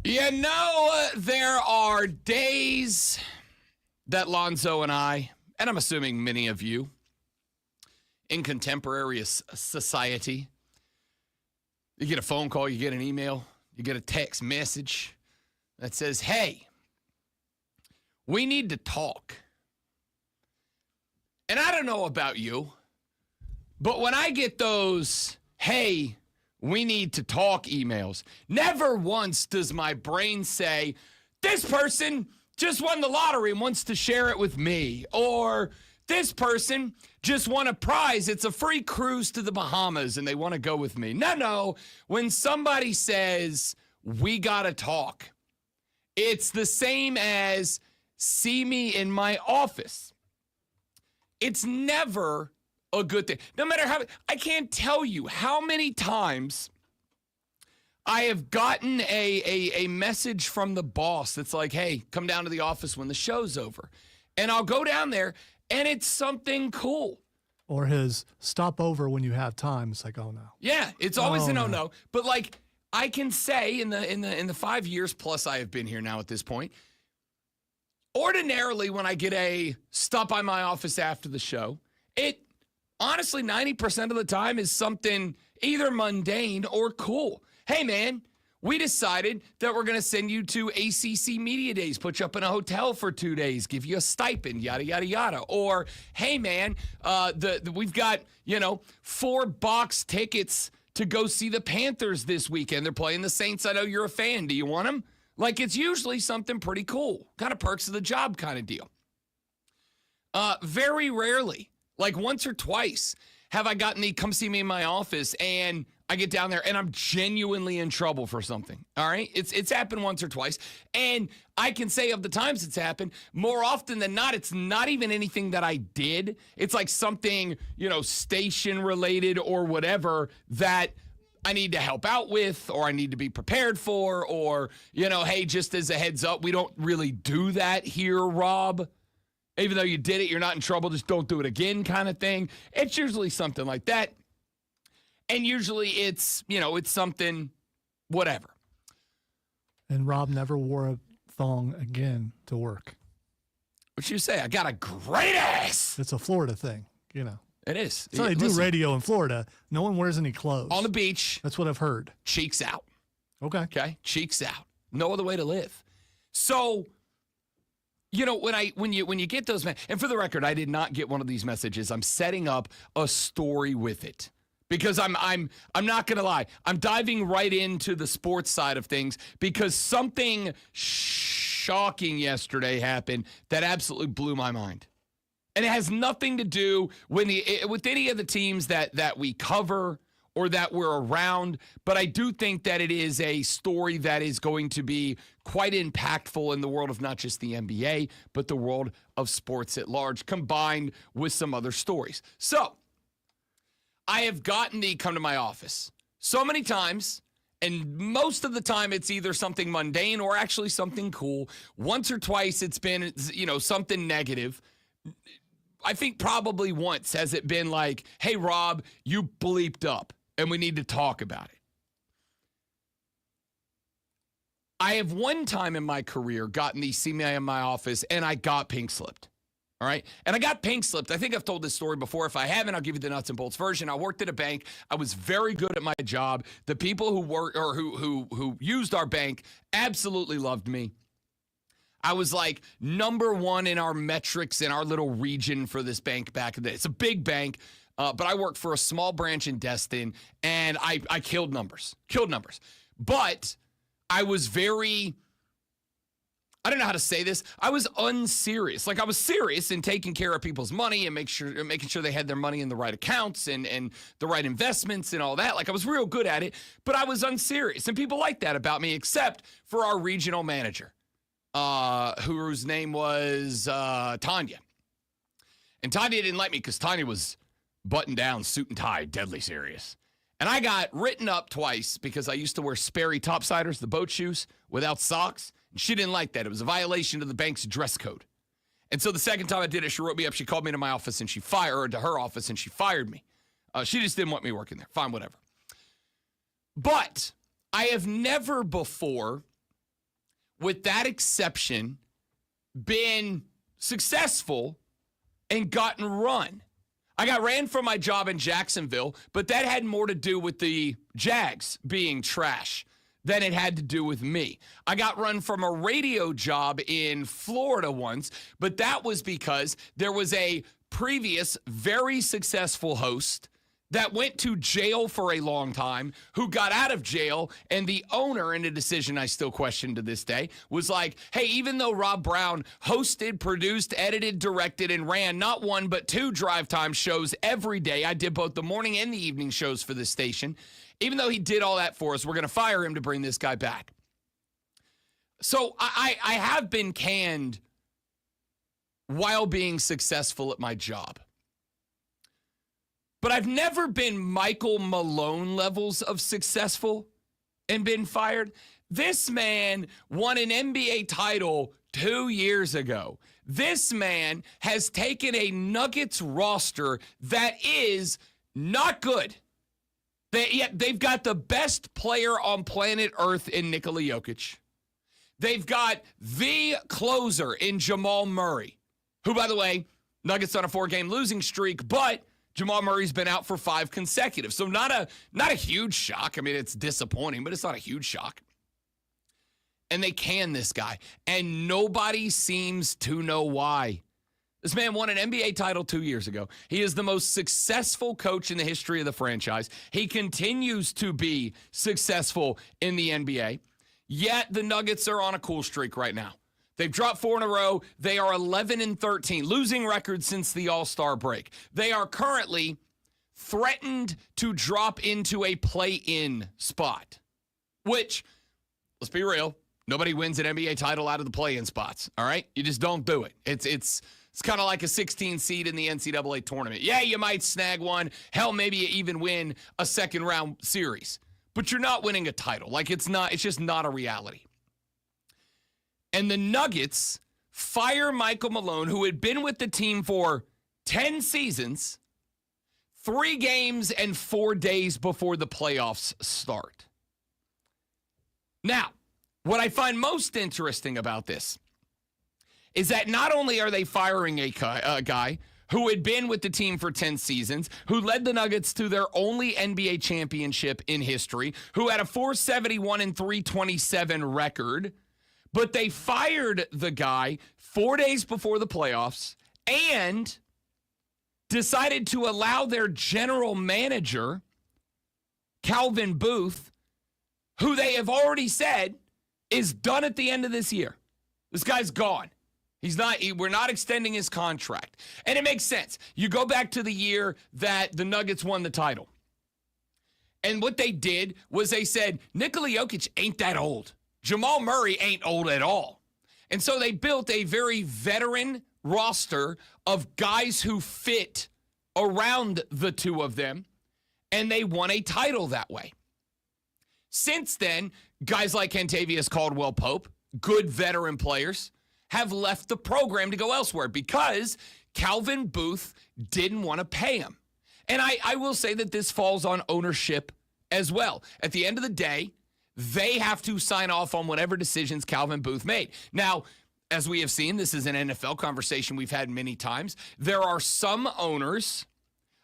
There are days that Lonzo and I'm assuming many of you in contemporary society, you get a phone call, you get an email, you get a text message that says, hey, we need to talk. And I don't know about you, but when I get those, hey, we need to talk emails, never once does my brain say, this person just won the lottery and wants to share it with me. Or this person just won a prize. It's a free cruise to the Bahamas and they want to go with me. No. When somebody says, we got to talk, it's the same as see me in my office. It's never a good thing. No matter how, I can't tell you how many times I have gotten a message from the boss that's like, hey, come down to the office when the show's over. And I'll go down there and it's something cool. Or his stop over when you have time. It's like, oh no. Yeah, it's always a no. But like I can say in the 5 years plus I have been here now at this point, ordinarily when I get a stop by my office after the show, it honestly 90% of the time is something either mundane or cool. Hey man, we decided that we're going to send you to ACC Media Days, put you up in a hotel for 2 days, give you a stipend, yada, yada, yada. Or, hey, man, we've got, 4 box tickets to go see the Panthers this weekend. They're playing the Saints. I know you're a fan. Do you want them? Like, it's usually something pretty cool, kind of perks of the job kind of deal. Very rarely, like once or twice, have I gotten the come see me in my office and I get down there and I'm genuinely in trouble for something. All right. It's happened once or twice. And I can say of the times it's happened, more often than not, it's not even anything that I did. It's like something, station related or whatever that I need to help out with, or I need to be prepared for, or, hey, just as a heads up, we don't really do that here, Rob. Even though you did it, you're not in trouble, just don't do it again kind of thing. It's usually something like that. And usually it's, it's something, whatever. And Rob never wore a thong again to work. What you say? I got a great ass. It's a Florida thing, It is. So they do radio in Florida. No one wears any clothes. On the beach. That's what I've heard. Cheeks out. Okay. Cheeks out. No other way to live. So, when you get those, and for the record, I did not get one of these messages. I'm setting up a story with it. Because I'm not going to lie. I'm diving right into the sports side of things because something shocking yesterday happened that absolutely blew my mind. And it has nothing to do with any of the teams that we cover or that we're around. But I do think that it is a story that is going to be quite impactful in the world of not just the NBA, but the world of sports at large, combined with some other stories. So, I have gotten the come to my office so many times, and most of the time it's either something mundane or actually something cool. Once or twice it's been, something negative. I think probably once has it been like, hey, Rob, you bleeped up and we need to talk about it. I have one time in my career gotten the see me in my office and I got pink slipped. All right. And I got pink slipped. I think I've told this story before. If I haven't, I'll give you the nuts and bolts version. I worked at a bank. I was very good at my job. The people who worked or who used our bank absolutely loved me. I was like number one in our metrics in our little region for this bank back in the day. It's a big bank, but I worked for a small branch in Destin, and I killed numbers. But I was I don't know how to say this. I was unserious. Like I was serious in taking care of people's money and making sure they had their money in the right accounts and the right investments and all that. Like I was real good at it, but I was unserious. And people liked that about me, except for our regional manager, whose name was Tanya. And Tanya didn't like me because Tanya was buttoned down, suit and tie, deadly serious. And I got written up twice because I used to wear Sperry topsiders, the boat shoes, without socks. And she didn't like that. It was a violation of the bank's dress code. And so the second time I did it, she wrote me up. She called me to my office and to her office and she fired me. She just didn't want me working there. Fine, whatever. But I have never before with that exception, been successful and gotten run. I got ran from my job in Jacksonville, but that had more to do with the Jags being trash than it had to do with me. I got run from a radio job in Florida once, but that was because there was a previous very successful host that went to jail for a long time, who got out of jail, and the owner, in a decision I still question to this day, was like, hey, even though Rob Brown hosted, produced, edited, directed, and ran not one but 2 drive time shows every day, I did both the morning and the evening shows for this station, even though he did all that for us, we're going to fire him to bring this guy back. So I have been canned while being successful at my job. But I've never been Michael Malone levels of successful and been fired. This man won an NBA title 2 years ago. This man has taken a Nuggets roster that is not good. They've got the best player on planet Earth in Nikola Jokic. They've got the closer in Jamal Murray, who, by the way, Nuggets on a 4-game losing streak, but Jamal Murray's been out for 5 consecutive. So not a huge shock. I mean, it's disappointing, but it's not a huge shock. And they can this guy, and nobody seems to know why. This man won an NBA title 2 years ago. He is the most successful coach in the history of the franchise. He continues to be successful in the NBA, yet the Nuggets are on a cool streak right now. They've dropped 4 in a row. They are 11-13, losing record since the All-Star break. They are currently threatened to drop into a play-in spot, which, let's be real, nobody wins an NBA title out of the play-in spots, all right? You just don't do it. It's kind of like a 16 seed in the NCAA tournament. Yeah, you might snag one. Hell, maybe you even win a second-round series. But you're not winning a title. Like, it's just not a reality. And the Nuggets fire Michael Malone, who had been with the team for 10 seasons, 3 games and 4 days before the playoffs start. Now, what I find most interesting about this is that not only are they firing a guy who had been with the team for 10 seasons, who led the Nuggets to their only NBA championship in history, who had a 471 and 327 record, but they fired the guy 4 days before the playoffs and decided to allow their general manager, Calvin Booth, who they have already said is done at the end of this year. This guy's gone. We're not extending his contract. And it makes sense. You go back to the year that the Nuggets won the title. And what they did was they said, Nikola Jokic ain't that old. Jamal Murray ain't old at all. And so they built a very veteran roster of guys who fit around the two of them, and they won a title that way. Since then, guys like Kentavious Caldwell-Pope, good veteran players, have left the program to go elsewhere because Calvin Booth didn't want to pay him. And I will say that this falls on ownership as well. At the end of the day, they have to sign off on whatever decisions Calvin Booth made. Now, as we have seen, this is an NFL conversation we've had many times. There are some owners,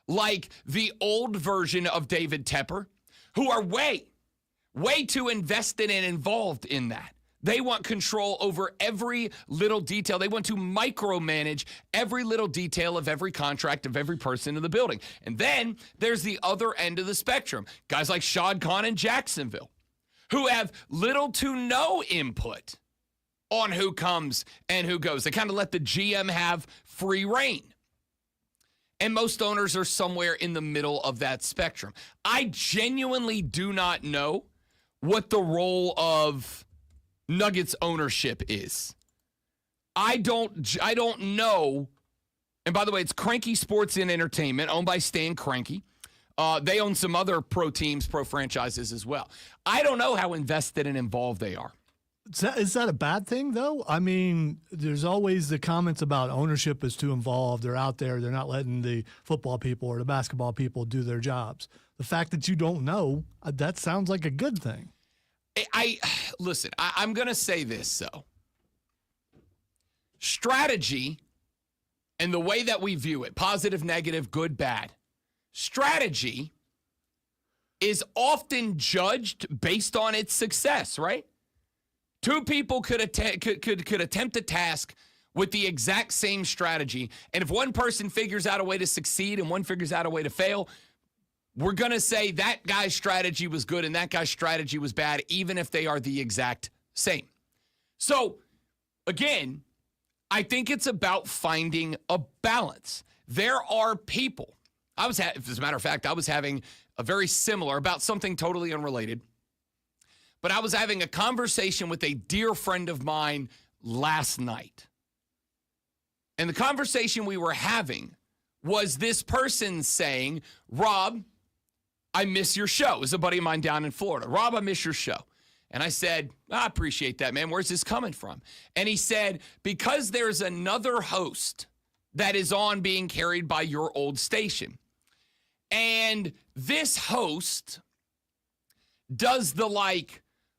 like the old version of David Tepper, who are way too invested and involved in that. They want control over every little detail. They want to micromanage every little detail of every contract of every person in the building. And then there's the other end of the spectrum. Guys like Shad Khan in Jacksonville, who have little to no input on who comes and who goes. They kind of let the GM have free reign. And most owners are somewhere in the middle of that spectrum. I genuinely do not know what the role of Nuggets ownership is. I don't know. And by the way, it's Cranky Sports and Entertainment, owned by Stan Cranky. They own some other pro teams, pro franchises as well. I don't know how invested and involved they are. Is that a bad thing, though? I mean, there's always the comments about ownership is too involved. They're out there. They're not letting the football people or the basketball people do their jobs. The fact that you don't know, that sounds like a good thing. Listen, I'm going to say this, though. Strategy and the way that we view it, positive, negative, good, bad, strategy is often judged based on its success, right? Two people could attempt a task with the exact same strategy, and if one person figures out a way to succeed and one figures out a way to fail, we're going to say that guy's strategy was good and that guy's strategy was bad, even if they are the exact same. So, again, I think it's about finding a balance. There are people. As a matter of fact, I was having a very similar, about something totally unrelated, but I was having a conversation with a dear friend of mine last night. And the conversation we were having was this person saying, Rob, I miss your show. It was a buddy of mine down in Florida. Rob, I miss your show. And I said, I appreciate that, man. Where's this coming from? And he said, because there's another host that is on being carried by your old station. And this host does the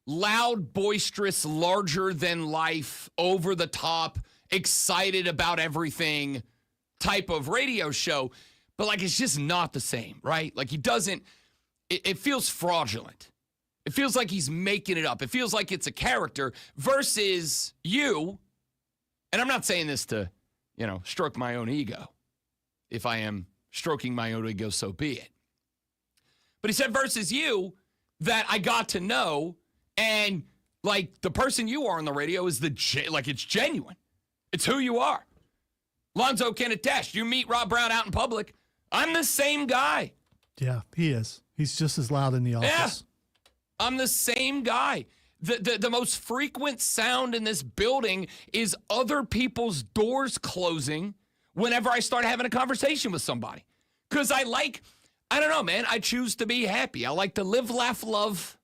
loud, boisterous, larger than life, over the top, excited about everything type of radio show. But it's just not the same, right? He doesn't, it feels fraudulent. It feels like he's making it up. It feels like it's a character versus you. And I'm not saying this to, stroke my own ego. If I am stroking my own ego, so be it. But he said versus you that I got to know, and the person you are on the radio is it's genuine. It's who you are. Lonzo can attest. You meet Rob Brown out in public, I'm the same guy. Yeah, he is. He's just as loud in the office. Yeah, I'm the same guy. The most frequent sound in this building is other people's doors closing whenever I start having a conversation with somebody. Because I don't know, man. I choose to be happy. I like to live, laugh, love.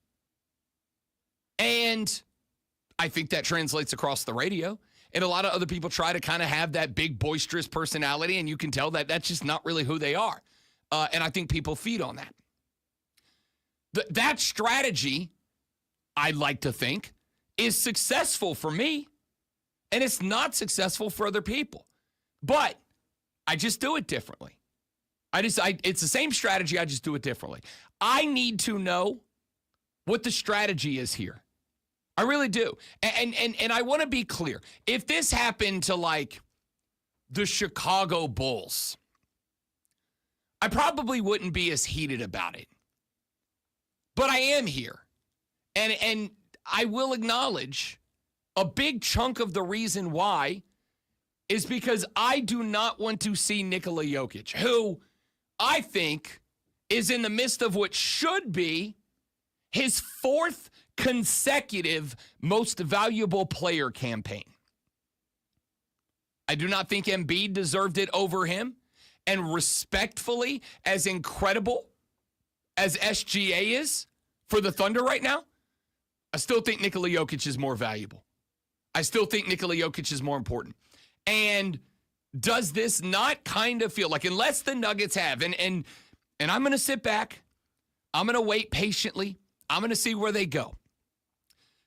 And I think that translates across the radio. And a lot of other people try to kind of have that big, boisterous personality, and you can tell that that's just not really who they are. And I think people feed on that. That strategy, I like to think, is successful for me, and it's not successful for other people. But I just do it differently. It's the same strategy, I just do it differently. I need to know what the strategy is here. I really do. And I want to be clear. If this happened to the Chicago Bulls, I probably wouldn't be as heated about it. But I am here. And I will acknowledge a big chunk of the reason why is because I do not want to see Nikola Jokic, who I think is in the midst of what should be his fourth consecutive most valuable player campaign. I do not think Embiid deserved it over him. And respectfully, as incredible as SGA is for the Thunder right now, I still think Nikola Jokic is more valuable. I still think Nikola Jokic is more important. And does this not kind of feel like, unless the Nuggets have, and I'm going to sit back, I'm going to wait patiently, I'm going to see where they go.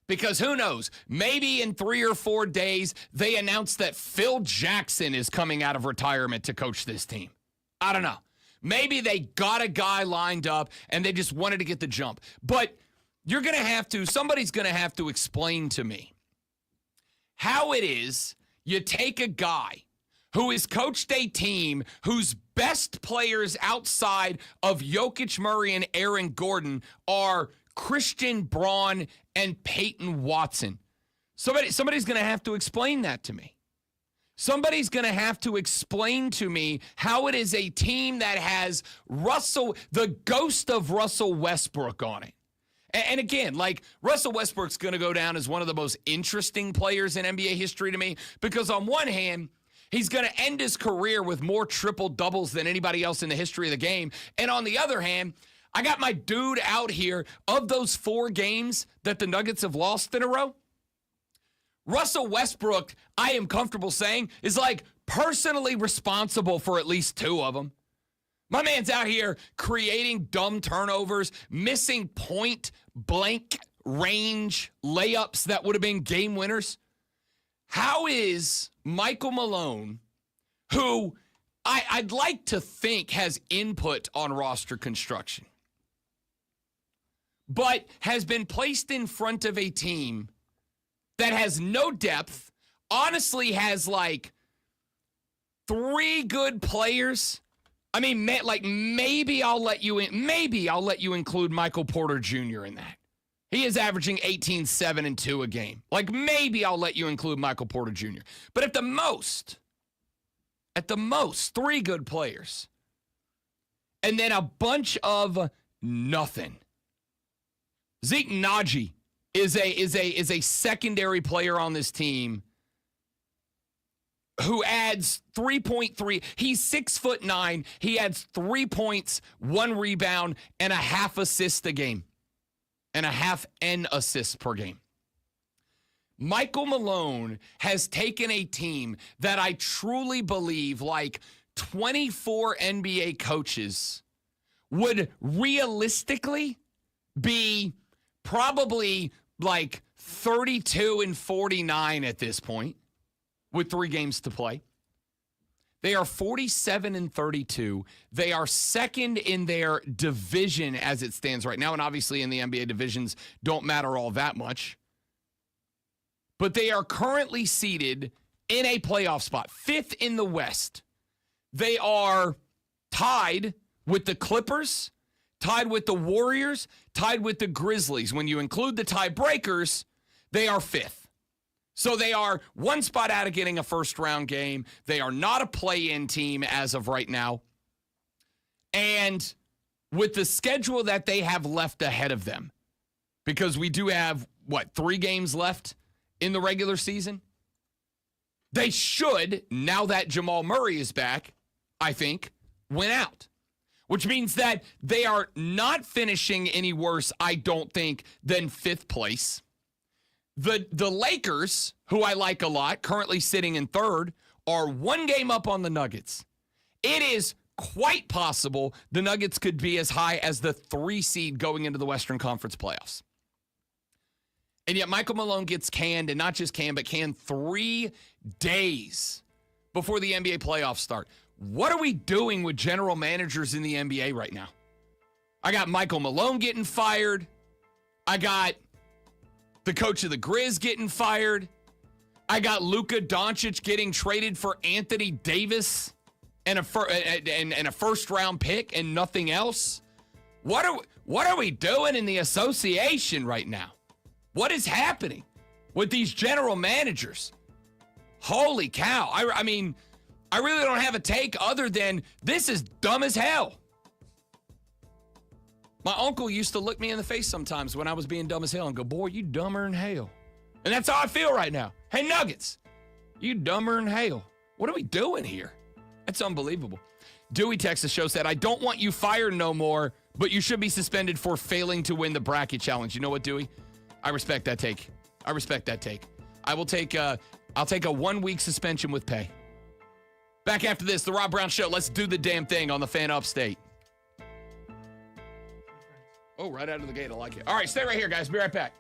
Because who knows, maybe in 3 or 4 days, they announce that Phil Jackson is coming out of retirement to coach this team. I don't know. Maybe they got a guy lined up and they just wanted to get the jump. But somebody's going to have to explain to me how it is you take a guy who has coached a team whose best players outside of Jokic, Murray, and Aaron Gordon are Christian Braun and Peyton Watson. Somebody's going to have to explain that to me. Somebody's going to have to explain to me how it is a team that has the ghost of Russell Westbrook on it. And again, Russell Westbrook's going to go down as one of the most interesting players in NBA history to me, because on one hand, he's going to end his career with more triple doubles than anybody else in the history of the game. And on the other hand, I got my dude out here, of those 4 games that the Nuggets have lost in a row, Russell Westbrook, I am comfortable saying, is personally responsible for at least 2 of them. My man's out here creating dumb turnovers, missing point blank range layups that would have been game winners. How is Michael Malone, who I'd like to think has input on roster construction, but has been placed in front of a team that has no depth, honestly has like 3 good players? I mean, maybe I'll let you include Michael Porter Jr. in that. He is averaging 18, 7, and 2 a game. Like, maybe I'll let you include Michael Porter Jr. But at the most, 3 good players. And then a bunch of nothing. Zeke Naji is a secondary player on this team who adds 3.3. He's 6'9". He adds 3 points, 1 rebound, and a half assist a game. And a half N assists per game. Michael Malone has taken a team that I truly believe like 24 NBA coaches would realistically be probably like 32-49 at this point with 3 games to play. They are 47-32. They are second in their division as it stands right now. And obviously in the NBA divisions don't matter all that much. But they are currently seated in a playoff spot, 5th in the West. They are tied with the Clippers, tied with the Warriors, tied with the Grizzlies. When you include the tiebreakers, they are 5th. So they are 1 spot out of getting a first-round game. They are not a play-in team as of right now. And with the schedule that they have left ahead of them, because we do have, 3 games left in the regular season? They should, now that Jamal Murray is back, I think, win out. Which means that they are not finishing any worse, I don't think, than 5th place. The Lakers, who I like a lot, currently sitting in 3rd, are 1 game up on the Nuggets. It is quite possible the Nuggets could be as high as the 3 seed going into the Western Conference playoffs. And yet Michael Malone gets canned, and not just canned, but canned 3 days before the NBA playoffs start. What are we doing with general managers in the NBA right now? I got Michael Malone getting fired. I got the coach of the Grizz getting fired. I got Luka Doncic getting traded for Anthony Davis and a first-round pick and nothing else. What are we doing in the association right now? What is happening with these general managers? Holy cow. I mean, I really don't have a take other than this is dumb as hell. My uncle used to look me in the face sometimes when I was being dumb as hell and go, boy, you dumber than hell. And that's how I feel right now. Hey, Nuggets, you dumber than hell. What are we doing here? That's unbelievable. Dewey Texas Show said, I don't want you fired no more, but you should be suspended for failing to win the bracket challenge. You know what, Dewey? I respect that take. I will take I'll take a 1-week suspension with pay. Back after this, the Rob Brown Show. Let's do the damn thing on the Fan Upstate. Oh, right out of the gate. I like it. All right, stay right here, guys. Be right back.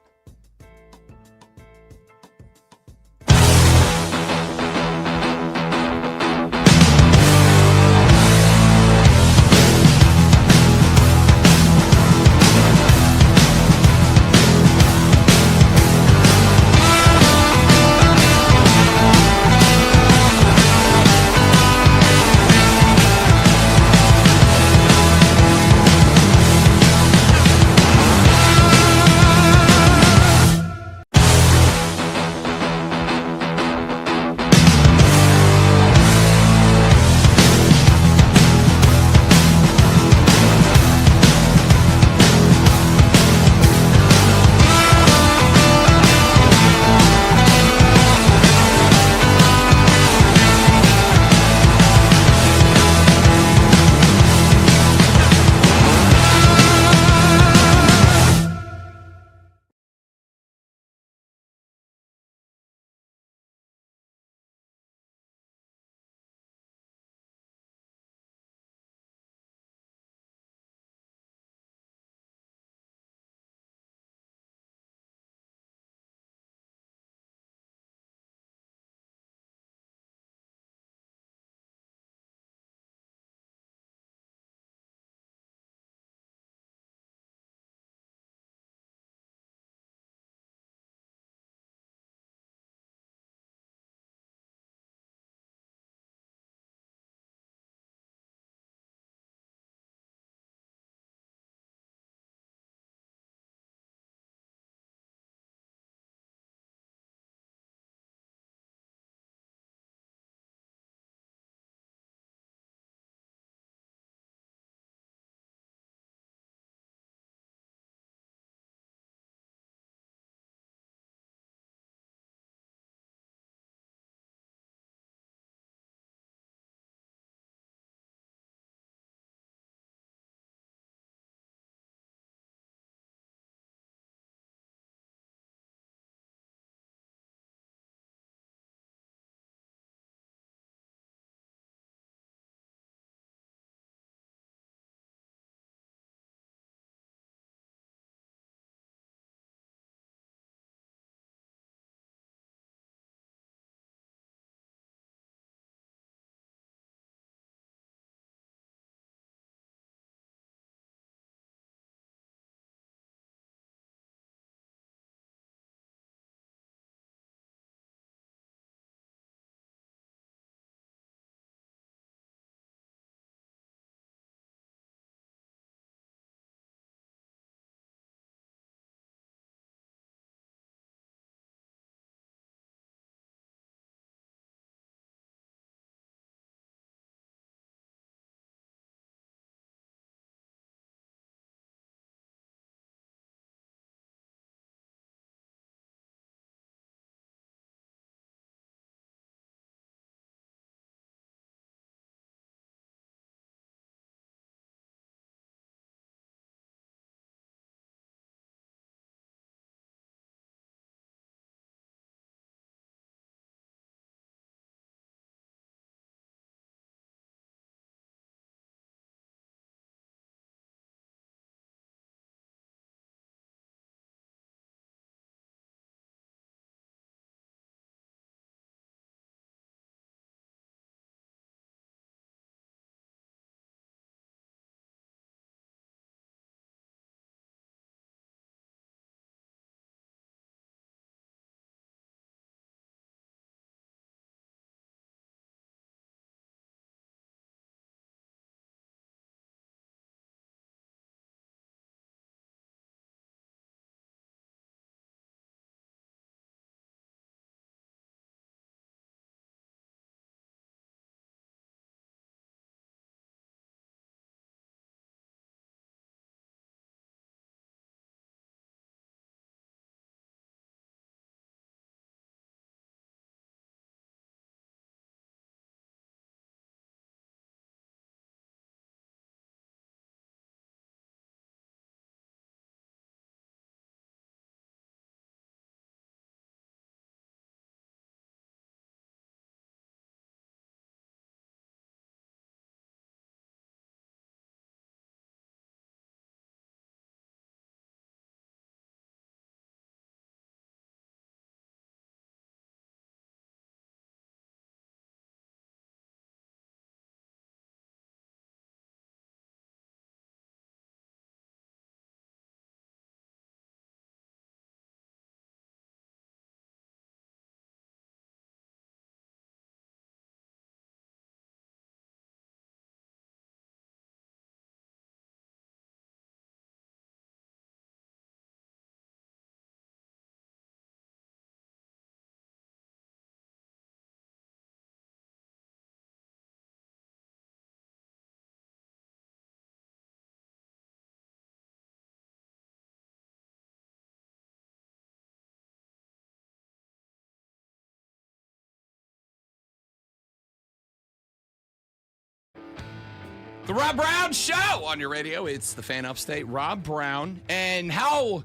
The Rob Brown Show on your radio. It's the Fan Upstate, Rob Brown. And how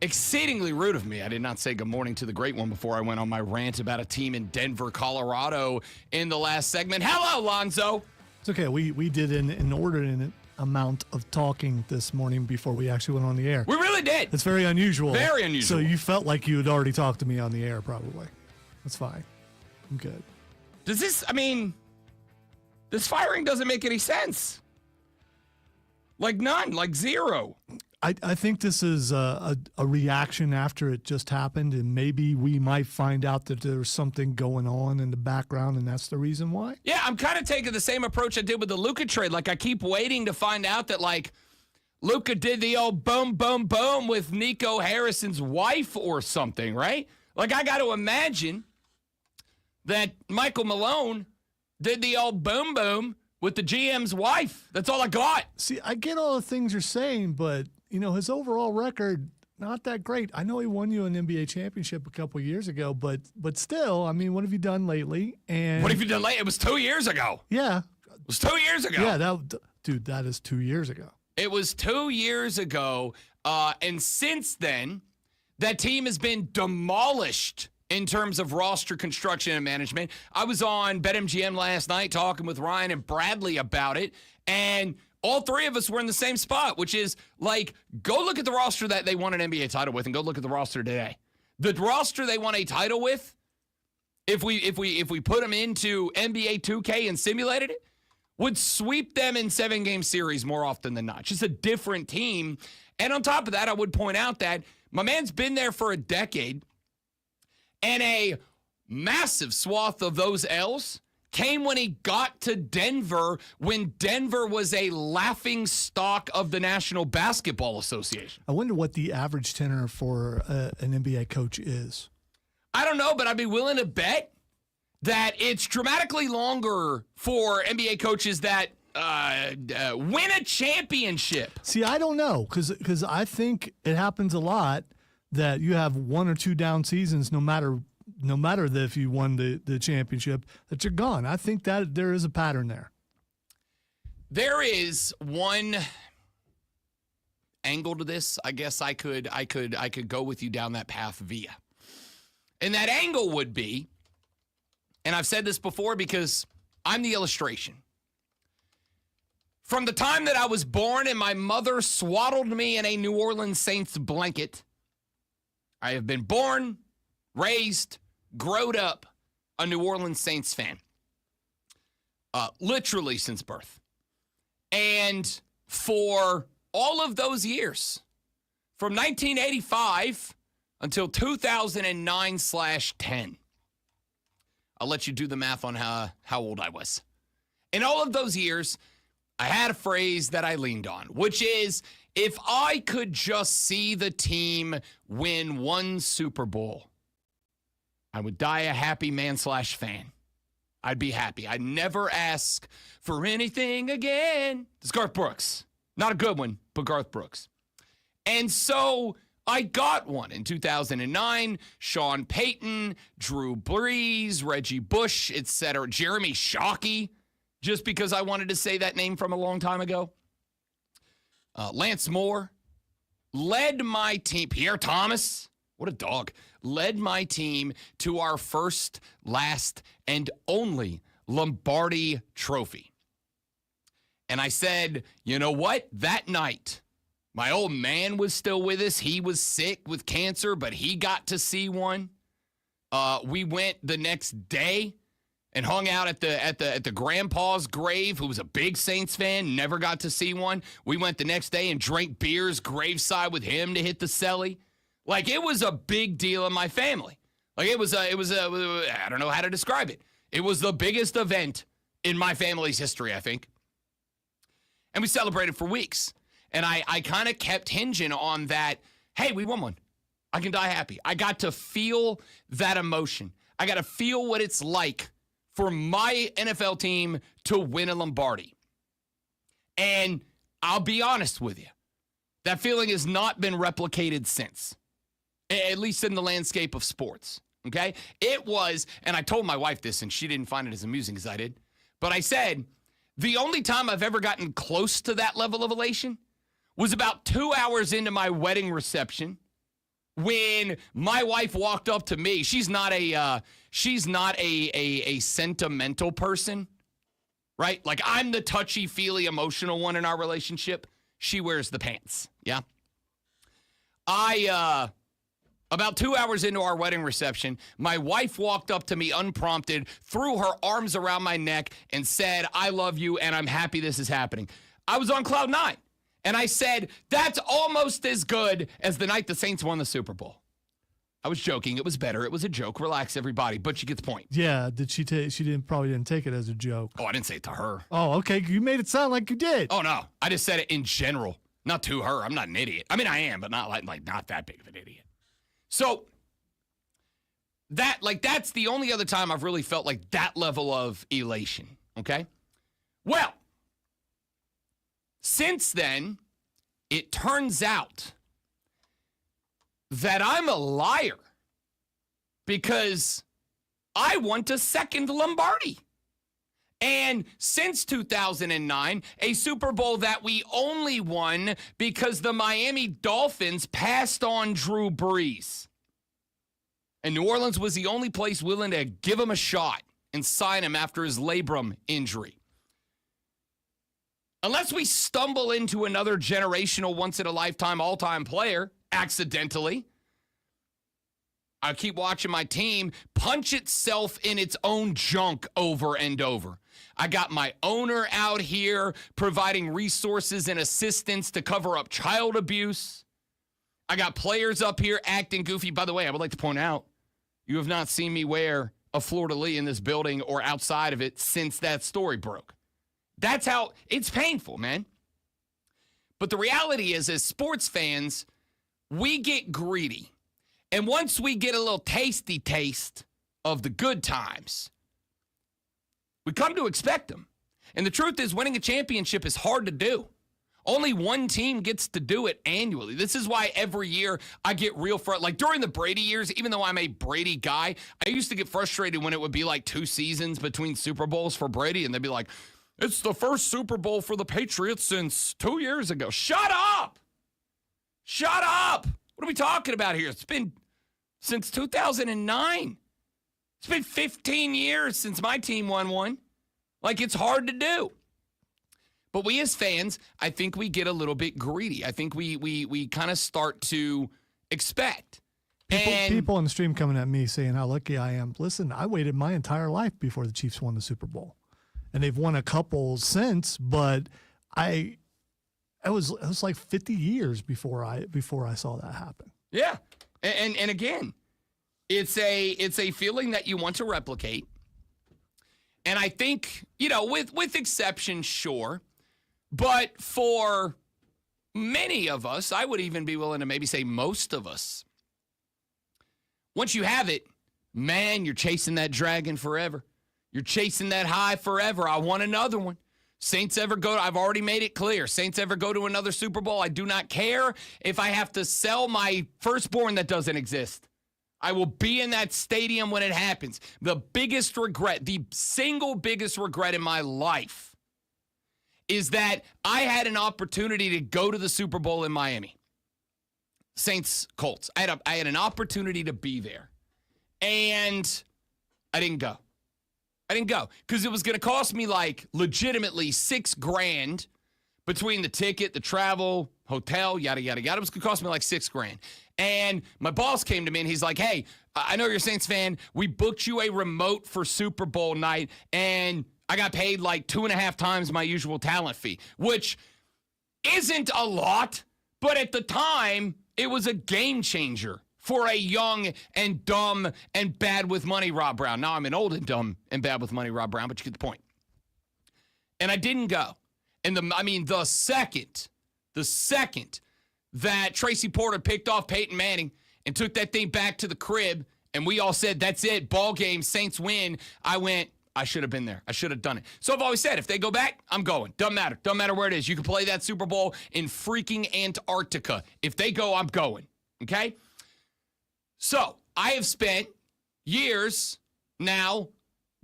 exceedingly rude of me. I did not say good morning to the great one before I went on my rant about a team in Denver, Colorado in the last segment. Hello, Lonzo. It's okay. We did an inordinate amount of talking this morning before we actually went on the air. We really did. It's very unusual. Very unusual. So you felt like you had already talked to me on the air, probably. That's fine. I'm good. This firing doesn't make any sense. Like none, like zero. I think this is a reaction after it just happened, and maybe we might find out that there's something going on in the background, and that's the reason why. Yeah, I'm kind of taking the same approach I did with the Luka trade. Like, I keep waiting to find out that, like, Luka did the old boom, boom, boom with Nico Harrison's wife or something, right? Like, I got to imagine that Michael Malone did the old boom, boom with the GM's wife. That's all I got. See, I get all the things you're saying, but, his overall record, not that great. I know he won you an NBA championship a couple years ago, but still, what have you done lately? And what have you done lately? It was 2 years ago. Yeah. It was 2 years ago. Yeah, that is 2 years ago. It was 2 years ago, and since then, that team has been demolished in terms of roster construction and management. I was on BetMGM last night talking with Ryan and Bradley about it, and all three of us were in the same spot, which is, like, go look at the roster that they won an NBA title with and go look at the roster today. The roster they won a title with, if we put them into NBA 2K and simulated it, would sweep them in 7-game series more often than not. Just a different team. And on top of that, I would point out that my man's been there for a decade, and a massive swath of those L's came when he got to Denver, when Denver was a laughing stock of the National Basketball Association. I wonder what the average tenure for an NBA coach is. I don't know, but I'd be willing to bet that it's dramatically longer for NBA coaches that win a championship. See, I don't know, because I think it happens a lot that you have 1 or 2 down seasons, no matter if you won the championship, that you're gone. I think that there is a pattern there. There is one angle to this. I guess I could go with you down that path via. And that angle would be, and I've said this before because I'm the illustration. From the time that I was born and my mother swaddled me in a New Orleans Saints blanket, I have been born, raised, growed up a New Orleans Saints fan. Literally since birth. And for all of those years, from 1985 until 2009/10, I'll let you do the math on how old I was. In all of those years, I had a phrase that I leaned on, which is, if I could just see the team win one Super Bowl, I would die a happy man/fan. I'd be happy. I'd never ask for anything again. It's Garth Brooks. Not a good one, but Garth Brooks. And so I got one in 2009. Sean Payton, Drew Brees, Reggie Bush, etc. Jeremy Shockey, just because I wanted to say that name from a long time ago. Lance Moore led my team. Pierre Thomas, what a dog, led my team to our first, last, and only Lombardi trophy. And I said, you know what? That night, my old man was still with us. He was sick with cancer, but he got to see one. We went the next day and hung out at the grandpa's grave, who was a big Saints fan, never got to see one. We went the next day and drank beers graveside with him to hit the celly. Like, it was a big deal in my family. Like, it was I don't know how to describe it. It was the biggest event in my family's history, I think. And we celebrated for weeks. And I kind of kept hinging on that, hey, we won one. I can die happy. I got to feel that emotion. I got to feel what it's like for my NFL team to win a Lombardi. And I'll be honest with you, that feeling has not been replicated since, at least in the landscape of sports, okay? It was, and I told my wife this, and she didn't find it as amusing as I did, but I said The only time I've ever gotten close to that level of elation was about 2 hours into my wedding reception when my wife walked up to me. She's not a sentimental person, right? Like, I'm the touchy-feely, emotional one in our relationship. She wears the pants, yeah? About 2 hours into our wedding reception, my wife walked up to me unprompted, threw her arms around my neck, and said, "I love you, and I'm happy this is happening." I was on cloud nine, and I said, "That's almost as good as the night the Saints won the Super Bowl." I was joking. It was better. It was a joke. Relax, everybody. But you get the point. Yeah. Did she take? She probably didn't take it as a joke. Oh, I didn't say it to her. Oh, okay. You made it sound like you did. Oh no, I just said it in general, not to her. I'm not an idiot. I mean, I am, but not like not that big of an idiot. So that's the only other time I've really felt like that level of elation. Okay. Well, since then, it turns out that I'm a liar because I want a second Lombardi. And since 2009, a Super Bowl that we only won because the Miami Dolphins passed on Drew Brees. And New Orleans was the only place willing to give him a shot and sign him after his labrum injury. Unless we stumble into another generational, once-in-a-lifetime, all-time player, accidentally, I keep watching my team punch itself in its own junk over and over. I got my owner out here providing resources and assistance to cover up child abuse. I got players up here acting goofy. By the way, I would like to point out, you have not seen me wear a fleur-de-lis in this building or outside of it since that story broke. That's how it's painful, man. But the reality is, as sports fans, we get greedy. And once we get a little tasty taste of the good times, we come to expect them. And the truth is, winning a championship is hard to do. Only one team gets to do it annually. This is why every year I get real frustrated. Like during the Brady years, even though I'm a Brady guy, I used to get frustrated when it would be like 2 seasons between Super Bowls for Brady, and they'd be like, "It's the first Super Bowl for the Patriots since 2 years ago." Shut up! Shut up! What are we talking about here? It's been since 2009. It's been 15 years since my team won one. Like, it's hard to do. But we as fans, I think we get a little bit greedy. I think we kind of start to expect. People on the stream coming at me saying how lucky I am. Listen, I waited my entire life before the Chiefs won the Super Bowl. And they've won a couple since, but it was like 50 years before I saw that happen. Yeah. And again, it's a feeling that you want to replicate. And I think, with exceptions, sure. But for many of us, I would even be willing to maybe say most of us, once you have it, man, you're chasing that dragon forever. You're chasing that high forever. I want another one. Saints ever go, I've already made it clear, Saints ever go to another Super Bowl, I do not care if I have to sell my firstborn that doesn't exist. I will be in that stadium when it happens. The biggest regret, the single biggest regret in my life is that I had an opportunity to go to the Super Bowl in Miami. Saints, Colts. I had an opportunity to be there. And I didn't go. Because it was going to cost me like legitimately $6,000 between the ticket, the travel, hotel, yada, yada, yada. It was going to cost me like $6,000. And my boss came to me and he's like, "Hey, I know you're a Saints fan. We booked you a remote for Super Bowl night, and I got paid like 2.5 times my usual talent fee," which isn't a lot, but at the time, it was a game changer for a young and dumb and bad with money Rob Brown. Now I'm an old and dumb and bad with money Rob Brown, but you get the point. And I didn't go. And the second that Tracy Porter picked off Peyton Manning and took that thing back to the crib, and we all said, "That's it, ball game, Saints win," I went, I should have been there. I should have done it. So I've always said, if they go back, I'm going. Doesn't matter where it is. You can play that Super Bowl in freaking Antarctica. If they go, I'm going. Okay? So I have spent years now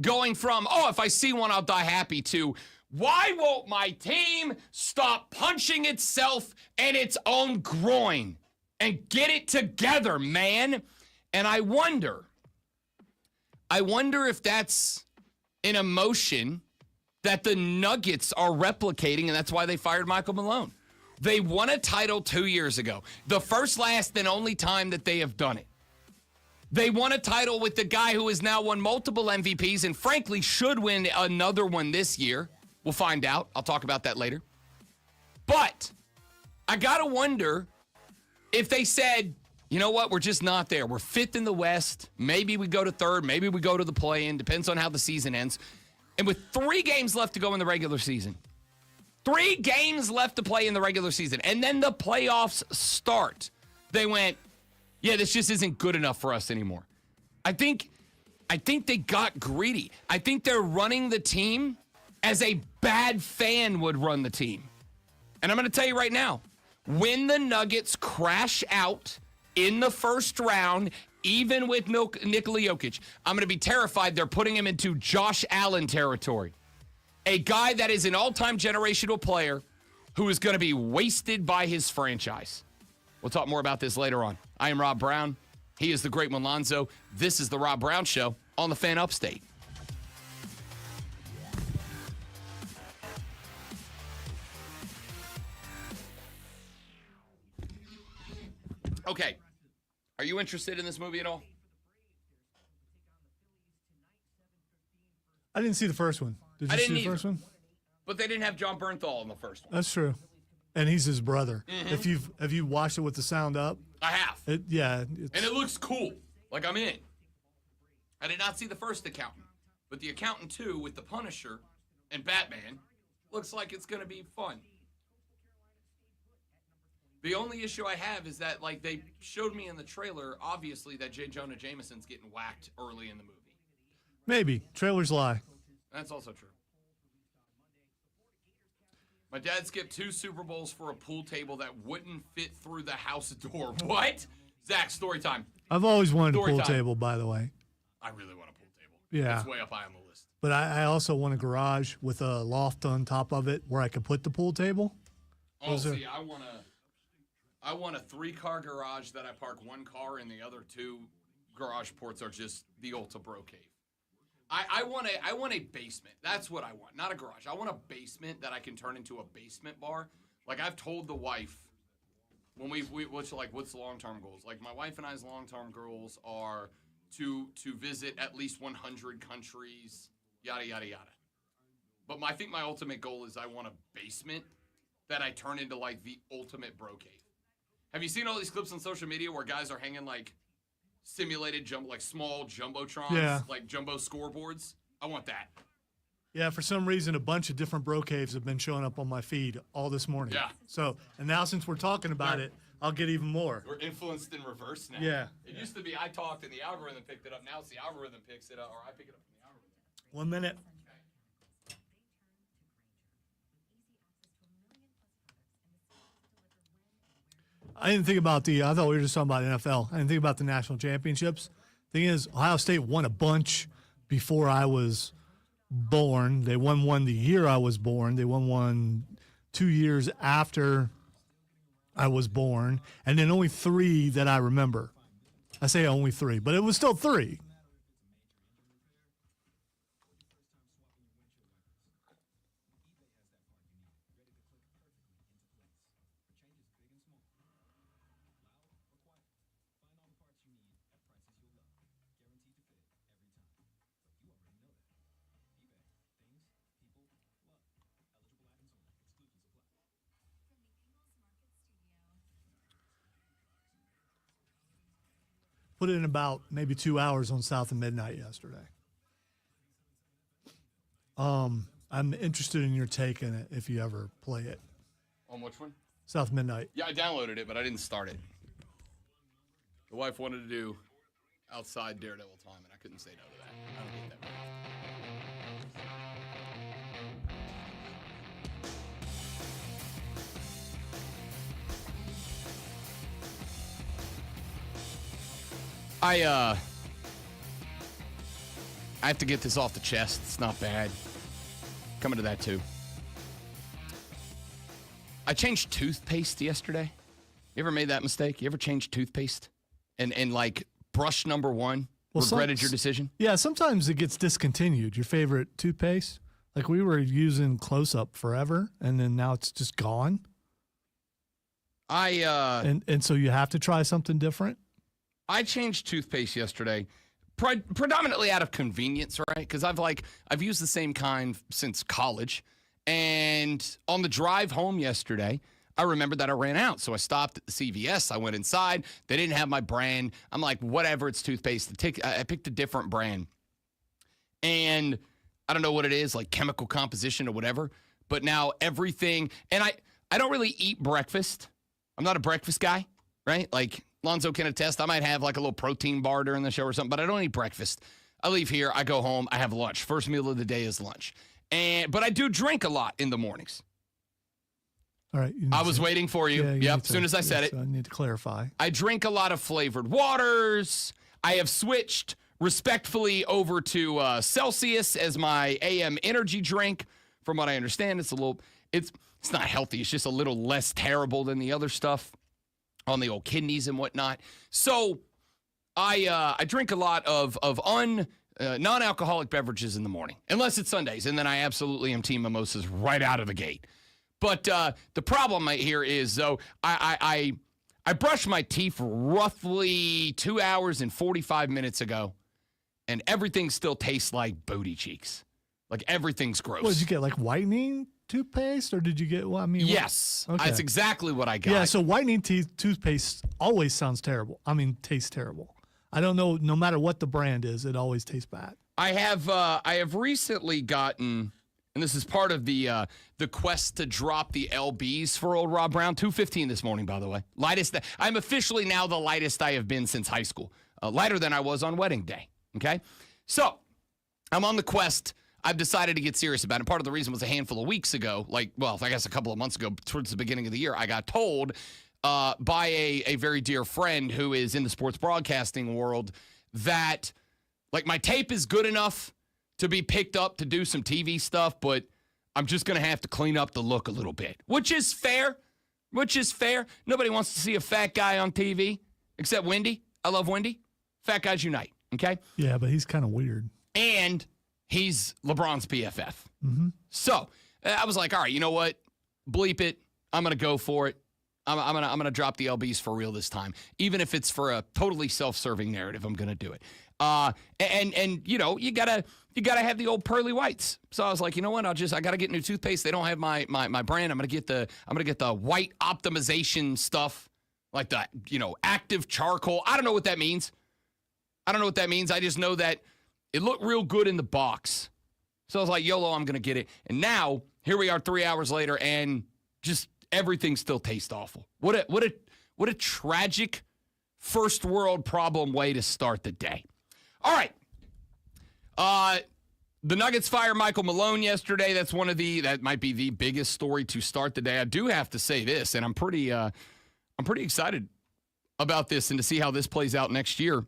going from, if I see one, I'll die happy, to Why won't my team stop punching itself in its own groin and get it together, man? And I wonder if that's an emotion that the Nuggets are replicating, and that's why they fired Michael Malone. They won a title 2 years ago, the first, last, and only time that they have done it. They won a title with the guy who has now won multiple MVPs and frankly should win another one this year. We'll find out. I'll talk about that later. But I got to wonder if they said, you know what, we're just not there. We're fifth in the West. Maybe we go to third. Maybe we go to the play-in. Depends on how the season ends. And with 3 games left to go in the regular season, 3 games left to play in the regular season, and then the playoffs start, they went, yeah, this just isn't good enough for us anymore. I think they got greedy. I think they're running the team as a bad fan would run the team. And I'm going to tell you right now, when the Nuggets crash out in the first round, even with Nikola Jokic, I'm going to be terrified they're putting him into Josh Allen territory. A guy that is an all-time generational player who is going to be wasted by his franchise. We'll talk more about this later on. I am Rob Brown. He is the great one, Lonzo. This is the Rob Brown Show on the Fan Upstate. Okay. Are you interested in this movie at all? I didn't see the first one. Did you see the first one? But they didn't have John Bernthal in the first one. That's true. And he's his brother. Mm-hmm. Have you watched it with the sound up? I have. And it looks cool. Like I'm in. I did not see the first Accountant, but the Accountant 2 with the Punisher and Batman looks like it's going to be fun. The only issue I have is that, like, they showed me in the trailer, obviously, that J. Jonah Jameson's getting whacked early in the movie. Maybe. Trailers lie. That's also true. My dad skipped 2 Super Bowls for a pool table that wouldn't fit through the house door. What? Zach, story time. I've always wanted a pool table, by the way. I really want a pool table. Yeah. It's way up high on the list. But I also want a garage with a loft on top of it where I could put the pool table. Oh, see, I want a 3-car garage that I park 1 car and the other 2 garage ports are just the Ulta Bro Cave. I want a basement. That's what I want. Not a garage. I want a basement that I can turn into a basement bar. Like I've told the wife when what's the long-term goals? Like my wife and I's long-term goals are to visit at least 100 countries, yada yada yada. But I think my ultimate goal is I want a basement that I turn into like the ultimate bro cave. Have you seen all these clips on social media where guys are hanging like simulated small jumbotrons, like jumbo scoreboards? I want that. Yeah, for some reason, a bunch of different bro caves have been showing up on my feed all this morning. Yeah. So, and now since we're talking about it, I'll get even more. We're influenced in reverse now. Yeah. It used to be I talked and the algorithm picked it up. Now it's the algorithm picks it up, or I pick it up from the algorithm. 1 minute. I didn't think about I thought we were just talking about NFL. I didn't think about the national championships. Thing is, Ohio State won a bunch before I was born. They won one the year I was born. They won one 2 years after I was born. And then only 3 that I remember. I say only 3, but it was still 3. Put it in about maybe 2 hours on South of Midnight yesterday. I'm interested in your take in it if you ever play it. On which one? South Midnight. Yeah, I downloaded it, but I didn't start it. The wife wanted to do outside Daredevil time, and I couldn't say no to that. I don't get that. I have to get this off the chest. It's not bad. Coming to that too. I changed toothpaste yesterday. You ever made that mistake? You ever changed toothpaste and like brush number one? Regretted your decision? Yeah, sometimes it gets discontinued. Your favorite toothpaste? Like we were using Close Up forever, and then now it's just gone. And so you have to try something different? I changed toothpaste yesterday, predominantly out of convenience, right? Because I've used the same kind since college. And on the drive home yesterday, I remembered that I ran out. So I stopped at the CVS. I went inside. They didn't have my brand. I'm like, whatever, it's toothpaste. I picked a different brand. And I don't know what it is, like chemical composition or whatever. But now everything, and I don't really eat breakfast. I'm not a breakfast guy, right? Like Lonzo can attest, I might have like a little protein bar during the show or something, but I don't eat breakfast. I leave here, I go home, I have lunch. First meal of the day is lunch. But I do drink a lot in the mornings. All right. I was waiting for you. Yeah, as soon as I said it. So I need to clarify. I drink a lot of flavored waters. I have switched respectfully over to Celsius as my AM energy drink. From what I understand, it's not healthy. It's just a little less terrible than the other stuff on the old kidneys and whatnot. So I drink a lot of non-alcoholic beverages in the morning, unless it's Sundays, and then I absolutely am team mimosas right out of the gate. But the problem here is, though, I brushed my teeth roughly 2 hours and 45 minutes ago, and everything still tastes like booty cheeks. Like everything's gross. What did you get? Like whitening toothpaste, or did you get? Well, I mean, yes, okay. That's exactly what I got. Yeah, so whitening toothpaste always sounds terrible. I mean, tastes terrible. I don't know. No matter what the brand is, it always tastes bad. I have recently gotten, and this is part of the quest to drop the LBs for old Rob Brown. 215 this morning, by the way. Lightest. I'm officially now the lightest I have been since high school. Lighter than I was on wedding day. Okay, so I'm on the quest. I've decided to get serious about it. Part of the reason was a handful of weeks ago, I guess a couple of months ago, towards the beginning of the year, I got told by a very dear friend who is in the sports broadcasting world that, like, my tape is good enough to be picked up to do some TV stuff, but I'm just going to have to clean up the look a little bit, which is fair. Nobody wants to see a fat guy on TV except Wendy. I love Wendy. Fat guys unite, okay? Yeah, but he's kind of weird. And he's LeBron's BFF. Mm-hmm. So I was like, all right, you know what? Bleep it. I'm going to go for it. I'm gonna drop the LBs for real this time. Even if it's for a totally self-serving narrative, I'm going to do it. And you know, you gotta have the old pearly whites. So I was like, you know what? I got to get new toothpaste. They don't have my brand. I'm going to get the white optimization stuff, like the, active charcoal. I don't know what that means. I just know that it looked real good in the box. So I was like, YOLO, I'm going to get it. And now, here we are 3 hours later, and just everything still tastes awful. What a tragic first world problem way to start the day. All right. The Nuggets fired Michael Malone yesterday. That might be the biggest story to start the day. I do have to say this, and I'm pretty excited about this and to see how this plays out next year.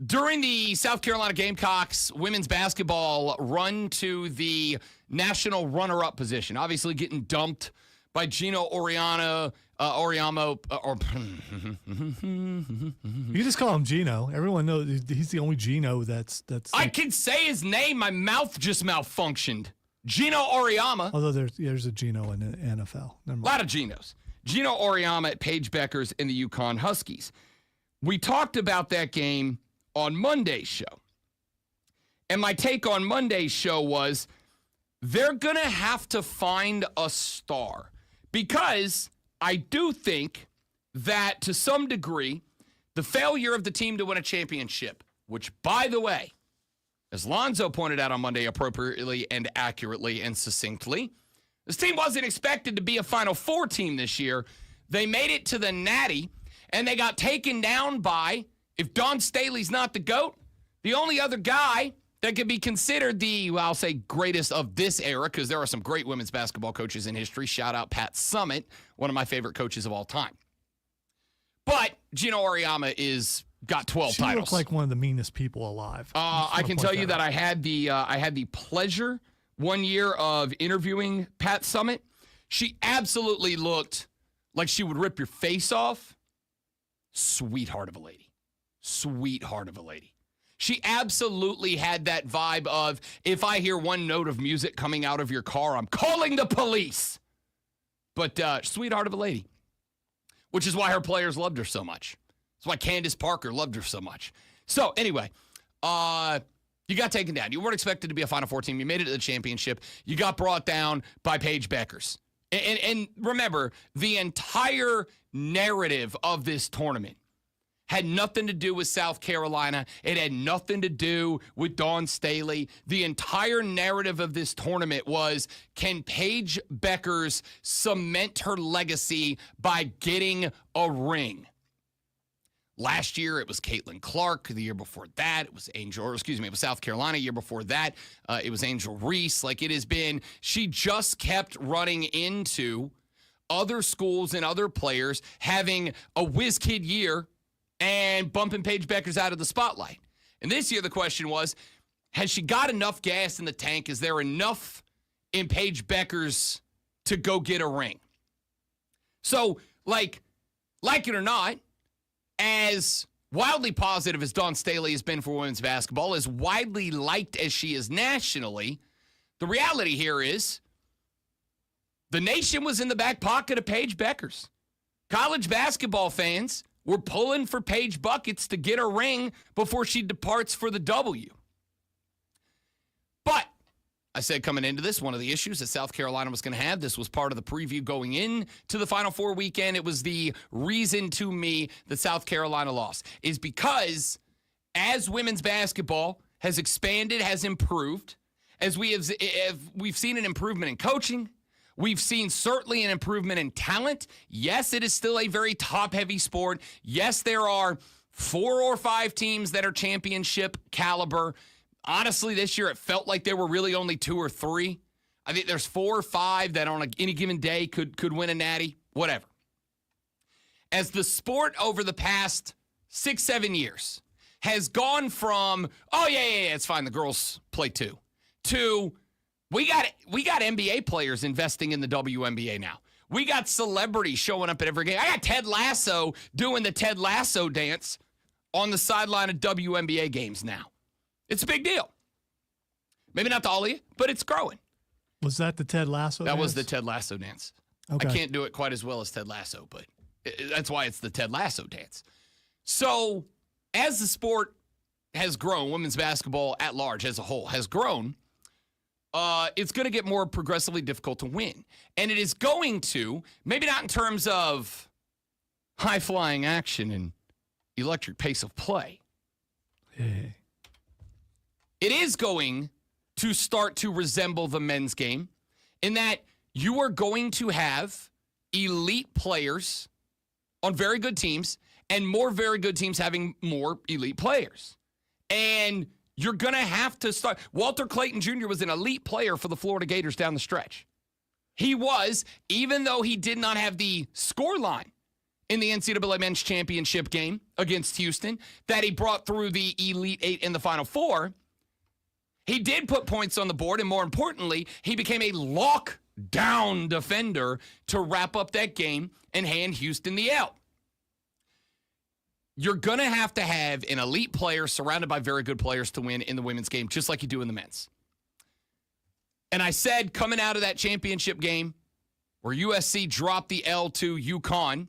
During the South Carolina Gamecocks women's basketball run to the national runner-up position, obviously getting dumped by Gino Oriamo. You just call him Gino. Everyone knows he's the only Gino that's. I can say his name. My mouth just malfunctioned. Gino Oriamo. Although there's a Gino in the NFL. A lot of Ginos. Gino Oriamo at Paige Beckers in the UConn Huskies. We talked about that game on Monday's show. And my take on Monday's show was they're going to have to find a star, because I do think that to some degree, the failure of the team to win a championship, which, by the way, as Lonzo pointed out on Monday appropriately and accurately and succinctly, this team wasn't expected to be a Final Four team this year. They made it to the Natty, and they got taken down by, if Don Staley's not the GOAT, the only other guy that could be considered I'll say greatest of this era, because there are some great women's basketball coaches in history. Shout out Pat Summitt, one of my favorite coaches of all time. But Gino Oriamo got 12 she titles. She looks like one of the meanest people alive. I can tell you that I had the pleasure one year of interviewing Pat Summitt. She absolutely looked like she would rip your face off. Sweetheart of a lady. Sweetheart of a lady. She absolutely had that vibe of, if I hear one note of music coming out of your car, I'm calling the police. But sweetheart of a lady, which is why her players loved her so much. That's why Candace Parker loved her so much. So anyway, you got taken down. You weren't expected to be a Final Four team. You made it to the championship. You got brought down by Paige Beckers. And remember, the entire narrative of this tournament had nothing to do with South Carolina. It had nothing to do with Dawn Staley. The entire narrative of this tournament was, can Paige Beckers cement her legacy by getting a ring? Last year, it was Caitlin Clark. The year before that, it was it was South Carolina. The year before that, it was Angel Reese. Like, it has been, she just kept running into other schools and other players having a whiz kid year and bumping Paige Beckers out of the spotlight. And this year, the question was, has she got enough gas in the tank? Is there enough in Paige Beckers to go get a ring? So, like it or not, as wildly positive as Dawn Staley has been for women's basketball, as widely liked as she is nationally, the reality here is the nation was in the back pocket of Paige Beckers. College basketball fans were pulling for Paige buckets to get a ring before she departs for the W. But I said coming into this, one of the issues that South Carolina was going to have, this was part of the preview going in to the Final Four weekend. It was the reason to me that South Carolina lost, is because as women's basketball has expanded, has improved, as we've seen an improvement in coaching, we've seen certainly an improvement in talent. Yes, it is still a very top-heavy sport. Yes, there are 4 or 5 teams that are championship caliber. Honestly, this year it felt like there were really only 2 or 3. I think there's 4 or 5 that on any given day could win a natty, whatever. As the sport over the past 6-7 years has gone from, oh, yeah, it's fine, the girls play too, to we got NBA players investing in the WNBA now. We got celebrities showing up at every game. I got Ted Lasso doing the Ted Lasso dance on the sideline of WNBA games now. It's a big deal. Maybe not to all of you, but it's growing. Was that the Ted Lasso dance? That was the Ted Lasso dance. Okay. I can't do it quite as well as Ted Lasso, but that's why it's the Ted Lasso dance. So as the sport has grown, women's basketball at large as a whole has grown, it's going to get more progressively difficult to win. And it is going to, maybe not in terms of high-flying action and electric pace of play. Hey. It is going to start to resemble the men's game in that you are going to have elite players on very good teams and more very good teams having more elite players. And you're going to have to start. Walter Clayton Jr. was an elite player for the Florida Gators down the stretch. He was, even though he did not have the score line in the NCAA Men's Championship game against Houston that he brought through the Elite Eight in the Final Four, he did put points on the board, and more importantly, he became a lockdown defender to wrap up that game and hand Houston the L. You're going to have an elite player surrounded by very good players to win in the women's game, just like you do in the men's. And I said coming out of that championship game where USC dropped the L to UConn,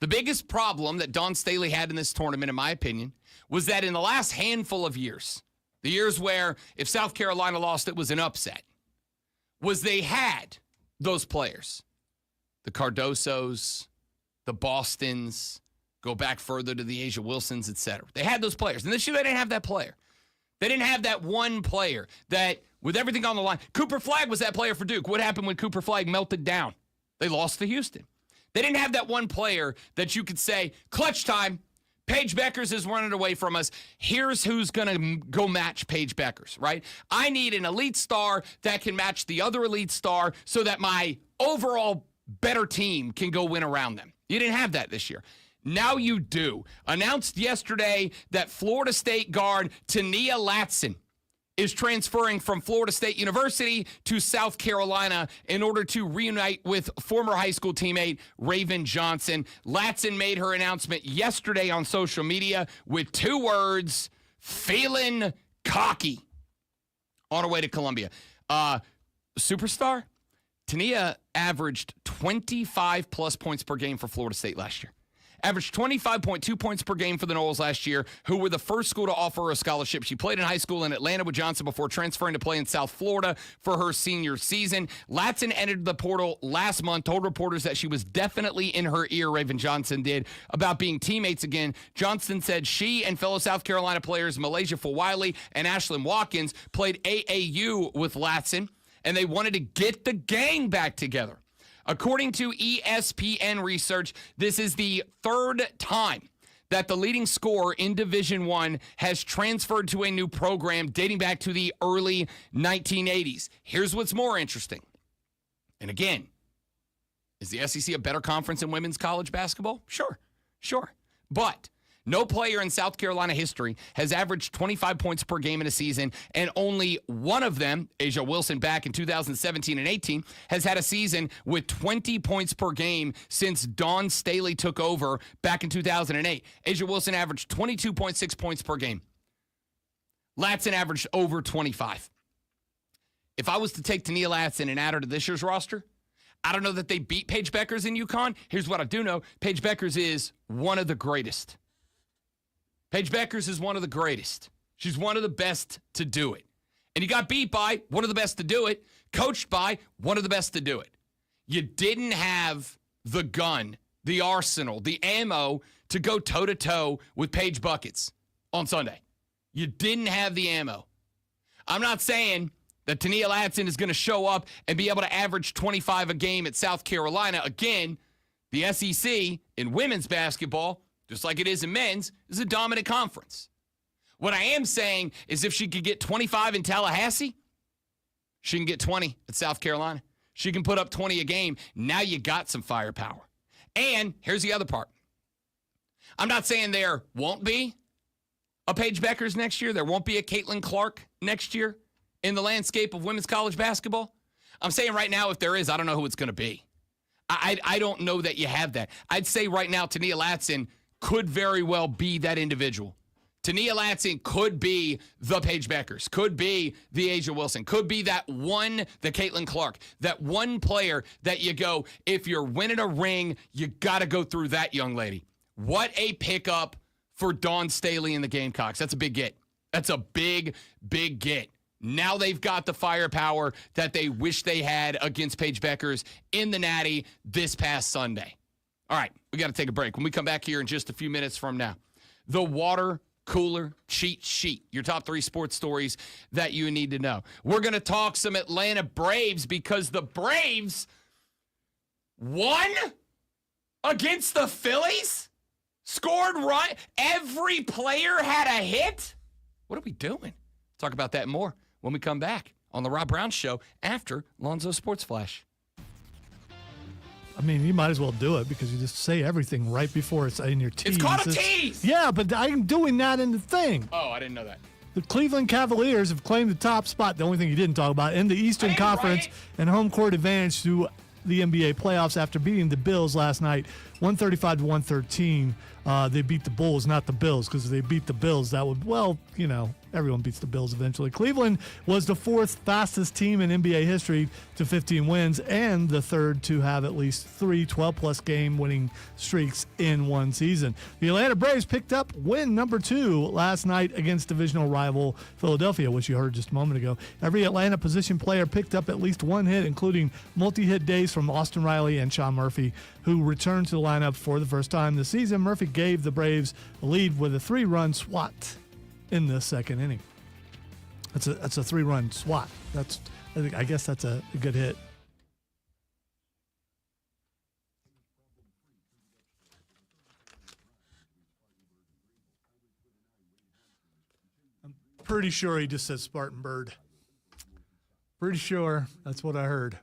the biggest problem that Dawn Staley had in this tournament, in my opinion, was that in the last handful of years, the years where if South Carolina lost, it was an upset, was they had those players. The Cardosos, the Bostons, go back further to the Asia Wilsons, etc. They had those players. And this year, they didn't have that player. They didn't have that one player that, with everything on the line, Cooper Flagg was that player for Duke. What happened when Cooper Flagg melted down? They lost to Houston. They didn't have that one player that you could say, clutch time, Paige Beckers is running away from us. Here's who's going to go match Paige Beckers, right? I need an elite star that can match the other elite star so that my overall better team can go win around them. You didn't have that this year. Now you do. Announced yesterday that Florida State guard Tania Latson is transferring from Florida State University to South Carolina in order to reunite with former high school teammate Raven Johnson. Latson made her announcement yesterday on social media with 2 words, feeling cocky, on her way to Columbia. Superstar, Tania averaged 25-plus points per game for Florida State last year. Averaged 25.2 points per game for the Noles last year, who were the first school to offer her a scholarship. She played in high school in Atlanta with Johnson before transferring to play in South Florida for her senior season. Latson entered the portal last month, told reporters that she was definitely in her ear, Raven Johnson did, about being teammates again. Johnson said she and fellow South Carolina players Malaysia Fulwiley and Ashlyn Watkins played AAU with Latson, and they wanted to get the gang back together. According to ESPN research, this is the 3rd time that the leading scorer in Division I has transferred to a new program dating back to the early 1980s. Here's what's more interesting. And again, is the SEC a better conference in women's college basketball? Sure. But no player in South Carolina history has averaged 25 points per game in a season, and only one of them, Asia Wilson, back in 2017 and 18, has had a season with 20 points per game since Dawn Staley took over back in 2008. Asia Wilson averaged 22.6 points per game. Latson averaged over 25. If I was to take Tania Latson and add her to this year's roster, I don't know that they beat Paige Beckers in UConn. Here's what I do know. Paige Beckers is one of the greatest. Paige Beckers is one of the greatest. She's one of the best to do it. And you got beat by one of the best to do it, coached by one of the best to do it. You didn't have the gun, the arsenal, the ammo to go toe-to-toe with Paige Buckets on Sunday. You didn't have the ammo. I'm not saying that Tania Latson is going to show up and be able to average 25 a game at South Carolina. Again, the SEC in women's basketball, just like it is in men's, is a dominant conference. What I am saying is if she could get 25 in Tallahassee, she can get 20 at South Carolina. She can put up 20 a game. Now you got some firepower. And here's the other part. I'm not saying there won't be a Paige Beckers next year. There won't be a Caitlin Clark next year in the landscape of women's college basketball. I'm saying right now, if there is, I don't know who it's going to be. I don't know that you have that. I'd say right now, Tania Latson could very well be that individual. Tania Latson could be the Paige Beckers, could be the Asia Wilson, could be that one, the Caitlin Clark, that one player that you go, if you're winning a ring, you got to go through that young lady. What a pickup for Dawn Staley and the Gamecocks. That's a big get. That's a big, big get. Now they've got the firepower that they wish they had against Paige Beckers in the Natty this past Sunday. All right, we got to take a break. When we come back here in just a few minutes from now, the water cooler cheat sheet, your top 3 sports stories that you need to know. We're going to talk some Atlanta Braves because the Braves won against the Phillies, scored right. Every player had a hit. What are we doing? Talk about that and more when we come back on the Rob Brown Show after Lonzo Sports Flash. I mean, you might as well do it because you just say everything right before it's in your tease. It's called a tease! Yeah, but I'm doing that in the thing. Oh, I didn't know that. The Cleveland Cavaliers have claimed the top spot, the only thing you didn't talk about, in the Eastern Conference and home court advantage to the NBA playoffs after beating the Bills last night, 135 to 113. They beat the Bulls, not the Bills, because if they beat the Bills, that would, well, you know, everyone beats the Bills eventually. Cleveland was the 4th fastest team in NBA history to 15 wins and the 3rd to have at least 3 12-plus game winning streaks in one season. The Atlanta Braves picked up win number 2 last night against divisional rival Philadelphia, which you heard just a moment ago. Every Atlanta position player picked up at least one hit, including multi-hit days from Austin Riley and Sean Murphy, who returned to the lineup for the first time this season. Murphy gave the Braves a lead with a 3-run swat in the second inning. That's a 3-run swat. I guess that's a good hit. I'm pretty sure he just said Spartanburg. Pretty sure that's what I heard.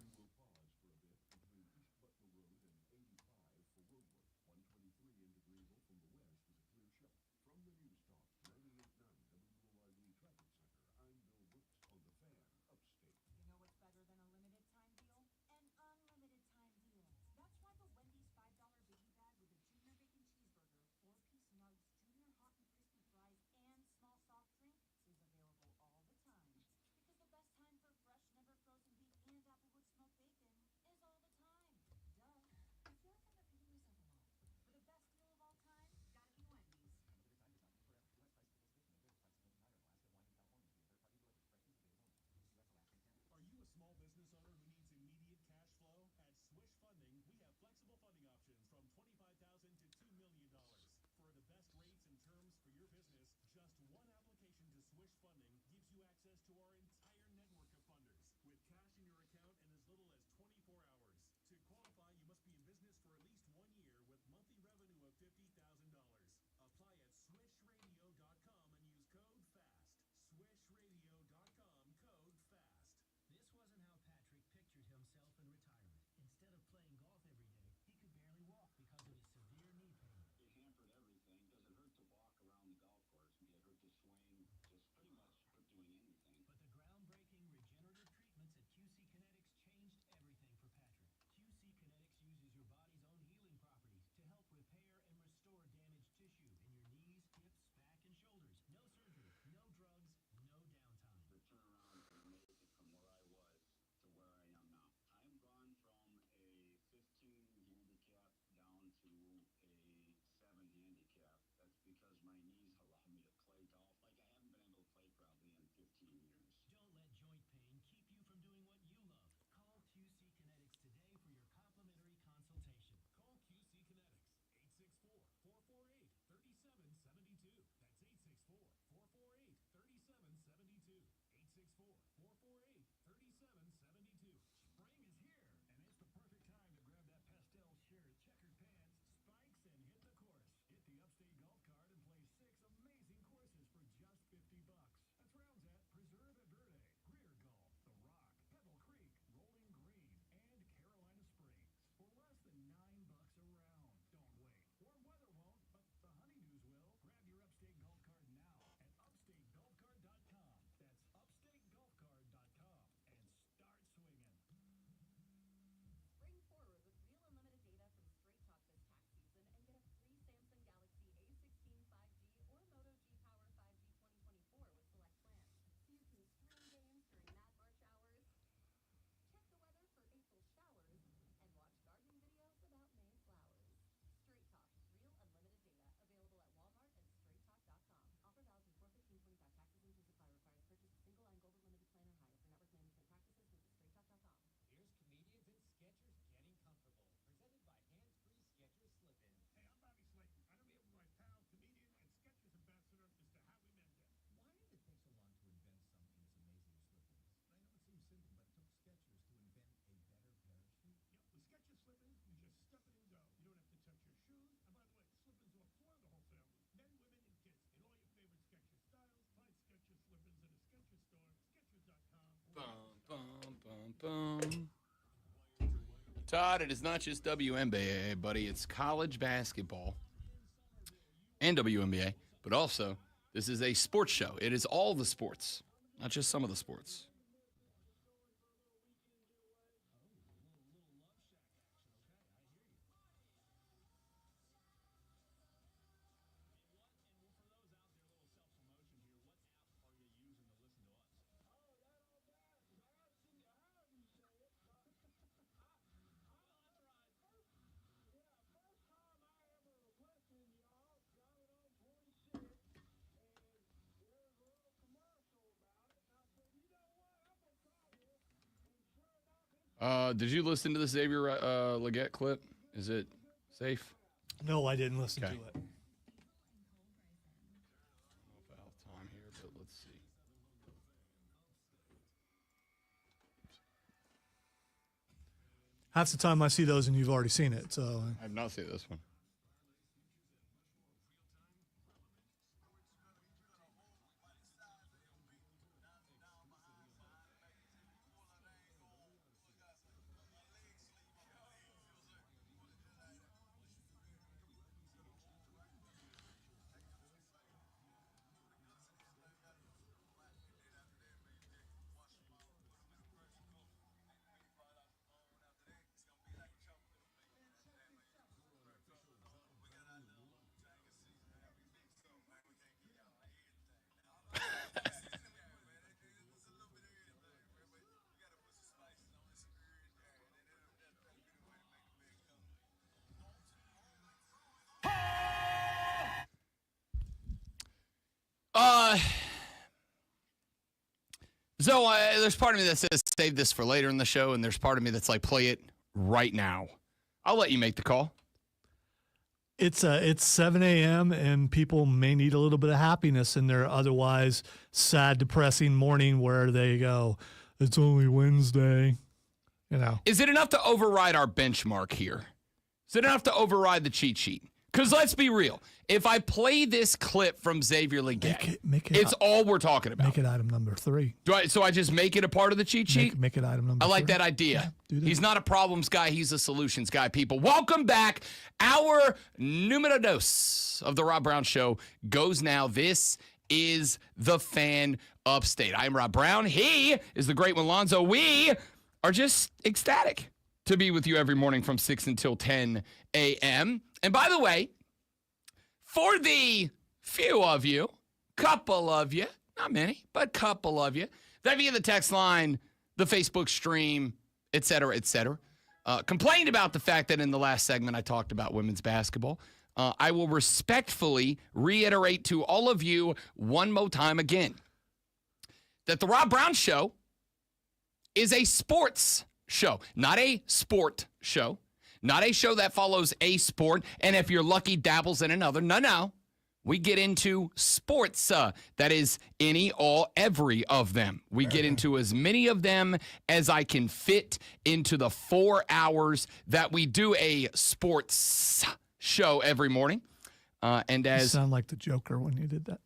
Todd, it is not just WNBA, buddy. It's college basketball and WNBA, but also this is a sports show. It is all the sports, not just some of the sports. Did you listen to the Xavier Leggett clip? Is it safe? No, I didn't listen to it. Foul time here, but let's see. Half the time I see those and you've already seen it. So I have not seen this one. So there's part of me that says save this for later in the show, and there's part of me that's like, play it right now. I'll let you make the call. it's 7 a.m. and people may need a little bit of happiness in their otherwise sad, depressing morning where they go, it's only Wednesday. You know. Is it enough to override our benchmark here? Is it enough to override the cheat sheet? Because let's be real. If I play this clip from Xavier Leggett, it's all we're talking about. Make it item number 3. So I just make it a part of the cheat sheet? Make it item number 3. I like that idea. Yeah, He's not a problems guy. He's a solutions guy, people. Welcome back. Our numero dos of the Rob Brown Show goes now. This is the Fan Upstate. I'm Rob Brown. He is the great Malonzo. We are just ecstatic to be with you every morning from 6 until 10 a.m. And by the way, for the few of you, couple of you, not many, but couple of you, that via the text line, the Facebook stream, et cetera, complained about the fact that in the last segment I talked about women's basketball. I will respectfully reiterate to all of you one more time again that the Rob Brown Show is a sports show, not a sport show. Not a show that follows a sport, and if you're lucky, dabbles in another. No. We get into sports. That is any, all, every of them. We get into as many of them as I can fit into the 4 hours that we do a sports show every morning. And as you sound like the Joker when you did that.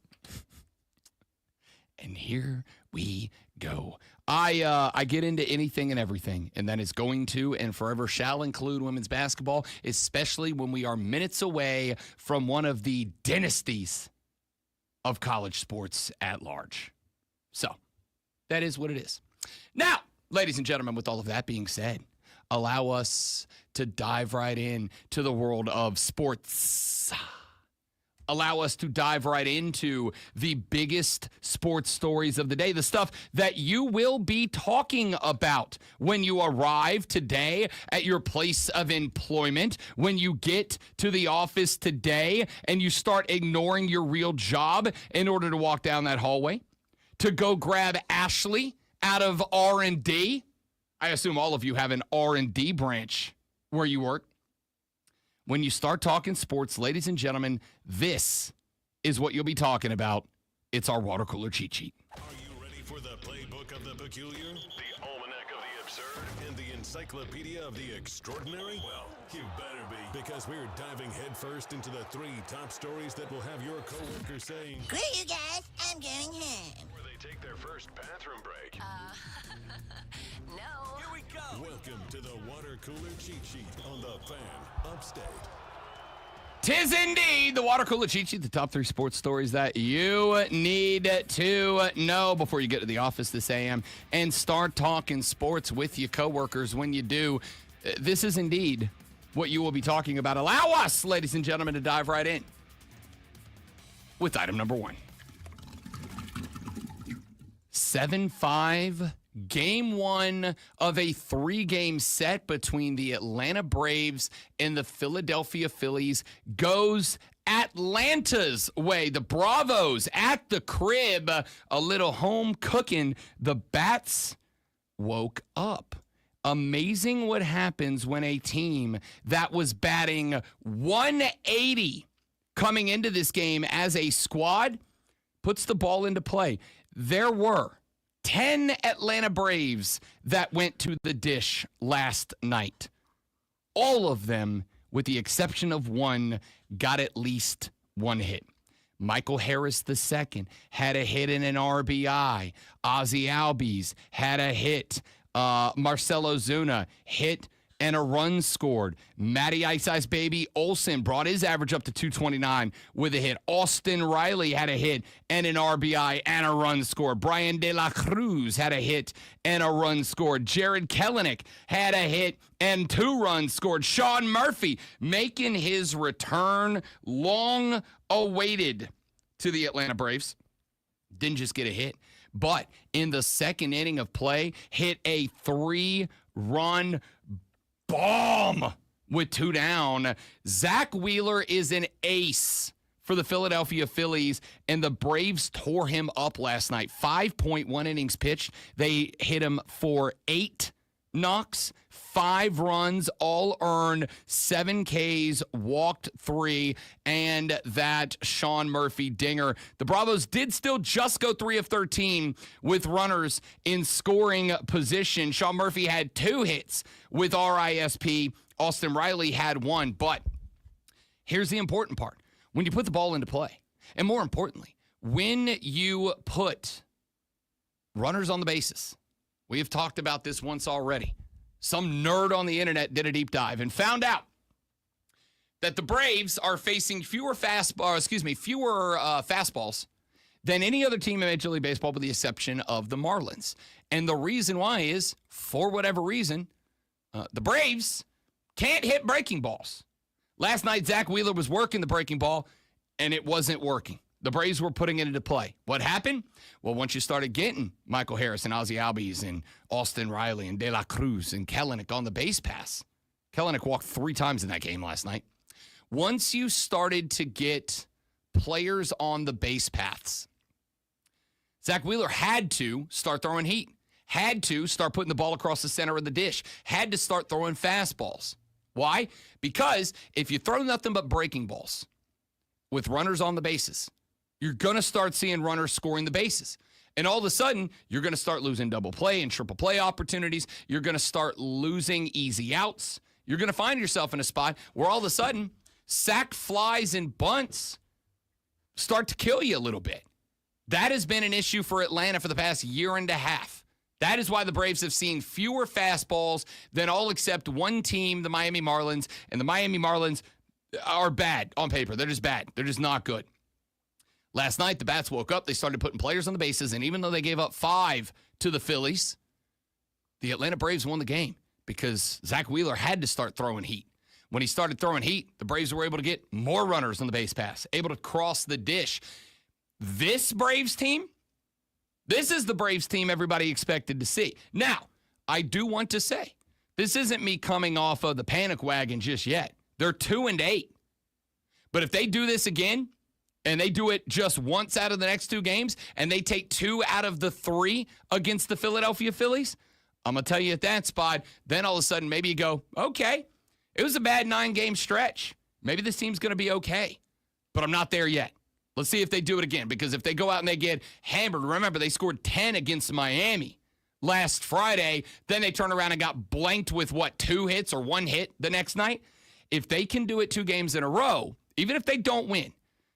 And here we go. I get into anything and everything, and that is going to and forever shall include women's basketball, especially when we are minutes away from one of the dynasties of college sports at large. So that is what it is. Now, ladies and gentlemen, with all of that being said, allow us to dive right in to the world of sports. Allow us to dive right into the biggest sports stories of the day, the stuff that you will be talking about when you arrive today at your place of employment, when you get to the office today and you start ignoring your real job in order to walk down that hallway, to go grab Ashley out of R&D. I assume all of you have an R&D branch where you work. When you start talking sports, ladies and gentlemen, this is what you'll be talking about. It's our water cooler cheat sheet. Are you ready for the playbook of the peculiar, the almanac of the absurd, and the encyclopedia of the extraordinary? Well, you better be, because we're diving headfirst into the 3 top stories that will have your coworkers saying, Screw you guys, I'm going home. Where they take their first bathroom break. No. Here we go. Welcome to the water cooler cheat sheet on the Fan Upstate. 'Tis indeed the water cooler cheat sheet, the top 3 sports stories that you need to know before you get to the office this AM and start talking sports with your coworkers. When you do, this is indeed what you will be talking about. Allow us, ladies and gentlemen, to dive right in with item number 1. 7-5 Game 1 of a 3-game set between the Atlanta Braves and the Philadelphia Phillies goes Atlanta's way. The Bravos at the crib, a little home cooking. The Bats woke up. Amazing what happens when a team that was batting 180 coming into this game as a squad puts the ball into play. There were 10 Atlanta Braves that went to the dish last night. All of them, with the exception of one, got at least one hit. Michael Harris II had a hit and an RBI. Ozzie Albies had a hit. Marcelo Zuna hit and a run scored. Matty Ice Baby Olson brought his average up to 229 with a hit. Austin Riley had a hit and an RBI and a run scored. Brian De La Cruz had a hit and a run scored. Jared Kelenic had a hit and 2 runs scored. Sean Murphy making his return, long awaited, to the Atlanta Braves. Didn't just get a hit, but in the second inning of play, hit a 3-run bomb with 2 down. Zach Wheeler is an ace for the Philadelphia Phillies, and the Braves tore him up last night. 5.1 innings pitched. They hit him for 8 knocks, 5 runs, all earned, 7 Ks, walked 3, and that Sean Murphy dinger. The Bravos did still just go 3 of 13 with runners in scoring position. Sean Murphy had 2 hits with RISP. Austin Riley had 1, but here's the important part. When you put the ball into play, and more importantly, when you put runners on the bases, we have talked about this once already. Some nerd on the internet did a deep dive and found out that the Braves are facing fewer fastballs than any other team in Major League Baseball, with the exception of the Marlins. And the reason why is, for whatever reason, the Braves can't hit breaking balls. Last night, Zach Wheeler was working the breaking ball, and it wasn't working. The Braves were putting it into play. What happened? Well, once you started getting Michael Harris and Ozzie Albies and Austin Riley and De La Cruz and Kelenic on the base pass. Kelenic walked 3 times in that game last night. Once you started to get players on the base paths, Zach Wheeler had to start throwing heat, had to start putting the ball across the center of the dish, had to start throwing fastballs. Why? Because if you throw nothing but breaking balls with runners on the bases, you're going to start seeing runners scoring the bases. And all of a sudden, you're going to start losing double play and triple play opportunities. You're going to start losing easy outs. You're going to find yourself in a spot where all of a sudden, sack flies and bunts start to kill you a little bit. That has been an issue for Atlanta for the past year and a half. That is why the Braves have seen fewer fastballs than all except one team, the Miami Marlins. And the Miami Marlins are bad on paper. They're just bad. They're just not good. Last night, the Bats woke up. They started putting players on the bases, and even though they gave up 5 to the Phillies, the Atlanta Braves won the game because Zach Wheeler had to start throwing heat. When he started throwing heat, the Braves were able to get more runners on the base pass, able to cross the dish. This Braves team, this is the Braves team everybody expected to see. Now, I do want to say, this isn't me coming off of the panic wagon just yet. They're 2-8. But if they do this again, and they do it just once out of the next 2 games, and they take 2 out of the 3 against the Philadelphia Phillies, I'm going to tell you at that spot, then all of a sudden maybe you go, okay, it was a bad 9-game stretch. Maybe this team's going to be okay. But I'm not there yet. Let's see if they do it again, because if they go out and they get hammered, remember they scored 10 against Miami last Friday, then they turn around and got blanked with, 2 hits or 1 hit the next night? If they can do it 2 games in a row, even if they don't win,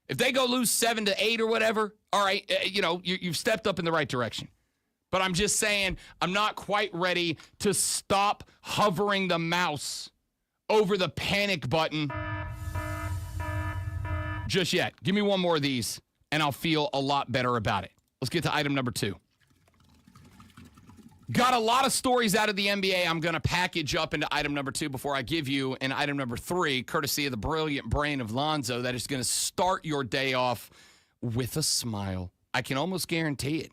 If they go lose 7-8 or whatever, all right, you've stepped up in the right direction. But I'm just saying, I'm not quite ready to stop hovering the mouse over the panic button just yet. Give me one more of these, and I'll feel a lot better about it. Let's get to item number 2. Got a lot of stories out of the NBA I'm going to package up into item number 2 before I give you an item number 3, courtesy of the brilliant brain of Lonzo, that is going to start your day off with a smile. I can almost guarantee it.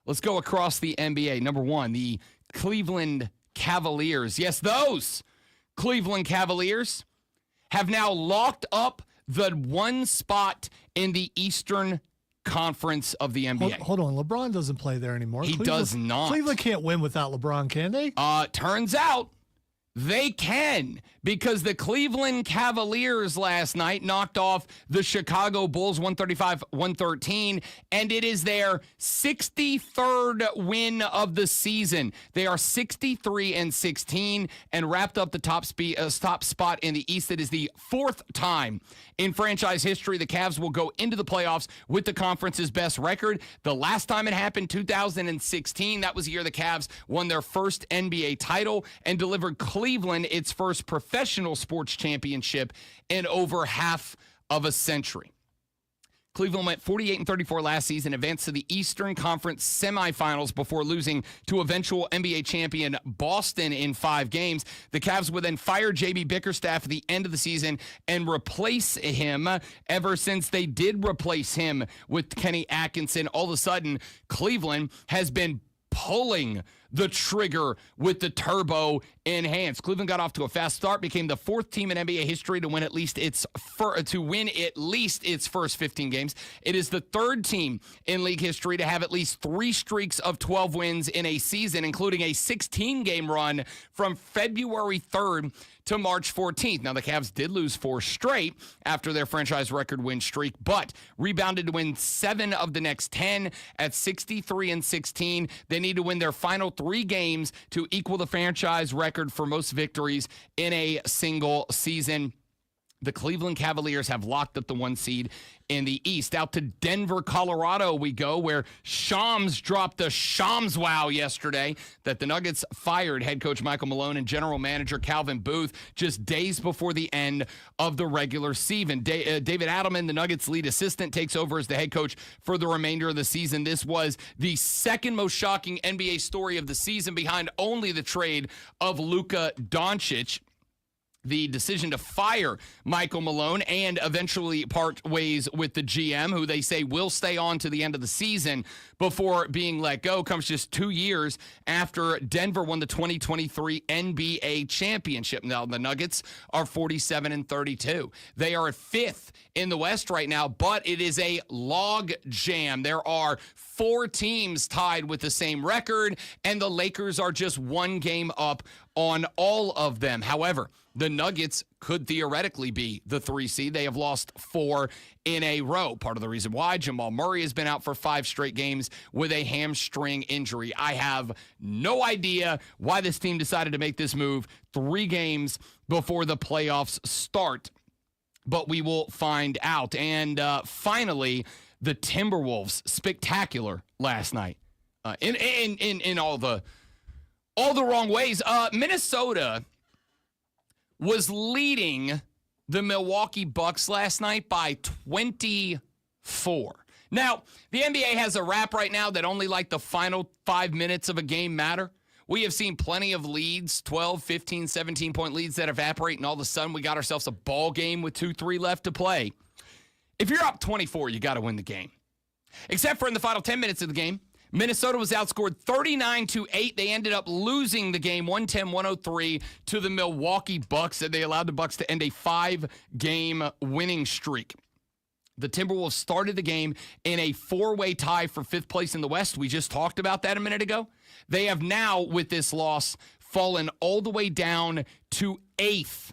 Let's go across the NBA. Number 1, the Cleveland Cavaliers. Yes, those Cleveland Cavaliers have now locked up the one spot in the Eastern Conference of the NBA. Hold on. LeBron doesn't play there anymore. He does not. Cleveland can't win without LeBron, can they? Turns out they can, because the Cleveland Cavaliers last night knocked off the Chicago Bulls 135-113, and it is their 63rd win of the season. They are 63-16 and wrapped up the top spot in the East. It is the 4th time in franchise history the Cavs will go into the playoffs with the conference's best record. The last time it happened, 2016, that was the year the Cavs won their first NBA title and delivered Cleveland its first professional sports championship in over half of a century. Cleveland went 48-34 last season, advanced to the Eastern Conference semifinals before losing to eventual NBA champion Boston in 5 games. The Cavs would then fire J.B. Bickerstaff at the end of the season and replace him. Ever since they did replace him with Kenny Atkinson, all of a sudden, Cleveland has been pulling the trigger with the turbo enhanced. Cleveland got off to a fast start, became the 4th team in NBA history to win at least its first 15 games. It is the 3rd team in league history to have at least 3 streaks of 12 wins in a season, including a 16-game run from February 3rd to March 14th. Now, the Cavs did lose 4 straight after their franchise record win streak, but rebounded to win 7 of the next 10 at 63-16. They need to win their final 3 games to equal the franchise record for most victories in a single season. The Cleveland Cavaliers have locked up the 1 seed in the East. Out to Denver, Colorado we go, where Shams dropped the Shams wow yesterday that the Nuggets fired head coach Michael Malone and general manager Calvin Booth just days before the end of the regular season. David Adelman, the Nuggets lead assistant, takes over as the head coach for the remainder of the season. This was the second most shocking NBA story of the season, behind only the trade of Luka Doncic. The decision to fire Michael Malone and eventually part ways with the GM, who they say will stay on to the end of the season before being let go, comes just 2 years after Denver won the 2023 NBA championship. Now, the Nuggets are 47-32. They are at 5th in the West right now, but it is a log jam. There are 4 teams tied with the same record, and the Lakers are just 1 game up on all of them. However, the Nuggets could theoretically be the 3 seed. They have lost 4 in a row. Part of the reason why Jamal Murray has been out for 5 straight games with a hamstring injury. I have no idea why this team decided to make this move 3 games before the playoffs start, but we will find out. And finally, the Timberwolves, spectacular last night in all the wrong ways. Minnesota was leading the Milwaukee Bucks last night by 24. Now, the NBA has a rap right now that only like the final 5 minutes of a game matter. We have seen plenty of leads, 12, 15, 17-point leads that evaporate, and all of a sudden we got ourselves a ball game with 2-3 left to play. If you're up 24, you got to win the game. Except for in the final 10 minutes of the game, Minnesota was outscored 39-8. They ended up losing the game 110-103 to the Milwaukee Bucks, and they allowed the Bucks to end a 5-game winning streak. The Timberwolves started the game in a 4-way tie for 5th place in the West. We just talked about that a minute ago. They have now, with this loss, fallen all the way down to 8th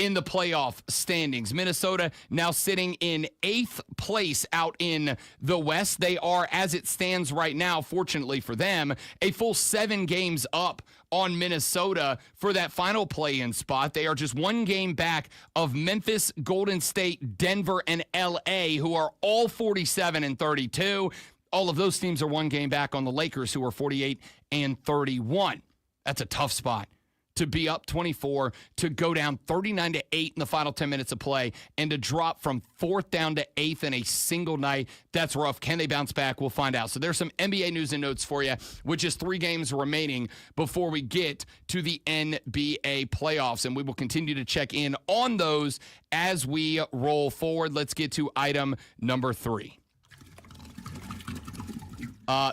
in the playoff standings. Minnesota now sitting in 8th place out in the West. They are, as it stands right now, fortunately for them, a full 7 games up on Minnesota for that final play-in spot. They are just 1 game back of Memphis, Golden State, Denver, and LA, who are all 47 and 32. All of those teams are 1 game back on the Lakers, who are 48 and 31. That's a tough spot to be up 24, to go down 39 to 8 in the final 10 minutes of play, and to drop from 4th down to 8th in a single night. That's rough. Can they bounce back? We'll find out. So there's some NBA news and notes for you, with just 3 games remaining before we get to the NBA playoffs, and we will continue to check in on those as we roll forward. Let's get to item number 3.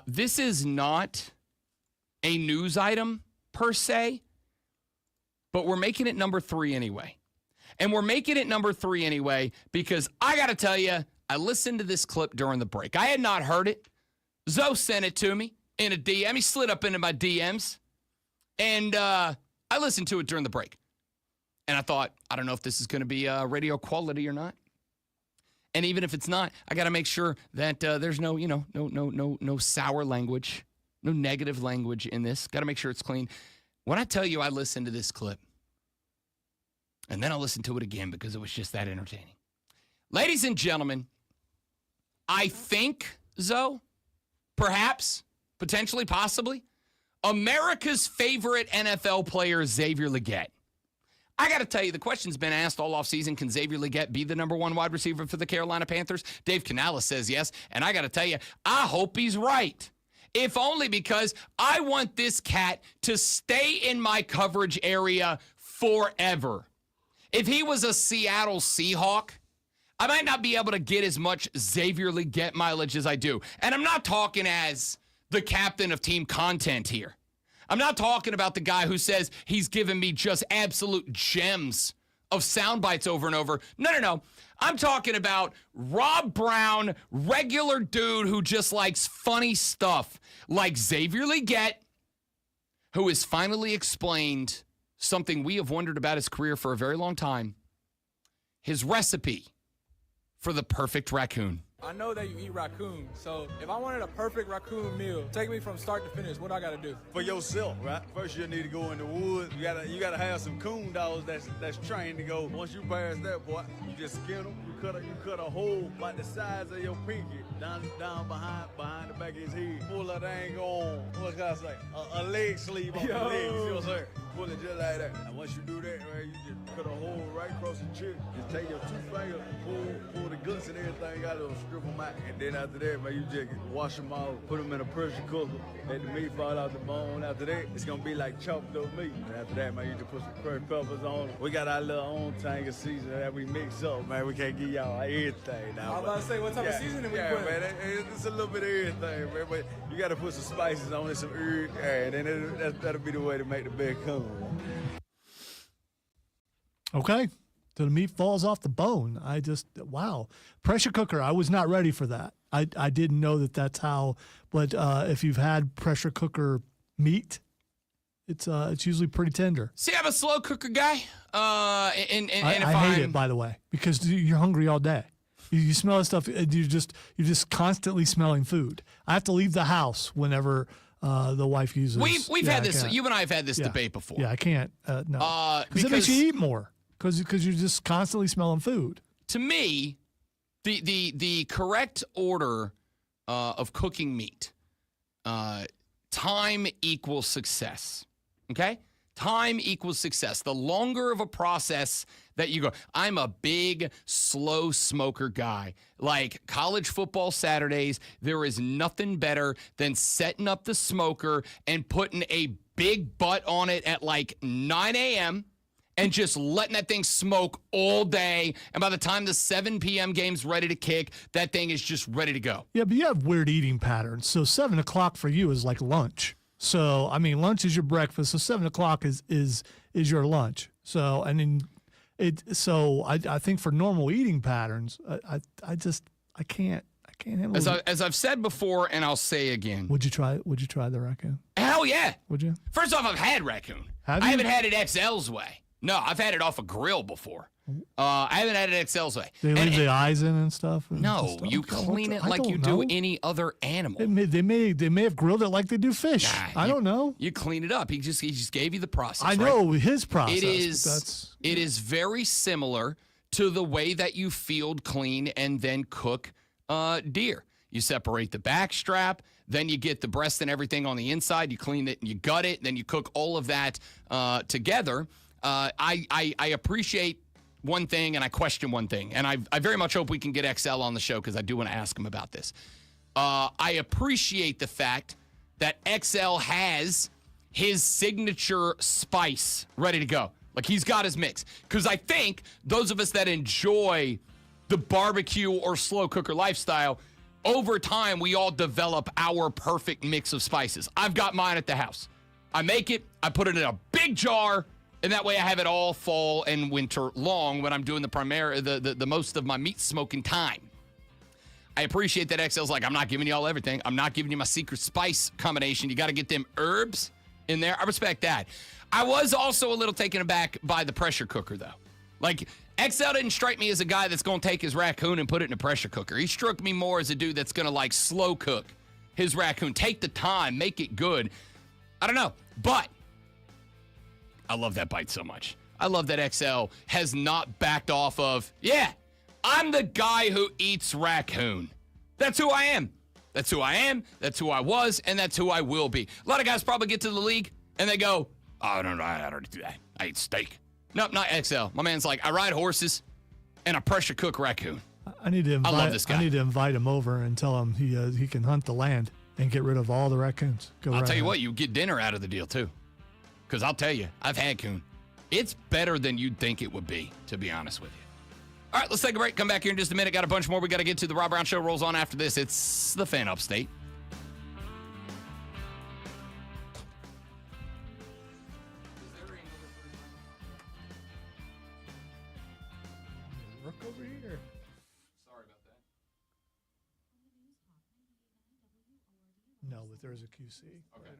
This is not a news item per se, but we're making it number 3 anyway. And we're making it number 3 anyway because I got to tell you, I listened to this clip during the break. I had not heard it. Zoe sent it to me in a DM. He slid up into my DMs. And I listened to it during the break. And I thought, I don't know if this is going to be radio quality or not. And even if it's not, I got to make sure that there's no sour language, no negative language in this. Got to make sure it's clean. When I tell you I listened to this clip, and then I'll listen to it again because it was just that entertaining. Ladies and gentlemen, I think, Zoe, perhaps, potentially, possibly, America's favorite NFL player, Xavier Legette. I got to tell you, the question's been asked all offseason, can Xavier Legette be the number 1 wide receiver for the Carolina Panthers? Dave Canales says yes, and I got to tell you, I hope he's right. If only because I want this cat to stay in my coverage area forever. If he was a Seattle Seahawk, I might not be able to get as much Xavier Legette mileage as I do. And I'm not talking as the captain of team content here. I'm not talking about the guy who says he's given me just absolute gems of sound bites over and over. No. I'm talking about Rob Brown, regular dude who just likes funny stuff, like Xavier Legette, who has finally explained something we have wondered about his career for a very long time. His recipe for the perfect raccoon. I know that you eat raccoon, so if I wanted a perfect raccoon meal, take me from start to finish, what do I gotta do? For yourself, right? First you need to go in the woods. You gotta have some coon dogs that's trained to go. Once you pass that point, you just skin them. You cut a hole about the size of your pinky down behind the back of his head. Pull that thing on, what can I say? A leg sleeve on the legs, you know what I'm saying? Pull it just like that. And once you do that, right, you just cut a hole right across the chest. Just take your 2 fingers, pull the guts and everything out of them, strip them out. And then after that, man, you just wash them out, put them in a pressure cooker, let the meat fall out the bone. After that, it's gonna be like chopped up meat. And after that, man, you just put some curry peppers on them. We got our little own tank of seasoning that we mix up, man. We can't give y'all everything now. I was about to say, what type of seasoning we put? Yeah, man, it's a little bit of everything, man. But you gotta put some spices on it, some herb, and then that'll be the way to make the best come. Okay. So the meat falls off the bone. Wow. Pressure cooker. I was not ready for that. I didn't know that that's how, but if you've had pressure cooker meat, it's usually pretty tender. See, I'm a slow cooker guy. I hate it, by the way, because you're hungry all day. You smell that stuff, and you're just constantly smelling food. I have to leave the house whenever the wife uses. We've had this. You and I have had this debate before. Yeah, I can't. No, because it makes you eat more. Because you're just constantly smelling food. To me, the correct order of cooking meat, time equals success. Okay? Time equals success. The longer of a process that you go. I'm a big, slow smoker guy. Like college football Saturdays, there is nothing better than setting up the smoker and putting a big butt on it at like 9 a.m., and just letting that thing smoke all day. And by the time the 7 p.m. game's ready to kick, that thing is just ready to go. Yeah, but you have weird eating patterns. So 7 o'clock for you is like lunch. So, I mean, lunch is your breakfast. So 7 o'clock is your lunch. So, I mean, I think for normal eating patterns, I can't handle it. As I've said before, and I'll say again. Would you try the raccoon? Hell yeah. Would you? First off, I've had raccoon. Have you? I haven't had it XL's way. No, I've had it off a grill before. I haven't had it XL's way. They leave the eyes in and stuff. No, you clean it like you do any other animal. They may have grilled it like they do fish. I don't know. You clean it up. He just gave you the process. I know his process. It is very similar to the way that you field, clean, and then cook deer. You separate the back strap, then you get the breast and everything on the inside. You clean it and you gut it, then you cook all of that together. I appreciate one thing and I question one thing, and I very much hope we can get XL on the show because I do want to ask him about this. I appreciate the fact that XL has his signature spice ready to go. Like, he's got his mix. Because I think those of us that enjoy the barbecue or slow cooker lifestyle, over time, we all develop our perfect mix of spices. I've got mine at the house. I make it, I put it in a big jar, and that way I have it all fall and winter long when I'm doing the most of my meat smoking time. I appreciate that XL's like, I'm not giving you all everything. I'm not giving you my secret spice combination. You got to get them herbs in there. I respect that. I was also a little taken aback by the pressure cooker, though. Like, XL didn't strike me as a guy that's going to take his raccoon and put it in a pressure cooker. He struck me more as a dude that's going to, like, slow cook his raccoon. Take the time. Make it good. I don't know. But I love that bite so much. I love that XL has not backed off of, yeah, I'm the guy who eats raccoon. That's who I am. That's who I am. That's who I was. And that's who I will be. A lot of guys probably get to the league and they go, oh, no, I don't do that. I eat steak. Nope, not XL. My man's like, I ride horses and I pressure cook raccoon. I love this guy. I need to invite him over and tell him he can hunt the land and get rid of all the raccoons. I'll tell you what, you get dinner out of the deal too. Because I'll tell you, I've had coon. It's better than you'd think it would be, to be honest with you. All right, let's take a break. Come back here in just a minute. Got a bunch more we got to get to. The Rob Brown Show rolls on after this. It's the Fan Upstate. Look over here. Sorry about that. No, but there's a QC. Okay. Later.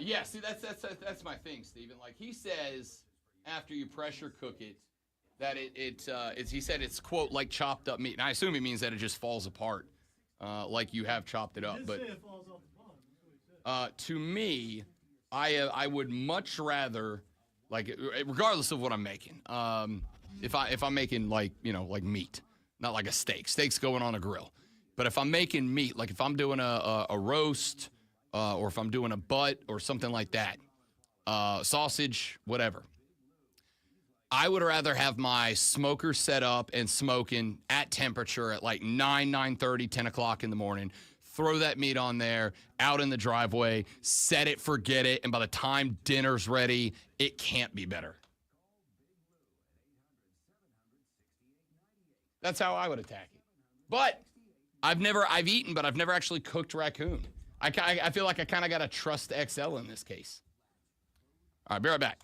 Yeah, see, that's my thing, Steven. Like, he says after you pressure cook it that he said it's, quote, like chopped up meat. And I assume he means that it just falls apart like you have chopped it up. But to me, I would much rather, like, regardless of what I'm making, if I'm making, like, like meat, not like a steak. Steak's going on a grill. But if I'm making meat, like if I'm doing a roast, or if I'm doing a butt or something like that, sausage, whatever, I would rather have my smoker set up and smoking at temperature at like 9:30, 10 o'clock in the morning, throw that meat on there, out in the driveway, set it, forget it, and by the time dinner's ready, it can't be better. That's how I would attack it. But I've eaten, but I've never actually cooked raccoon. I feel like I kind of got to trust XL in this case. All right, be right back.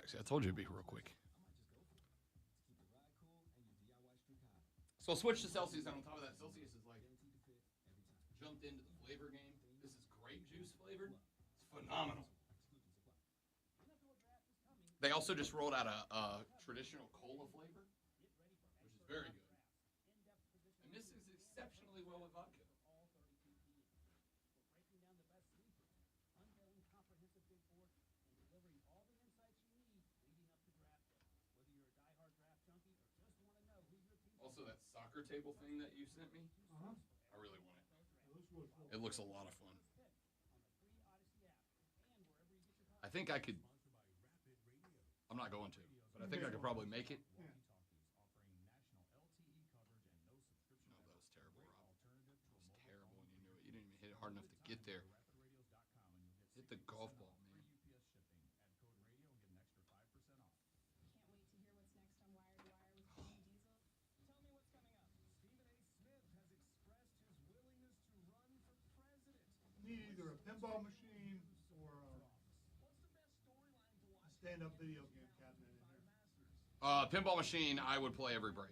I told you it'd be real quick. So I'll switch to Celsius, and on top of that, Celsius is like jumped into the flavor game. This is grape juice flavored. It's phenomenal. They also just rolled out a traditional cola flavor, which is very good. And this is exceptionally well with vodka. poker table thing that you sent me? I really want it. It looks a lot of fun. I think I could. I'm not going to, but I think I could probably make it. No, that was terrible, Rob. It was terrible, and you knew it. You didn't even hit it hard enough to get there. Hit the golf ball, man. Need either a pinball machine or a stand-up video game cabinet in here. Pinball machine, I would play every break.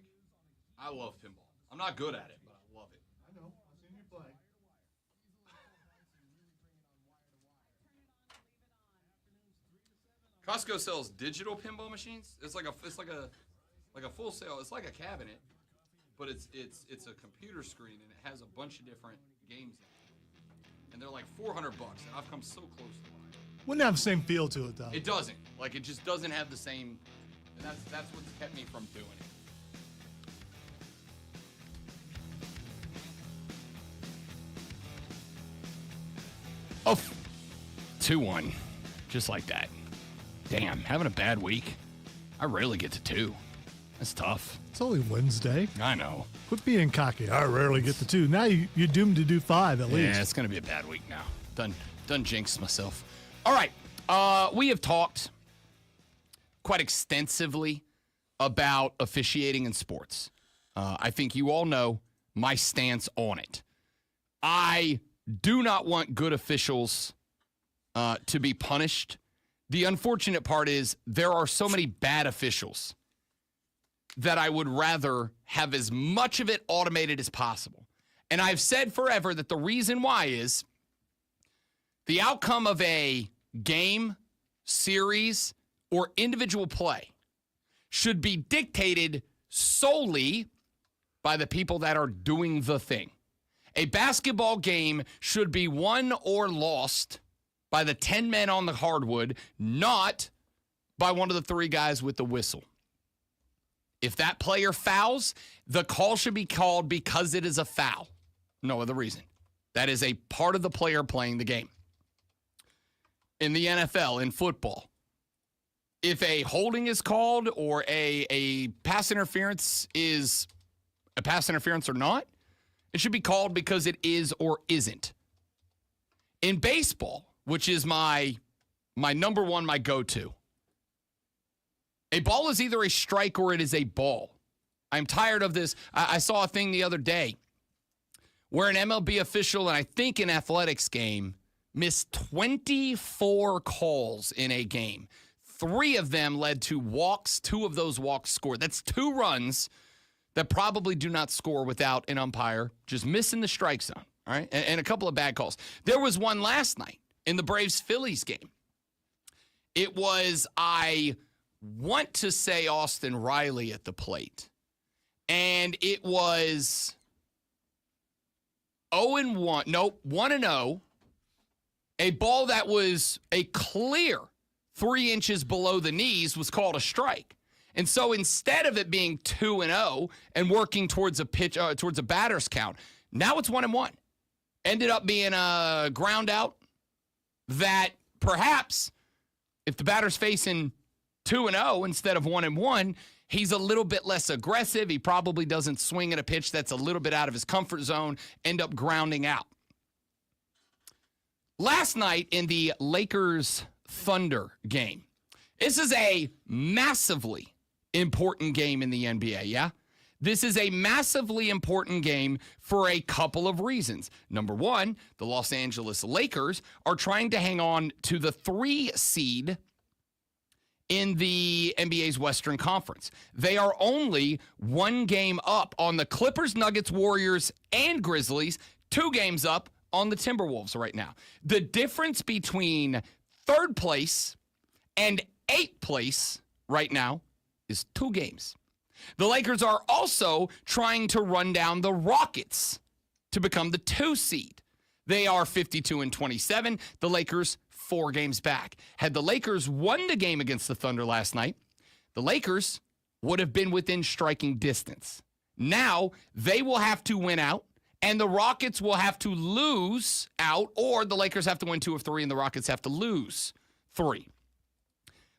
I love pinball. I'm not good at it, but I love it. I know. I've seen you play. Costco sells digital pinball machines. It's like a full sale. It's like a cabinet, but it's a computer screen and it has a bunch of different games in it. And they're like $400, and I've come so close to buying it. Wouldn't have the same feel to it, though. It doesn't. Like, it just doesn't have the same, and that's what's kept me from doing it. Oh, 2-1. Just like that. Damn, having a bad week. I rarely get to 2. That's tough. It's only Wednesday. I know. Quit being cocky. I rarely get the 2. Now you're doomed to do 5 at least. Yeah, it's going to be a bad week now. Done jinxed myself. All right. We have talked quite extensively about officiating in sports. I think you all know my stance on it. I do not want good officials to be punished. The unfortunate part is there are so many bad officials that I would rather have as much of it automated as possible. And I've said forever that the reason why is the outcome of a game, series, or individual play should be dictated solely by the people that are doing the thing. A basketball game should be won or lost by the 10 men on the hardwood, not by one of the 3 guys with the whistle. If that player fouls, the call should be called because it is a foul. No other reason. That is a part of the player playing the game. In the NFL, in football, if a holding is called or a pass interference is a pass interference or not, it should be called because it is or isn't. In baseball, which is my number one, my go-to, a ball is either a strike or it is a ball. I'm tired of this. I saw a thing the other day where an MLB official, and I think an athletics game, missed 24 calls in a game. 3 of them led to walks. 2 of those walks scored. That's 2 runs that probably do not score without an umpire just missing the strike zone, all right? And a couple of bad calls. There was one last night in the Braves-Phillies game. It was, I want to say, Austin Riley at the plate. And it was 0-1. Nope, 1-0. A ball that was a clear 3 inches below the knees was called a strike. And so instead of it being 2-0 and working towards a pitch, towards a batter's count, now it's 1-1. Ended up being a ground out that perhaps if the batter's facing 2-0 instead of 1-1, he's a little bit less aggressive. He probably doesn't swing at a pitch that's a little bit out of his comfort zone, end up grounding out. Last night in the Lakers-Thunder game, this is a massively important game in the NBA, yeah? This is a massively important game for a couple of reasons. Number one, the Los Angeles Lakers are trying to hang on to the 3 seed in the NBA's Western Conference. They are only 1 game up on the Clippers, Nuggets, Warriors, and Grizzlies, 2 games up on the Timberwolves right now. The difference between 3rd place and 8th place right now is 2 games. The Lakers are also trying to run down the Rockets to become the 2 seed. They are 52-27. The Lakers 4 games back. Had the Lakers won the game against the Thunder last night, the Lakers would have been within striking distance. Now they will have to win out, and the Rockets will have to lose out, or the Lakers have to win 2 of 3, and the Rockets have to lose 3.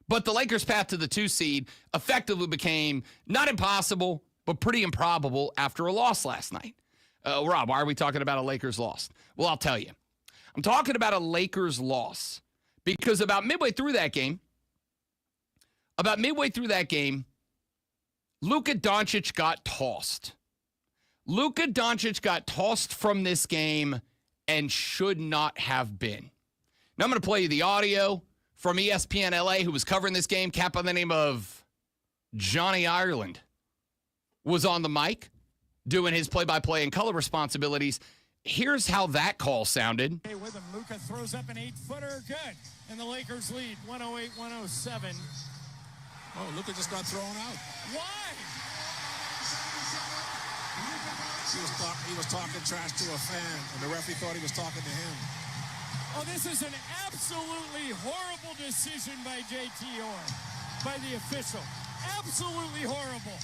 But the Lakers' path to the 2 seed effectively became not impossible, but pretty improbable after a loss last night. Rob, why are we talking about a Lakers loss? Well, I'll tell you. I'm talking about a Lakers loss because about midway through that game, Luka Doncic got tossed. Luka Doncic got tossed from this game and should not have been. Now I'm going to play you the audio from ESPN LA, who was covering this game. Cat by the name of Johnny Ireland was on the mic doing his play-by-play and color responsibilities. Here's how that call sounded. With him, Luka throws up an 8-footer, good, and the Lakers lead 108-107. Oh, Luka just got thrown out. Why? He was talking trash to a fan, and the referee thought he was talking to him. Oh, this is an absolutely horrible decision by JT Orr, by the official. Absolutely horrible.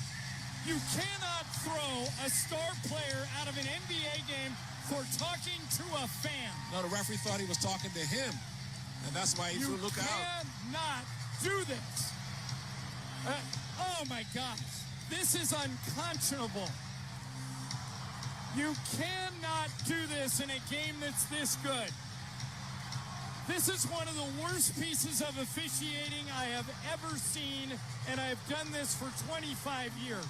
You cannot throw a star player out of an NBA game for talking to a fan. No, the referee thought he was talking to him, and that's why he threw Luka out. You cannot do this. Oh, my gosh. This is unconscionable. You cannot do this in a game that's this good. This is one of the worst pieces of officiating I have ever seen, and I've done this for 25 years.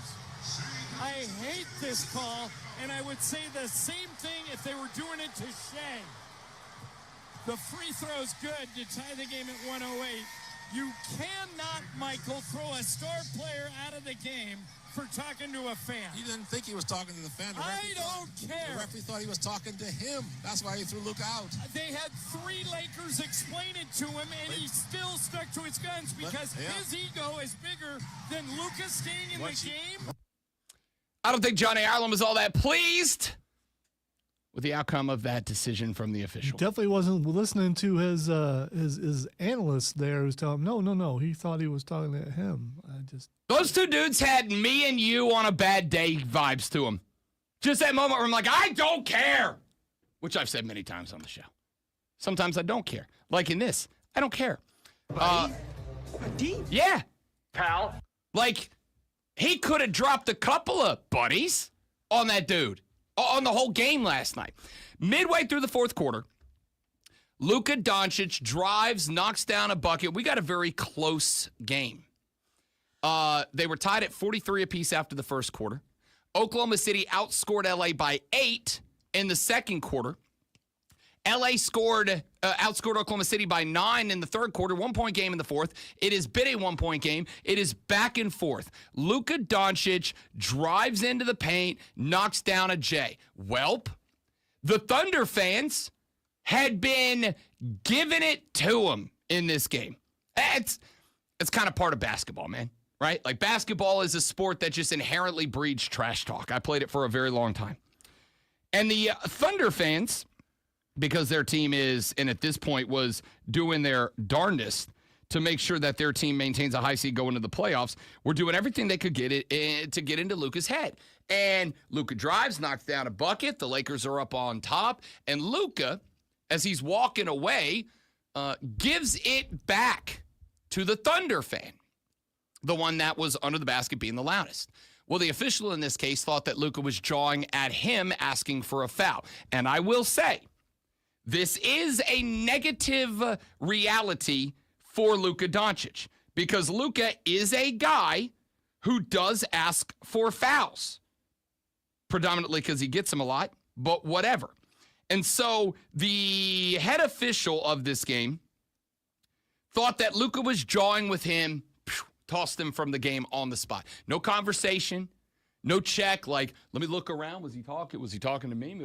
I hate this call, and I would say the same thing if they were doing it to Shea. The free throw's good to tie the game at 108. You cannot, Michael, throw a star player out of the game for talking to a fan. He didn't think he was talking to the fan. I don't care. The referee thought he was talking to him. That's why he threw Luka out. They had 3 Lakers explain it to him, and he still stuck to his guns because his ego is bigger than Luka staying in the game. I don't think Johnny Ireland was all that pleased with the outcome of that decision from the official. Definitely wasn't listening to his analyst there who's telling him, no. He thought he was talking to him. Those 2 dudes had me and you on a bad day vibes to them. Just that moment where I'm like, I don't care, which I've said many times on the show. Sometimes I don't care. Like in this, I don't care. Yeah. Pal. Like, he could have dropped a couple of buddies on that dude on the whole game last night. Midway through the 4th quarter, Luka Doncic drives, knocks down a bucket. We got a very close game. They were tied at 43 apiece after the 1st quarter. Oklahoma City outscored LA by 8 in the 2nd quarter. LA outscored Oklahoma City by 9 in the 3rd quarter, 1-point game in the 4th. It has been a 1-point game. It is back and forth. Luka Doncic drives into the paint, knocks down a J. Welp, the Thunder fans had been giving it to him in this game. It's kind of part of basketball, man, right? Like, basketball is a sport that just inherently breeds trash talk. I played it for a very long time. And the Thunder fans, because their team is, and at this point was doing their darndest to make sure that their team maintains a high seed going to the playoffs, were doing everything they could get it to get into Luka's head. And Luka drives, knocks down a bucket. The Lakers are up on top. And Luka, as he's walking away, gives it back to the Thunder fan, the one that was under the basket being the loudest. Well, the official in this case thought that Luka was jawing at him, asking for a foul. And I will say, this is a negative reality for Luka Doncic because Luka is a guy who does ask for fouls, predominantly because he gets them a lot, but whatever. And so the head official of this game thought that Luka was jawing with him, tossed him from the game on the spot. No conversation, no check. Like, let me look around. Was he talking? Was he talking to me?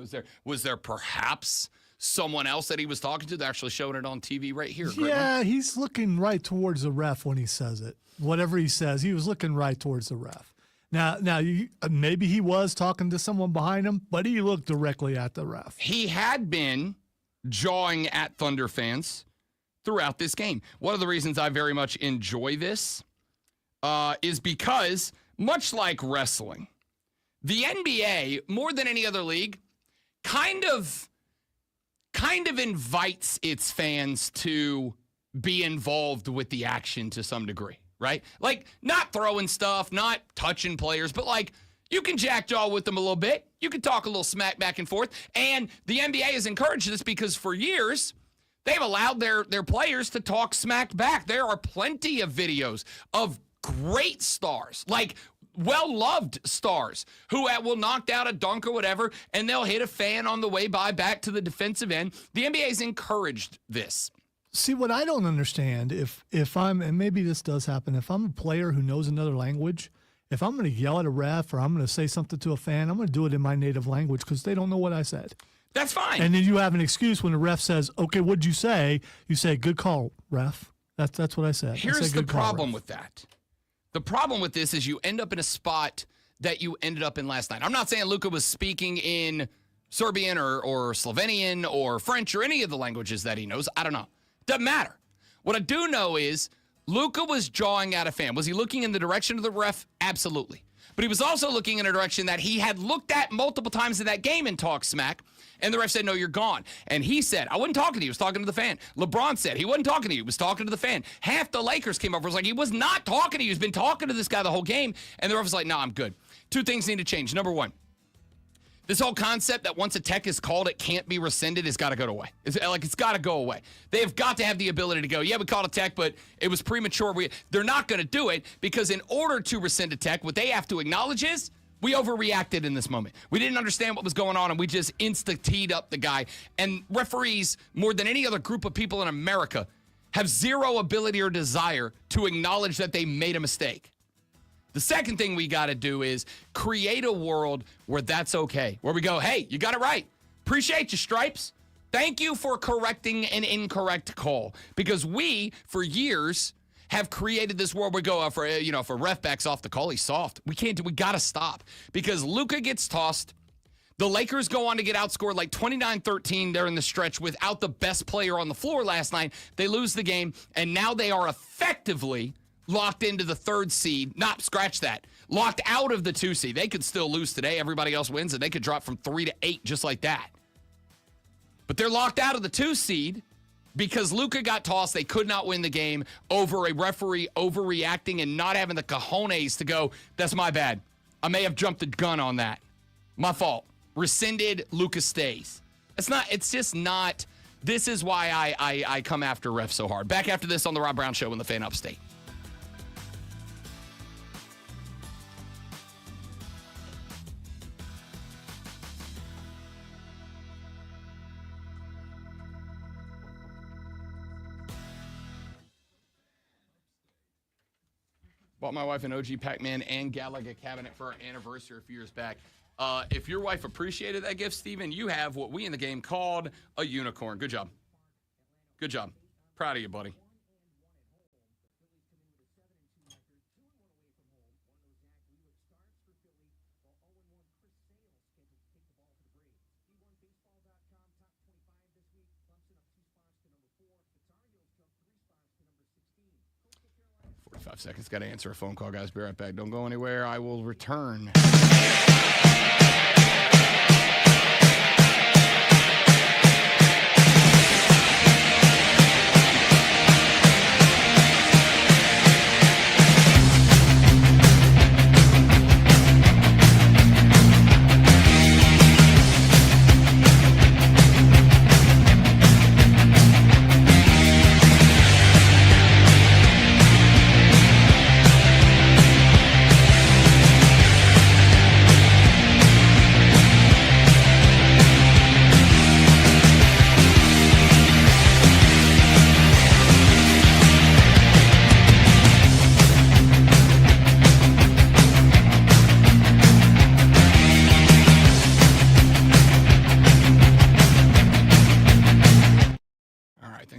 Was there perhaps someone else that he was talking to? They're actually showing it on TV right here. Yeah, he's looking right towards the ref when he says it. Whatever he says, he was looking right towards the ref. Now, maybe he was talking to someone behind him, but he looked directly at the ref. He had been jawing at Thunder fans throughout this game. One of the reasons I very much enjoy this is because, much like wrestling, The NBA, more than any other league, kind of invites its fans to be involved with the action to some degree, right? Like, not throwing stuff, not touching players, but like, you can jackjaw with them a little bit. You can talk a little smack back and forth. And the NBA has encouraged this because for years, they've allowed their players to talk smack back. There are plenty of videos of great stars, like well-loved stars, who will knock out a dunk or whatever, and they'll hit a fan on the way by back to the defensive end. The NBA has encouraged this. See, what I don't understand, if I'm, and maybe this does happen, if I'm a player who knows another language, if I'm going to yell at a ref or I'm going to say something to a fan, I'm going to do it in my native language because they don't know what I said. That's fine. And then you have an excuse when the ref says, okay, what'd you say? You say, good call, ref. That's what I said. Here's the problem with that. The problem with this is you end up in a spot that you ended up in last night. I'm not saying Luka was speaking in Serbian or Slovenian or French or any of the languages that he knows. I don't know. Doesn't matter. What I do know is Luka was jawing at a fan. Was he looking in the direction of the ref? Absolutely. But he was also looking in a direction that he had looked at multiple times in that game and talked smack. And the ref said, no, you're gone. And he said, I wasn't talking to you. He was talking to the fan. LeBron said, he wasn't talking to you. He was talking to the fan. Half the Lakers came over. It was like, he was not talking to you. He's been talking to this guy the whole game. And the ref was like, no, I'm good. Two things need to change. Number one, this whole concept that once a tech is called, it can't be rescinded has got to go away. It's got to go away. They have got to have the ability to go, yeah, we called a tech, but it was premature. They're not going to do it because in order to rescind a tech, what they have to acknowledge is we overreacted in this moment. We didn't understand what was going on, and we just insta-teed up the guy. And referees, more than any other group of people in America, have zero ability or desire to acknowledge that they made a mistake. The second thing we got to do is create a world where that's okay, where we go, hey, you got it right. Appreciate you, Stripes. Thank you for correcting an incorrect call. Because we, for years, have created this world where we go, if a ref backs off the call, he's soft. We got to stop. Because Luka gets tossed. The Lakers go on to get outscored like 29-13 there in the stretch without the best player on the floor last night. They lose the game, and now they are effectively locked into the third seed. Scratch that. Locked out of the 2 seed. They could still lose today. Everybody else wins, and they could drop from 3 to 8 just like that. But they're locked out of the 2 seed because Luka got tossed. They could not win the game over a referee overreacting and not having the cojones to go, that's my bad. I may have jumped the gun on that. My fault. Rescinded, Luka stays. It's just not. This is why I come after refs so hard. Back after this on the Rob Brown Show in the Fan Upstate. Bought my wife an OG Pac-Man and Galaga cabinet for our anniversary a few years back. If your wife appreciated that gift, Steven, you have what we in the game called a unicorn. Good job. Good job. Proud of you, buddy. Seconds. Got to answer a phone call, guys. Be right back. Don't go anywhere. I will return.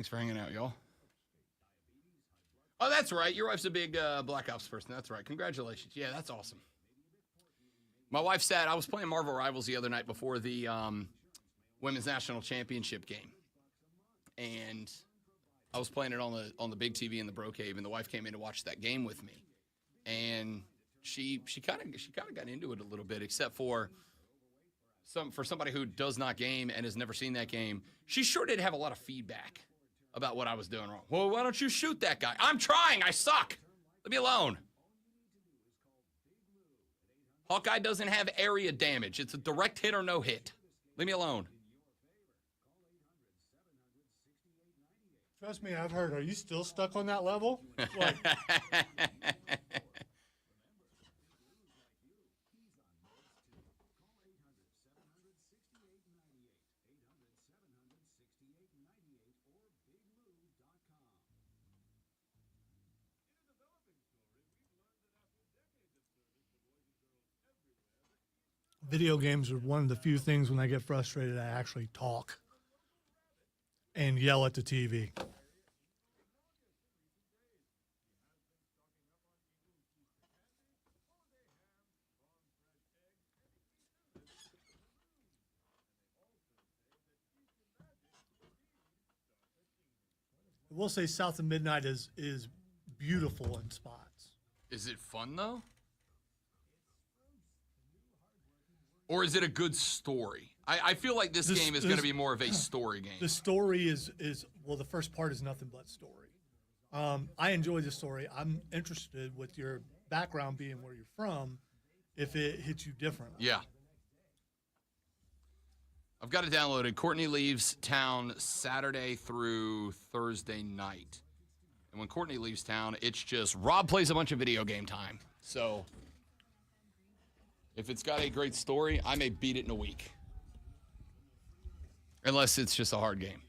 For hanging out, y'all. Oh, that's right. Your wife's a big Black Ops person. That's right. Congratulations. Yeah, that's awesome. My wife said I was playing Marvel Rivals the other night before the Women's National Championship game, and I was playing it on the big TV in the Bro Cave, and the wife came in to watch that game with me, and she kind of got into it a little bit, except for somebody who does not game and has never seen that game. She sure did have a lot of feedback about what I was doing wrong. Well, why don't you shoot that guy? I'm trying. I suck. Leave me alone. Hawkeye doesn't have area damage. It's a direct hit or no hit. Leave me alone. Trust me, I've heard. Are you still stuck on that level? Like, video games are one of the few things when I get frustrated, I actually talk and yell at the TV. I will say South of Midnight is beautiful in spots. Is it fun, though? Or is it a good story? I feel like this game is going to be more of a story game. The story is well, the first part is nothing but story. I enjoy the story. I'm interested with your background being where you're from, if it hits you differently. Yeah. I've got it downloaded. Courtney leaves town Saturday through Thursday night. And when Courtney leaves town, it's just Rob plays a bunch of video game time. So if it's got a great story, I may beat it in a week. Unless it's just a hard game.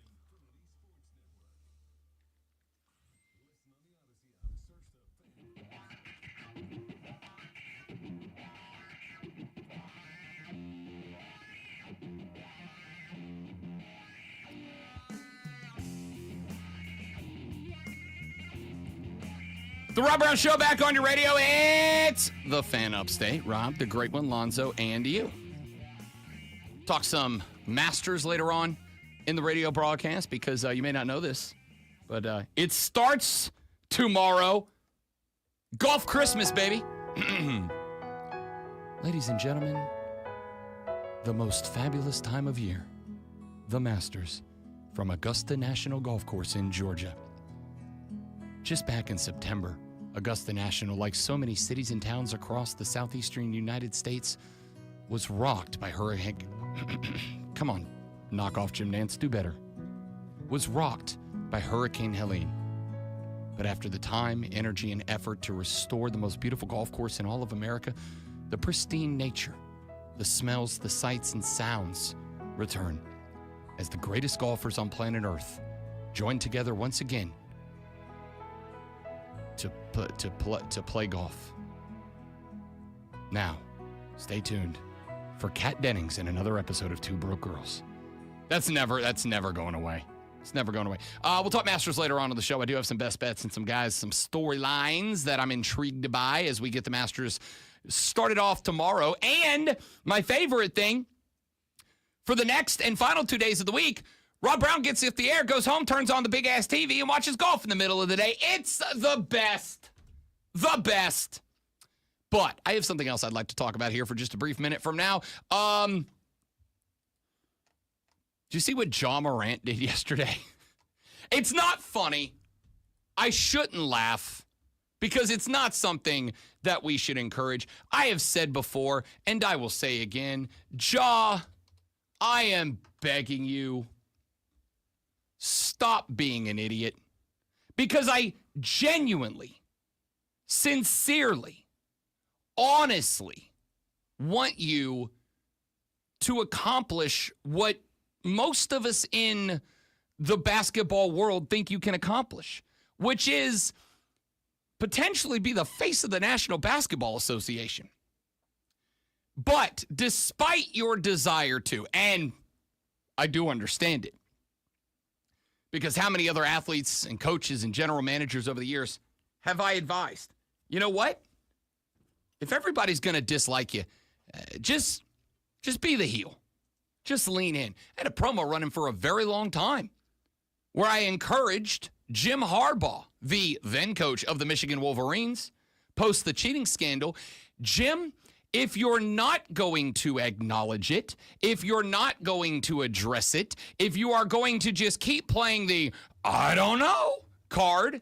The Rob Brown Show back on your radio. It's the Fan Upstate. Rob, the great one, Lonzo, and you. Talk some Masters later on in the radio broadcast because you may not know this, but it starts tomorrow. Golf Christmas, baby. Ladies and gentlemen, the most fabulous time of year, the Masters from Augusta National Golf Course in Georgia. Just back in September, Augusta National, like so many cities and towns across the southeastern United States, was rocked by Hurricane. Come on, knock off Jim Nantz, do better. Was rocked by Hurricane Helene. But after the time, energy, and effort to restore the most beautiful golf course in all of America, the pristine nature, the smells, the sights, and sounds return as the greatest golfers on planet Earth join together once again to play golf. Now, stay tuned for Kat Dennings in another episode of Two Broke Girls. That's never going away. It's never going away. We'll talk Masters later on in the show. I do have some best bets and some storylines that I'm intrigued by as we get the Masters started off tomorrow. And my favorite thing, for the next and final 2 days of the week, Rob Brown gets off the air, goes home, turns on the big-ass TV, and watches golf in the middle of the day. It's the best. The best. But I have something else I'd like to talk about here for just a brief minute from now. Did you see what Ja Morant did yesterday? It's not funny. I shouldn't laugh because it's not something that we should encourage. I have said before, and I will say again, Ja, I am begging you, stop being an idiot, because I genuinely, sincerely, honestly want you to accomplish what most of us in the basketball world think you can accomplish, which is potentially be the face of the National Basketball Association. But despite your desire to, and I do understand it, because how many other athletes and coaches and general managers over the years have I advised? You know what? If everybody's going to dislike you, just be the heel. Just lean in. I had a promo running for a very long time where I encouraged Jim Harbaugh, the then coach of the Michigan Wolverines, post the cheating scandal. Jim, if you're not going to acknowledge it, if you're not going to address it, if you are going to just keep playing the I don't know card,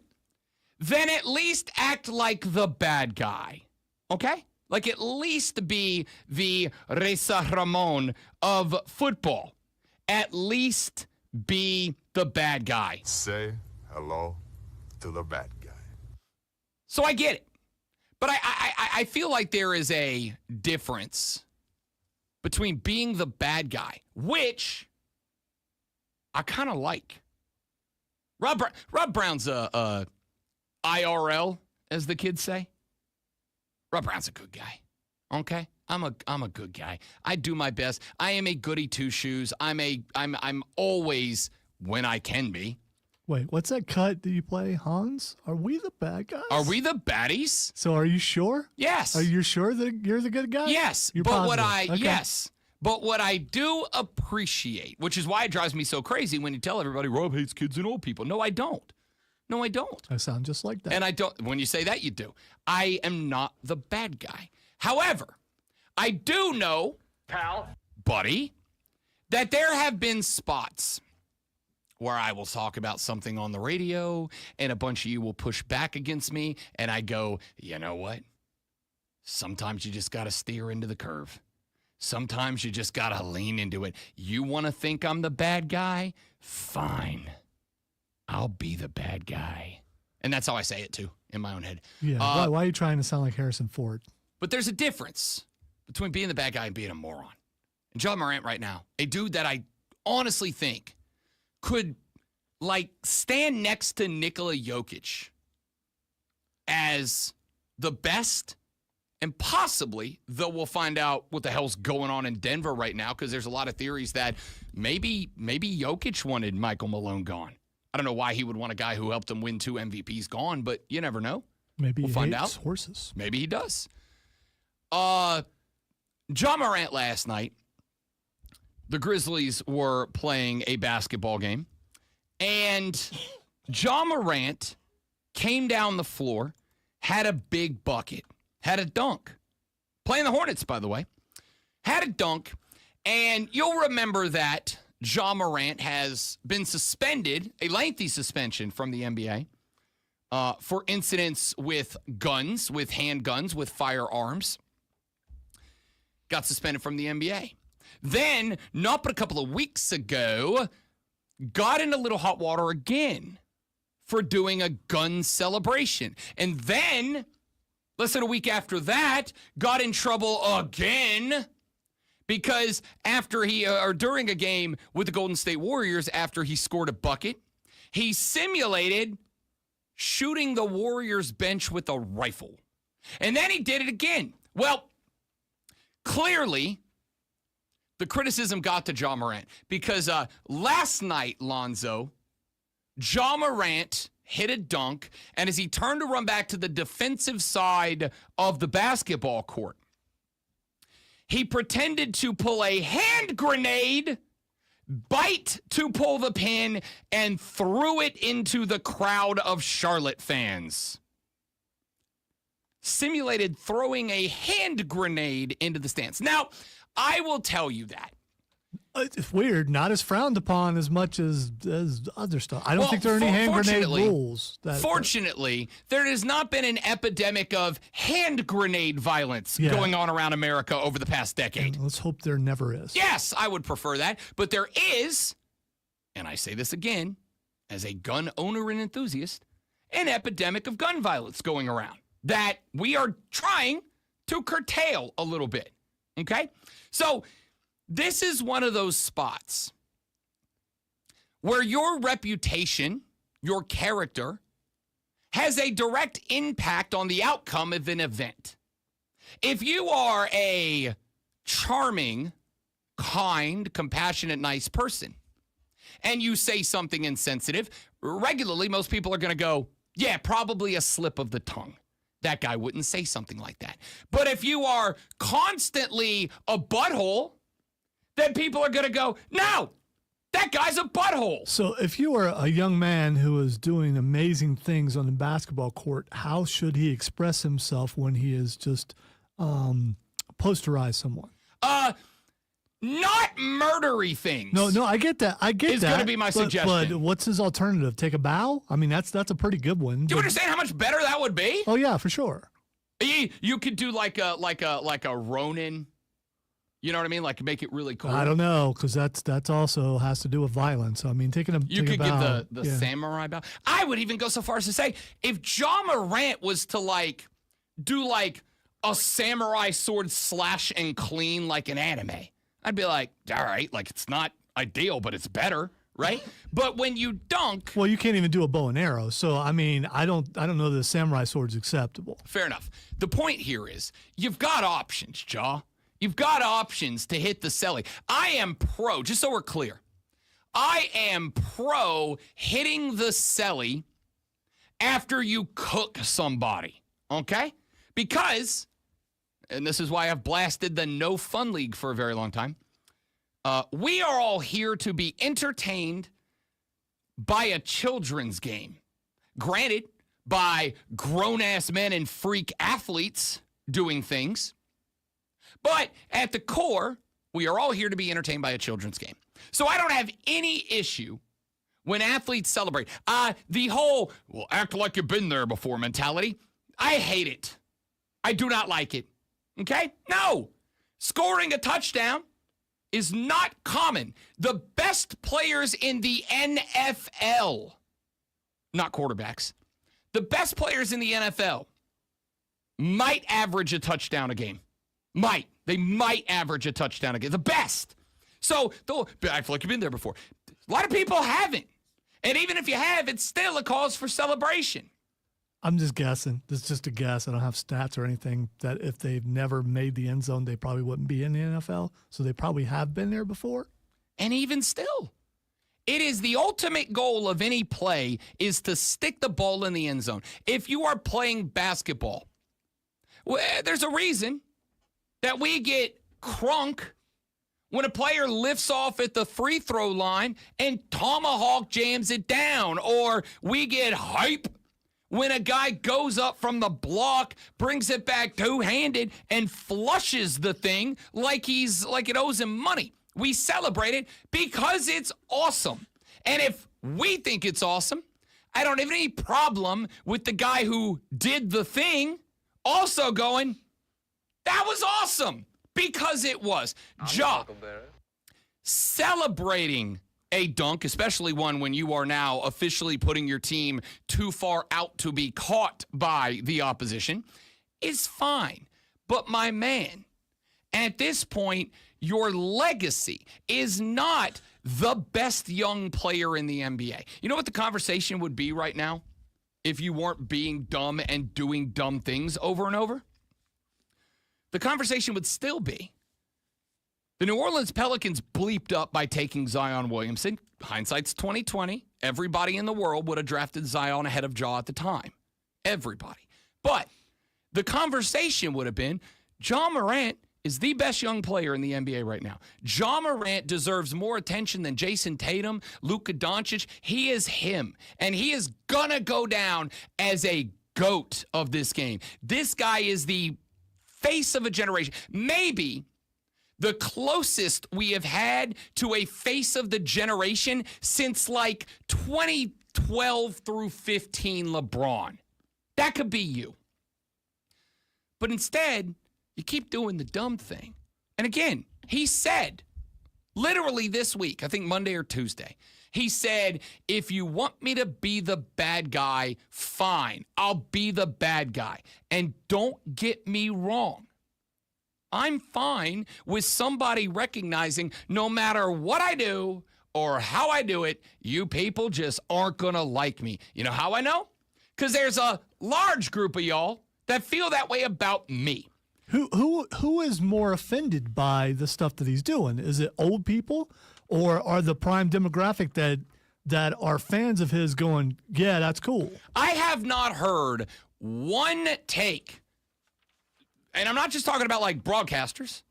then at least act like the bad guy, okay? Like at least be the Reza Ramon of football. At least be the bad guy. Say hello to the bad guy. So I get it. But I feel like there is a difference between being the bad guy, which I kind of like. Rob Brown's a IRL, as the kids say. Rob Brown's a good guy. Okay? I'm a good guy. I do my best. I am a goody two shoes. I'm always, when I can be. Wait, what's that cut that you play, Hans? Are we the bad guys? Are we the baddies? So are you sure? Yes. Are you sure that you're the good guy? Yes. You're but positive. yes. But what I do appreciate, which is why it drives me so crazy when you tell everybody Rob hates kids and old people. No, I don't. No, I don't. I sound just like that. And I don't. When you say that, you do. I am not the bad guy. However, I do know, buddy, that there have been spots where I will talk about something on the radio and a bunch of you will push back against me and I go, you know what? Sometimes you just got to steer into the curve. Sometimes you just got to lean into it. You want to think I'm the bad guy? Fine. I'll be the bad guy. And that's how I say it too, in my own head. Yeah. Why are you trying to sound like Harrison Ford? But there's a difference between being the bad guy and being a moron. And John Morant right now, a dude that I honestly think could, like, stand next to Nikola Jokic as the best, and possibly, though we'll find out what the hell's going on in Denver right now, because there's a lot of theories that maybe Jokic wanted Michael Malone gone. I don't know why he would want a guy who helped him win 2 MVPs gone, but you never know. Maybe we'll he find hates out. horses. Maybe he does. John Morant last night, the Grizzlies were playing a basketball game, and John Morant came down the floor, had a big bucket, had a dunk. Playing the Hornets, by the way. Had a dunk, and you'll remember that John Morant has been suspended, a lengthy suspension from the NBA, for incidents with guns, with handguns, with firearms. Got suspended from the NBA. Then, not but a couple of weeks ago, got in a little hot water again for doing a gun celebration. And then, less than a week after that, got in trouble again because after or during a game with the Golden State Warriors, after he scored a bucket, he simulated shooting the Warriors bench with a rifle. And then he did it again. Well, clearly, the criticism got to John Morant because last night, Lonzo, John Morant hit a dunk, and as he turned to run back to the defensive side of the basketball court, he pretended to pull a hand grenade, bite to pull the pin, and threw it into the crowd of Charlotte fans. Simulated throwing a hand grenade into the stands. Now, I will tell you that. It's weird, not as frowned upon as much as other stuff. I don't think there are any hand grenade rules. Fortunately, there has not been an epidemic of hand grenade violence going on around America over the past decade. And let's hope there never is. Yes, I would prefer that. But there is, and I say this again, as a gun owner and enthusiast, an epidemic of gun violence going around that we are trying to curtail a little bit. Okay? So, this is one of those spots where your reputation, your character, has a direct impact on the outcome of an event. If you are a charming, kind, compassionate, nice person, and you say something insensitive, regularly most people are going to go, yeah, probably a slip of the tongue. That guy wouldn't say something like that. But if you are constantly a butthole, then people are going to go, no, That guy's a butthole. So if you are a young man who is doing amazing things on the basketball court, how should he express himself when he is just posterize someone? Not murdery things. No, I get that. Is going to be my suggestion. But what's his alternative? Take a bow? I mean, that's a pretty good one. Do you understand how much better that would be? Oh yeah, for sure. You could do like a Ronin. You know what I mean? Like make it really cool. I don't know, because that's also has to do with violence. I mean, You could give the samurai bow. I would even go so far as to say, if Ja Morant was to do a samurai sword slash and clean like an anime, I'd be like, all right, like it's not ideal, but it's better, right? But when you dunk, well, you can't even do a bow and arrow. So I mean, I don't know that the samurai sword's acceptable. fair enough. The point here is you've got options, Ja. You've got options to hit the celly. I am pro, just so we're clear, I am pro hitting the celly after you cook somebody, okay? Because, and this is why I've blasted the No Fun League for a very long time, we are all here to be entertained by a children's game. Granted, by grown-ass men and freak athletes doing things. But at the core, we are all here to be entertained by a children's game. So I don't have any issue when athletes celebrate. The whole, well, act like you've been there before mentality, I hate it. I do not like it. Okay? No. Scoring a touchdown is not common. The best players in the NFL, not quarterbacks, the best players in the NFL might average a touchdown a game. They might average a touchdown a game. The best. So, I feel like you've been there before. A lot of people haven't. And even if you have, it's still a cause for celebration. I'm just guessing. This is just a guess. I don't have stats or anything that if they've never made the end zone, they probably wouldn't be in the NFL. So they probably have been there before. And even still, it is the ultimate goal of any play is to stick the ball in the end zone. If you are playing basketball, well, there's a reason that we get crunk when a player lifts off at the free throw line and tomahawk jams it down, or we get hype when a guy goes up from the block, brings it back two-handed, and flushes the thing like it owes him money. We celebrate it because it's awesome. And if we think it's awesome, I don't have any problem with the guy who did the thing also going, that was awesome, because it was. Ja, celebrating a dunk, especially one when you are now officially putting your team too far out to be caught by the opposition, is fine. But my man, at this point, your legacy is not the best young player in the NBA. You know what the conversation would be right now if you weren't being dumb and doing dumb things over and over? The conversation would still be, the New Orleans Pelicans bleeped up by taking Zion Williamson. Hindsight's 2020. Everybody in the world would have drafted Zion ahead of Ja at the time. Everybody. But the conversation would have been, Ja Morant is the best young player in the NBA right now. Ja Morant deserves more attention than Jason Tatum, Luka Doncic. He is him, and he is going to go down as a GOAT of this game. This guy is the face of a generation. Maybe the closest we have had to a face of the generation since like 2012 through 15 LeBron. That could be you. But instead, you keep doing the dumb thing. And again, he said, literally this week, I think Monday or Tuesday, he said, if you want me to be the bad guy, fine, I'll be the bad guy. And don't get me wrong. I'm fine with somebody recognizing no matter what I do or how I do it, you people just aren't going to like me. You know how I know? Because there's a large group of y'all that feel that way about me. Who is more offended by the stuff that he's doing? Is it old people, or are the prime demographic that are fans of his going, yeah, that's cool? I have not heard one take, and I'm not just talking about like broadcasters.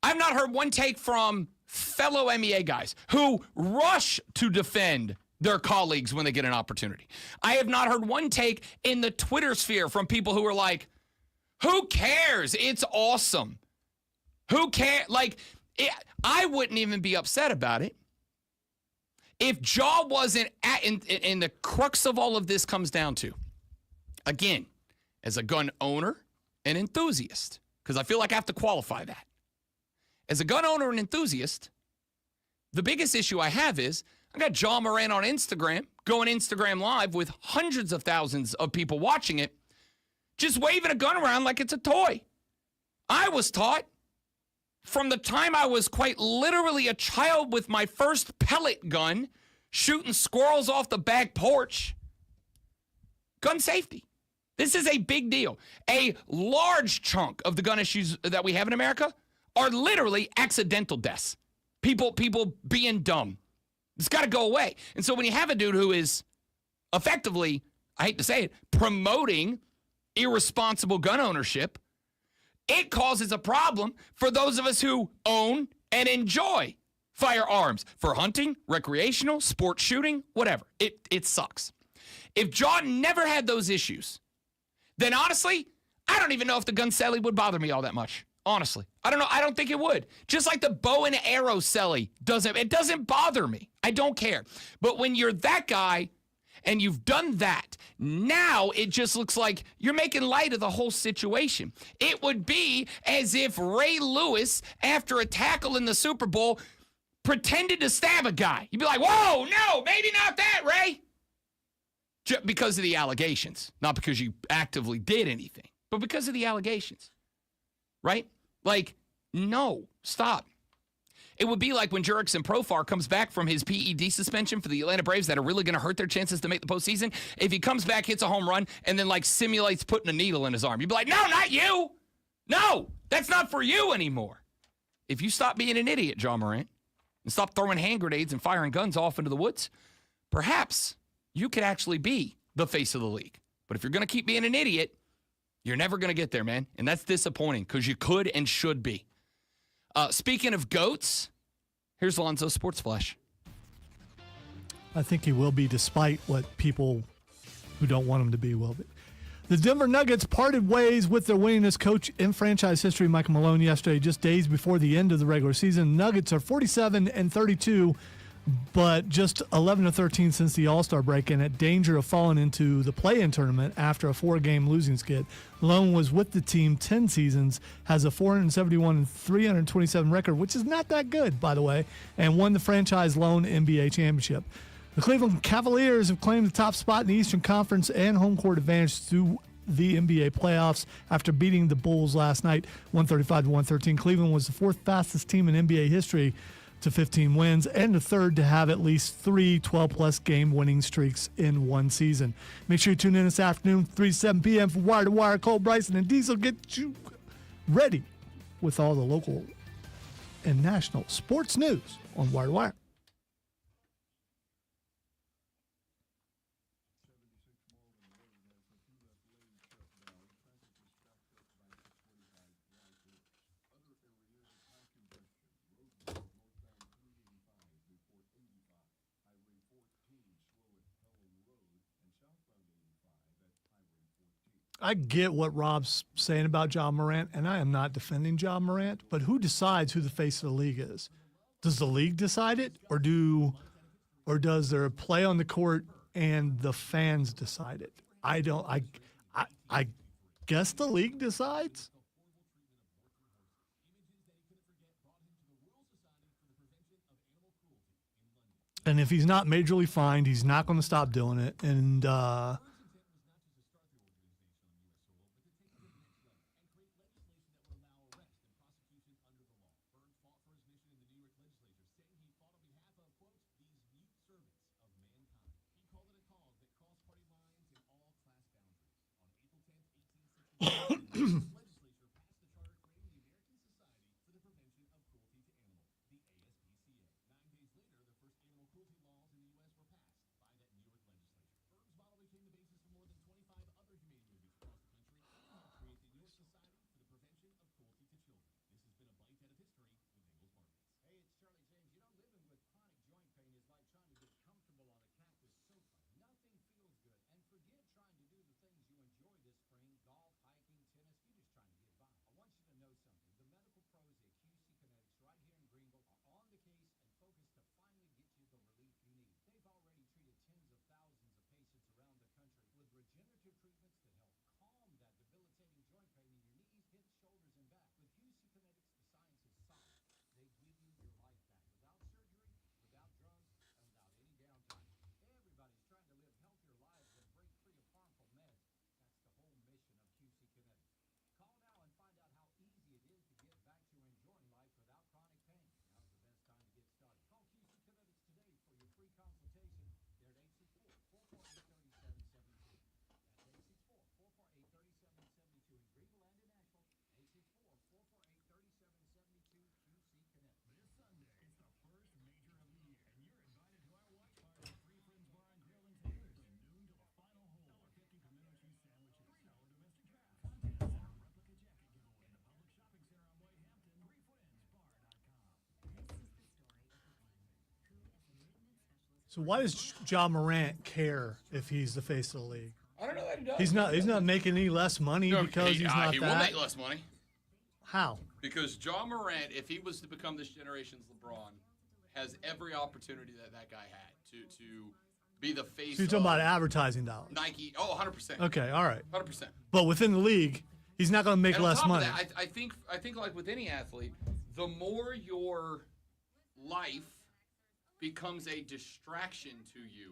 I've not heard one take from fellow MEA guys who rush to defend their colleagues when they get an opportunity. I have not heard one take in the Twitter sphere from people who are like, who cares? It's awesome. Who cares? Like, I wouldn't even be upset about it if Jaw wasn't at, and the crux of all of this comes down to, again, as a gun owner and enthusiast, because I feel like I have to qualify that. As a gun owner and enthusiast, the biggest issue I have is I got Jaw Morant on Instagram, going Instagram Live with hundreds of thousands of people watching it, just waving a gun around like it's a toy. I was taught from the time I was quite literally a child with my first pellet gun, shooting squirrels off the back porch, gun safety. This is a big deal. A large chunk of the gun issues that we have in America are literally accidental deaths. People being dumb. It's got to go away. And so when you have a dude who is effectively, I hate to say it, promoting irresponsible gun ownership, it causes a problem for those of us who own and enjoy firearms for hunting, recreational, sports shooting, whatever. It sucks. If John never had those issues, then honestly, I don't even know if the gun celly would bother me all that much. Honestly, I don't know. I don't think it would. Just like the bow and arrow celly doesn't bother me. I don't care. But when you're that guy and you've done that, now it just looks like you're making light of the whole situation. It would be as if Ray Lewis, after a tackle in the Super Bowl, pretended to stab a guy. You'd be like, whoa, no, maybe not that, Ray. Just because of the allegations. Not because you actively did anything, but because of the allegations. Right? Like, no, stop. It would be like when Jurickson Profar comes back from his PED suspension for the Atlanta Braves that are really going to hurt their chances to make the postseason. If he comes back, hits a home run, and then, like, simulates putting a needle in his arm. You'd be like, no, not you. No, that's not for you anymore. If you stop being an idiot, John Morant, and stop throwing hand grenades and firing guns off into the woods, perhaps you could actually be the face of the league. But if you're going to keep being an idiot, you're never going to get there, man. And that's disappointing because you could and should be. Speaking of GOATs, here's Lonzo's Sports Flash. I think he will be, despite what people who don't want him to be will be. The Denver Nuggets parted ways with their winningest coach in franchise history, Michael Malone, yesterday, just days before the end of the regular season. Nuggets are 47-32, but just 11-13 since the All-Star break, and at danger of falling into the play-in tournament after a 4-game losing skid. Malone was with the team 10 seasons, has a 471-327 record, which is not that good, by the way, and won the franchise lone NBA championship. The Cleveland Cavaliers have claimed the top spot in the Eastern Conference and home court advantage through the NBA playoffs after beating the Bulls last night, 135-113. Cleveland was the fourth fastest team in NBA history to 15 wins, and the third to have at least 3 12-plus game winning streaks in one season. Make sure you tune in this afternoon, 3 to 7 p.m. for Wire to Wire. Cole Bryson and Diesel get you ready with all the local and national sports news on Wire to Wire. I get what Rob's saying about John Morant, and I am not defending John Morant, but who decides who the face of the league is? Does the league decide it, or does there play on the court and the fans decide it? I guess the league decides. And if he's not majorly fined, he's not going to stop doing it. And So why does Ja Morant care if he's the face of the league? I don't know that he does. He's not making any less money because he's not he that. will make less money. How? Because Ja Morant, if he was to become this generation's LeBron, has every opportunity that guy had to be the face So you're talking about advertising dollars. Nike. Oh, 100%. Okay, all right. 100%. But within the league, he's not going to make And on less top of money. that, I think like with any athlete, the more your life becomes a distraction to you,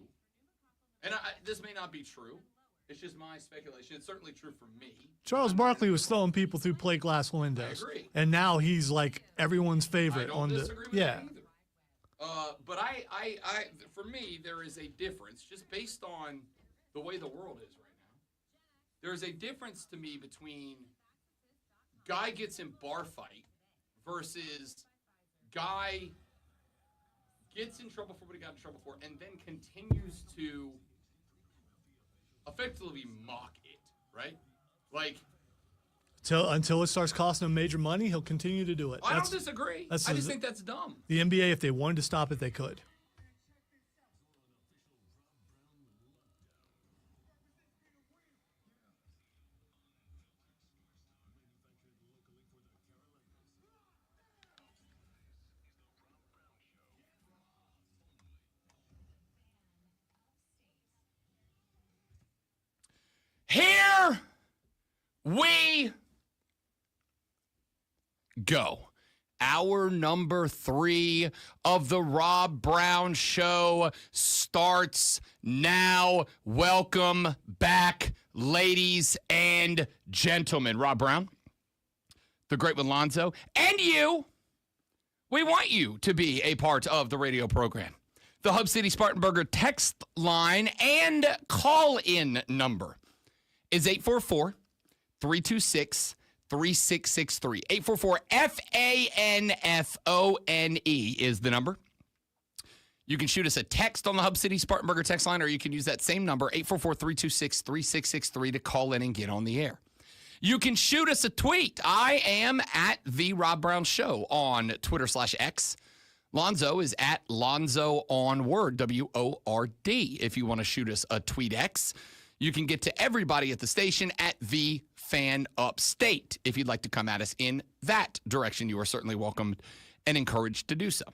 and this may not be true. It's just my speculation. It's certainly true for me. Charles Barkley was throwing people through plate glass windows. I agree. And now he's like everyone's favorite I don't on the disagree with yeah. that either. But for me, there is a difference just based on the way the world is right now. There is a difference to me between guy gets in bar fight versus guy gets in trouble for what he got in trouble for and then continues to effectively mock it, right? Like, Until it starts costing him major money, he'll continue to do it. I don't disagree. I just think that's dumb. The NBA, if they wanted to stop it, they could. Here we go. Hour number 3 of the Rob Brown Show starts now. Welcome back, ladies and gentlemen. Rob Brown, the great one Lonzo, and you. We want you to be a part of the radio program. The Hub City Spartanburger text line and call-in number is 844-326-3663. 844-FANFONE is the number. You can shoot us a text on the Hub City Spartanburger text line, or you can use that same number, 844-326-3663, to call in and get on the air. You can shoot us a tweet. I am at The Rob Brown Show on Twitter/X. Lonzo is at Lonzo on Word, W-O-R-D. If you want to shoot us a tweet X, you can get to everybody at the station at The Fan Upstate. If you'd like to come at us in that direction, you are certainly welcome and encouraged to do so.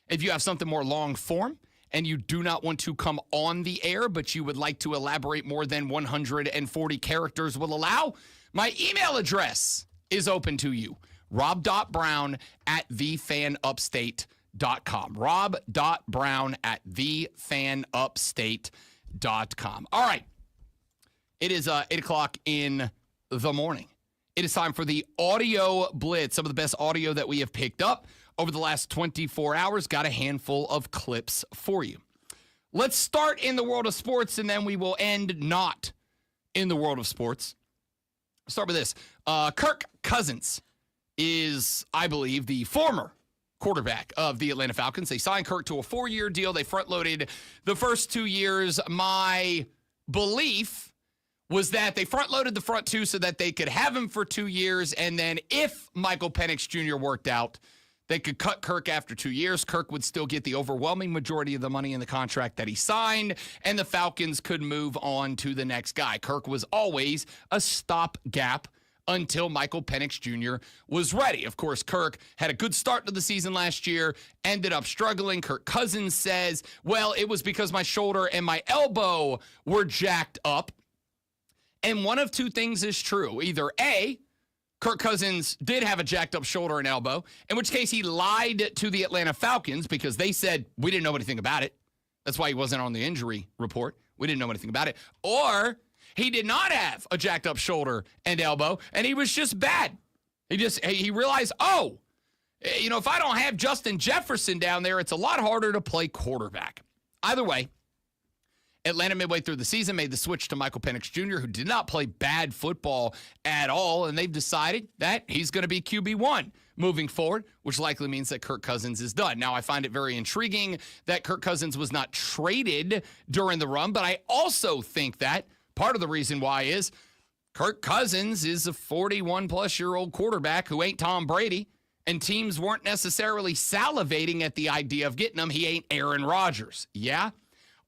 If you have something more long form and you do not want to come on the air, but you would like to elaborate more than 140 characters will allow, my email address is open to you. rob.brown@thefanupstate.com. rob.brown@thefanupstate.com. All right. It is 8 o'clock in the morning. It is time for the Audio Blitz, some of the best audio that we have picked up over the last 24 hours. Got a handful of clips for you. Let's start in the world of sports, and then we will end not in the world of sports. I'll start with this. Kirk Cousins is, I believe, the former quarterback of the Atlanta Falcons. They signed Kirk to a 4-year deal. They front-loaded the first 2 years. My belief was that they front-loaded the front 2 so that they could have him for 2 years, and then if Michael Penix Jr. worked out, they could cut Kirk after 2 years. Kirk would still get the overwhelming majority of the money in the contract that he signed, and the Falcons could move on to the next guy. Kirk was always a stopgap until Michael Penix Jr. was ready. Of course, Kirk had a good start to the season last year, ended up struggling. Kirk Cousins says, well, it was because my shoulder and my elbow were jacked up. And one of two things is true. Either A, Kirk Cousins did have a jacked up shoulder and elbow, in which case he lied to the Atlanta Falcons because they said, we didn't know anything about it. That's why he wasn't on the injury report. We didn't know anything about it. Or he did not have a jacked up shoulder and elbow, and he was just bad. He realized, if I don't have Justin Jefferson down there, it's a lot harder to play quarterback. Either way, Atlanta midway through the season made the switch to Michael Penix Jr., who did not play bad football at all, and they've decided that he's going to be QB1 moving forward, which likely means that Kirk Cousins is done. Now, I find it very intriguing that Kirk Cousins was not traded during the run, but I also think that part of the reason why is Kirk Cousins is a 41-plus-year-old quarterback who ain't Tom Brady, and teams weren't necessarily salivating at the idea of getting him. He ain't Aaron Rodgers. Yeah?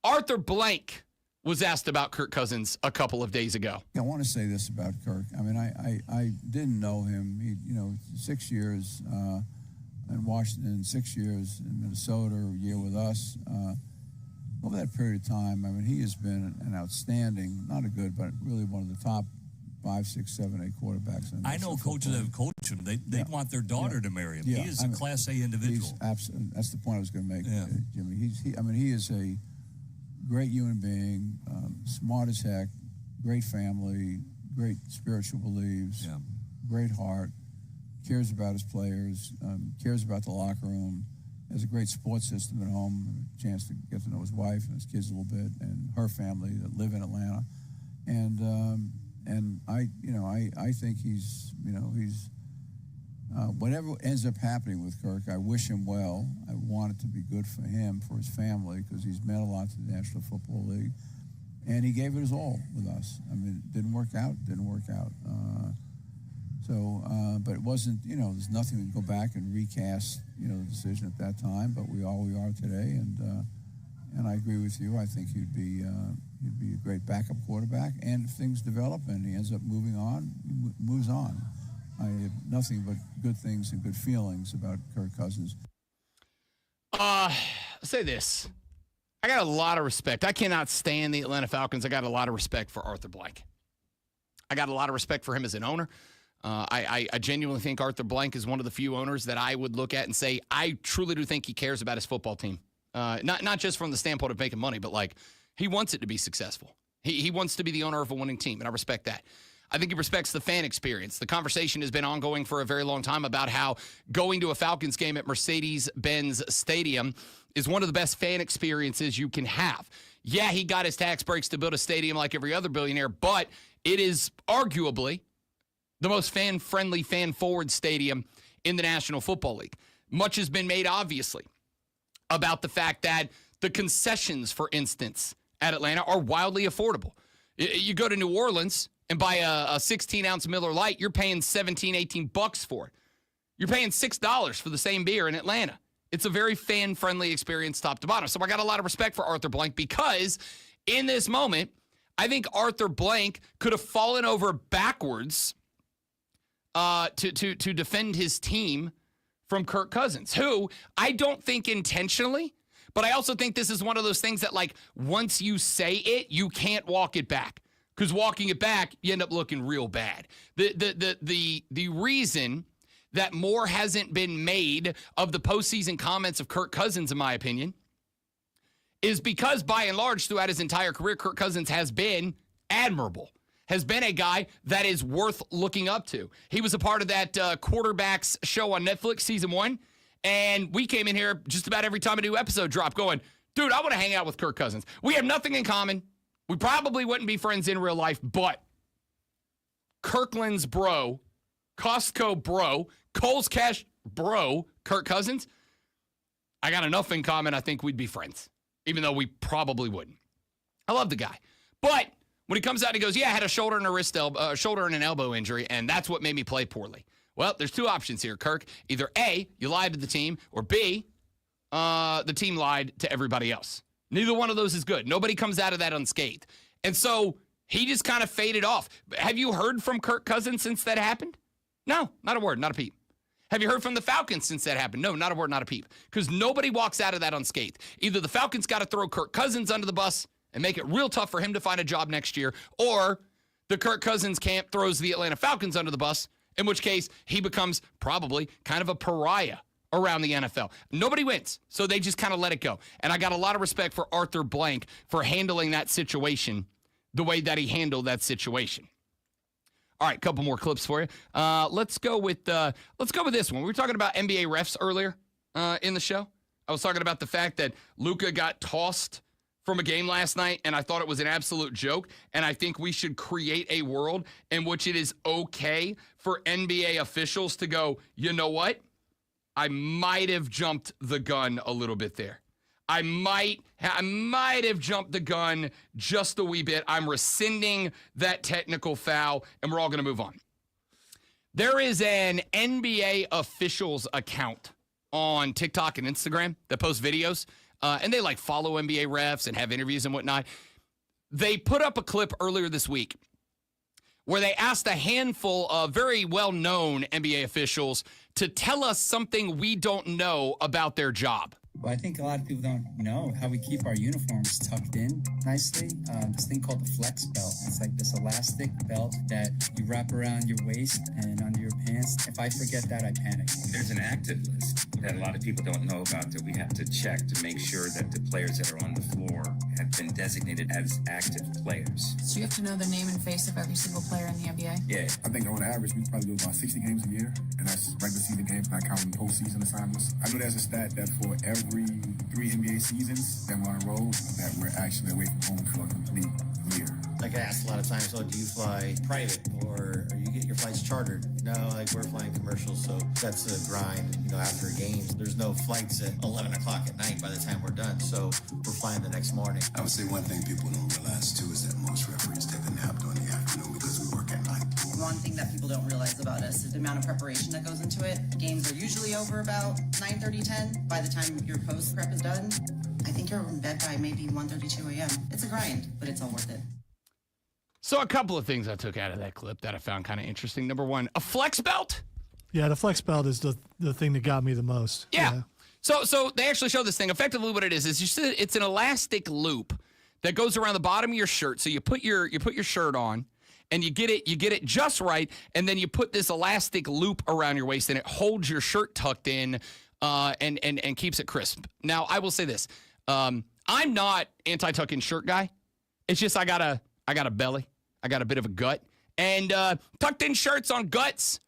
Arthur Blank was asked about Kirk Cousins a couple of days ago. I want to say this about Kirk. I mean, I didn't know him. He, 6 years in Washington, 6 years in Minnesota, a year with us. Over that period of time, I mean, he has been an outstanding, not a good, but really one of the top 5, 6, 7, 8 quarterbacks. I know coaches that have coached him. They want their daughter to marry him. He is a Class A individual. Absolutely. That's the point I was going to make, Jimmy. He is a great human being, smart as heck, great family, great spiritual beliefs, great heart, cares about his players, cares about the locker room, has a great sports system at home, a chance to get to know his wife and his kids a little bit, and her family that live in Atlanta. And I think he's whatever ends up happening with Kirk, I wish him well. I want it to be good for him, for his family, because he's meant a lot to the National Football League. And he gave it his all with us. I mean, it didn't work out. But it wasn't, there's nothing to go back and recast, the decision at that time. But we are today. And I agree with you. I think he'd be a great backup quarterback. And if things develop and he ends up moving on, he moves on. I have nothing but good things and good feelings about Kirk Cousins. Say this. I got a lot of respect. I cannot stand the Atlanta Falcons. I got a lot of respect for Arthur Blank. I got a lot of respect for him as an owner. I genuinely think Arthur Blank is one of the few owners that I would look at and say, I truly do think he cares about his football team. Not just from the standpoint of making money, but like he wants it to be successful. He wants to be the owner of a winning team, and I respect that. I think he respects the fan experience. The conversation has been ongoing for a very long time about how going to a Falcons game at Mercedes-Benz Stadium is one of the best fan experiences you can have. Yeah, he got his tax breaks to build a stadium like every other billionaire, but it is arguably the most fan-friendly, fan-forward stadium in the National Football League. Much has been made, obviously, about the fact that the concessions, for instance, at Atlanta are wildly affordable. You go to New Orleans and buy a 16-ounce Miller Lite, you're paying $17, $18 for it. You're paying $6 for the same beer in Atlanta. It's a very fan-friendly experience top to bottom. So I got a lot of respect for Arthur Blank because in this moment, I think Arthur Blank could have fallen over backwards to defend his team from Kirk Cousins, who I don't think intentionally, but I also think this is one of those things that, like, once you say it, you can't walk it back. Because walking it back, you end up looking real bad. The reason that more hasn't been made of the postseason comments of Kirk Cousins, in my opinion, is because by and large throughout his entire career, Kirk Cousins has been admirable, has been a guy that is worth looking up to. He was a part of that quarterbacks show on Netflix, season 1, and we came in here just about every time a new episode dropped going, dude, I want to hang out with Kirk Cousins. We have nothing in common. We probably wouldn't be friends in real life, but Kirkland's bro, Costco bro, Kohl's Cash bro, Kirk Cousins, I got enough in common, I think we'd be friends, even though we probably wouldn't. I love the guy. But when he comes out and he goes, yeah, I had a shoulder and shoulder and an elbow injury, and that's what made me play poorly. Well, there's two options here, Kirk. Either A, you lied to the team, or B, the team lied to everybody else. Neither one of those is good. Nobody comes out of that unscathed. And so he just kind of faded off. Have you heard from Kirk Cousins since that happened? No, not a word, not a peep. Have you heard from the Falcons since that happened? No, not a word, not a peep. Because nobody walks out of that unscathed. Either the Falcons got to throw Kirk Cousins under the bus and make it real tough for him to find a job next year, or the Kirk Cousins camp throws the Atlanta Falcons under the bus, in which case he becomes probably kind of a pariah around the NFL. Nobody wins, so they just kind of let it go. And I got a lot of respect for Arthur Blank for handling that situation the way that he handled that situation. All right, a couple more clips for you. Let's go with this one. We were talking about NBA refs earlier in the show. I was talking about the fact that Luka got tossed from a game last night, and I thought it was an absolute joke, and I think we should create a world in which it is okay for NBA officials to go, you know what? I might have jumped the gun a little bit there. I might have jumped the gun just a wee bit. I'm rescinding that technical foul, and we're all going to move on. There is an NBA officials account on TikTok and Instagram that posts videos, and they follow NBA refs and have interviews and whatnot. They put up a clip earlier this week where they asked a handful of very well-known NBA officials to tell us something we don't know about their job. Well, I think a lot of people don't know how we keep our uniforms tucked in nicely. This thing called the flex belt. It's like this elastic belt that you wrap around your waist and under your pants. If I forget that, I panic. There's an active list that a lot of people don't know about that we have to check to make sure that the players that are on the floor have been designated as active players. So you have to know the name and face of every single player in the NBA? Yeah. I think on average, we probably do about 60 games a year, and that's regular season games, not counting postseason assignments. I know there's a stat that for every 3 NBA seasons that we're on the road, that we're actually away from home for a complete year. Like I asked a lot of times, do you fly private or you get your flights chartered? No, we're flying commercial, so that's a grind. After games, there's no flights at 11 o'clock at night by the time we're done, so we're flying the next morning. I would say one thing people don't realize, too, is that most referees take a nap during the afternoon because we work at night. One thing that people don't realize about us is the amount of preparation that goes into it. Games are usually over about 9:30, 10. By the time your post prep is done, I think you're in bed by maybe 1:30, 2 a.m. It's a grind, but it's all worth it. So a couple of things I took out of that clip that I found kind of interesting. Number one, a flex belt. Yeah, the flex belt is the thing that got me the most. Yeah. So they actually show this thing. Effectively what it is it's an elastic loop that goes around the bottom of your shirt. So you put your shirt on and you get it just right, and then you put this elastic loop around your waist and it holds your shirt tucked in and keeps it crisp. Now, I will say this. I'm not anti-tuck-in shirt guy. It's just I got a belly. I got a bit of a gut. And tucked in shirts on guts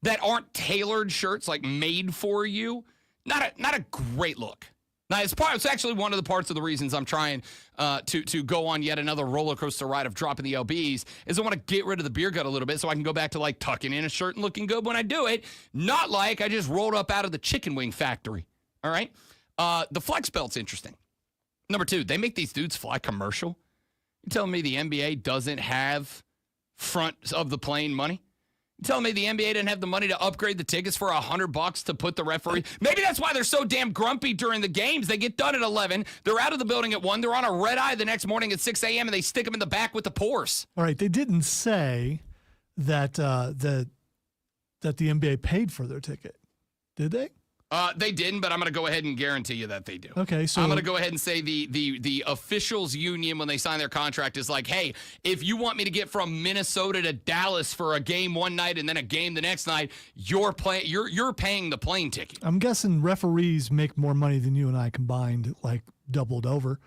that aren't tailored shirts, made for you, not a great look. Now, it's actually one of the parts of the reasons I'm trying to go on yet another roller coaster ride of dropping the LBs is I want to get rid of the beer gut a little bit so I can go back to tucking in a shirt and looking good when I do it. Not like I just rolled up out of the chicken wing factory. All right? The flex belt's interesting. Number 2, they make these dudes fly commercial. You're telling me the NBA doesn't have front of the plane money? You're telling me the NBA didn't have the money to upgrade the tickets for $100 to put the referee? Maybe that's why they're so damn grumpy during the games. They get done at 11. They're out of the building at 1. They're on a red eye the next morning at 6 a.m. and they stick them in the back with the Porsche. All right. They didn't say that that the NBA paid for their ticket, did they? They didn't, but I'm going to go ahead and guarantee you that they do. Okay, so I'm going to go ahead and say the officials union, when they sign their contract, is like, hey, if you want me to get from Minnesota to Dallas for a game one night and then a game the next night, you're paying the plane ticket. I'm guessing referees make more money than you and I combined, doubled over.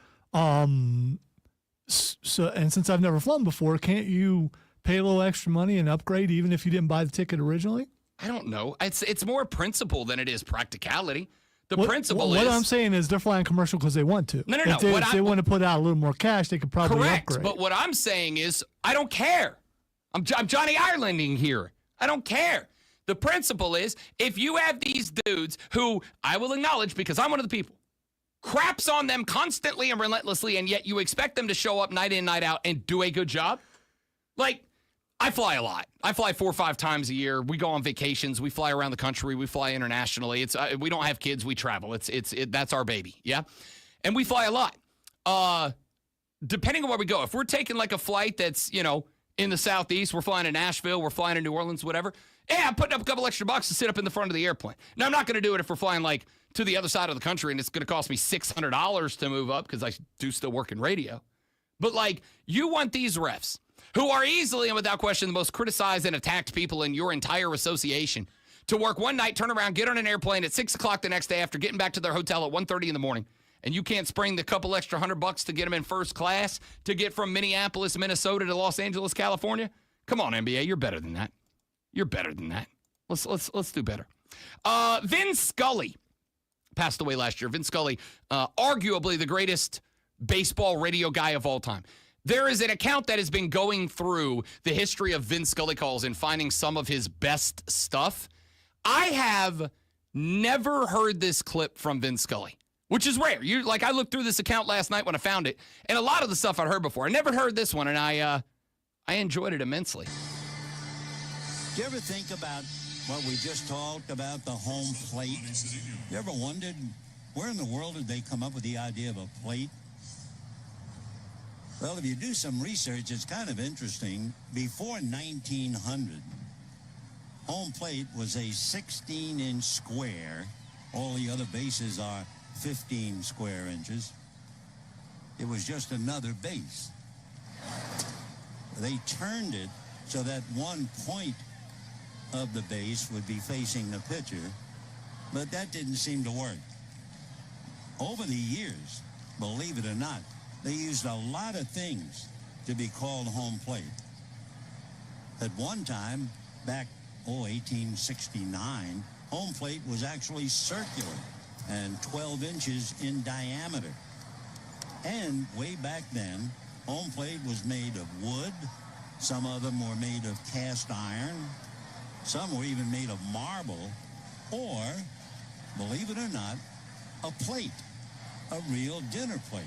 So since I've never flown before, can't you pay a little extra money and upgrade even if you didn't buy the ticket originally? I don't know. It's more principle than it is practicality. Principle what is... I'm saying is they're flying commercial because they want to. No. If they want to put out a little more cash, they could probably upgrade. But what I'm saying is I don't care. I'm Johnny Irelanding here. I don't care. The principle is if you have these dudes who I will acknowledge because I'm one of the people, craps on them constantly and relentlessly, and yet you expect them to show up night in, night out and do a good job. I fly a lot. I fly 4 or 5 times a year. We go on vacations. We fly around the country. We fly internationally. We don't have kids. We travel. That's our baby. Yeah. And we fly a lot. Depending on where we go, if we're taking a flight that's, in the Southeast, we're flying to Nashville, we're flying to New Orleans, whatever. Yeah, I'm putting up a couple extra bucks to sit up in the front of the airplane. Now, I'm not going to do it if we're flying to the other side of the country and it's going to cost me $600 to move up because I do still work in radio. But you want these refs who are easily and without question the most criticized and attacked people in your entire association to work one night, turn around, get on an airplane at 6 o'clock the next day after getting back to their hotel at 1:30 in the morning, and you can't spring the couple extra $100 to get them in first class to get from Minneapolis, Minnesota to Los Angeles, California? Come on, NBA, you're better than that. You're better than that. Let's do better. Vin Scully passed away last year. Vin Scully, arguably the greatest baseball radio guy of all time. There is an account that has been going through the history of Vin Scully calls and finding some of his best stuff. I have never heard this clip from Vin Scully, which is rare. I looked through this account last night when I found it, and a lot of the stuff I'd heard before. I never heard this one, and I enjoyed it immensely. Do you ever think about what we just talked about, the home plate? You ever wondered where in the world did they come up with the idea of a plate? Well, if you do some research, it's kind of interesting. Before 1900, home plate was a 16-inch square. All the other bases are 15 square inches. It was just another base. They turned it so that one point of the base would be facing the pitcher, but that didn't seem to work. Over the years, believe it or not, they used a lot of things to be called home plate. At one time, back, 1869, home plate was actually circular and 12 inches in diameter. And way back then, home plate was made of wood. Some of them were made of cast iron. Some were even made of marble, or, believe it or not, a plate, a real dinner plate.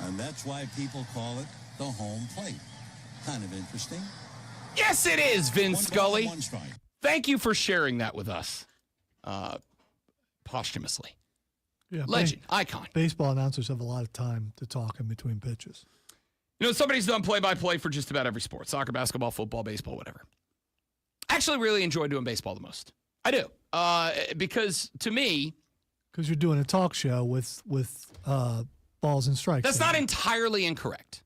And that's why people call it the home plate. Kind of interesting. Yes, it is, Vin Scully. One strike. Thank you for sharing that with us posthumously. Yeah, Legend, icon. Baseball announcers have a lot of time to talk in between pitches. You know, somebody's done play-by-play for just about every sport. Soccer, basketball, football, baseball, whatever. I actually really enjoy doing baseball the most. I do. Because to me... Because you're doing a talk show with balls and strikes. That's not entirely incorrect.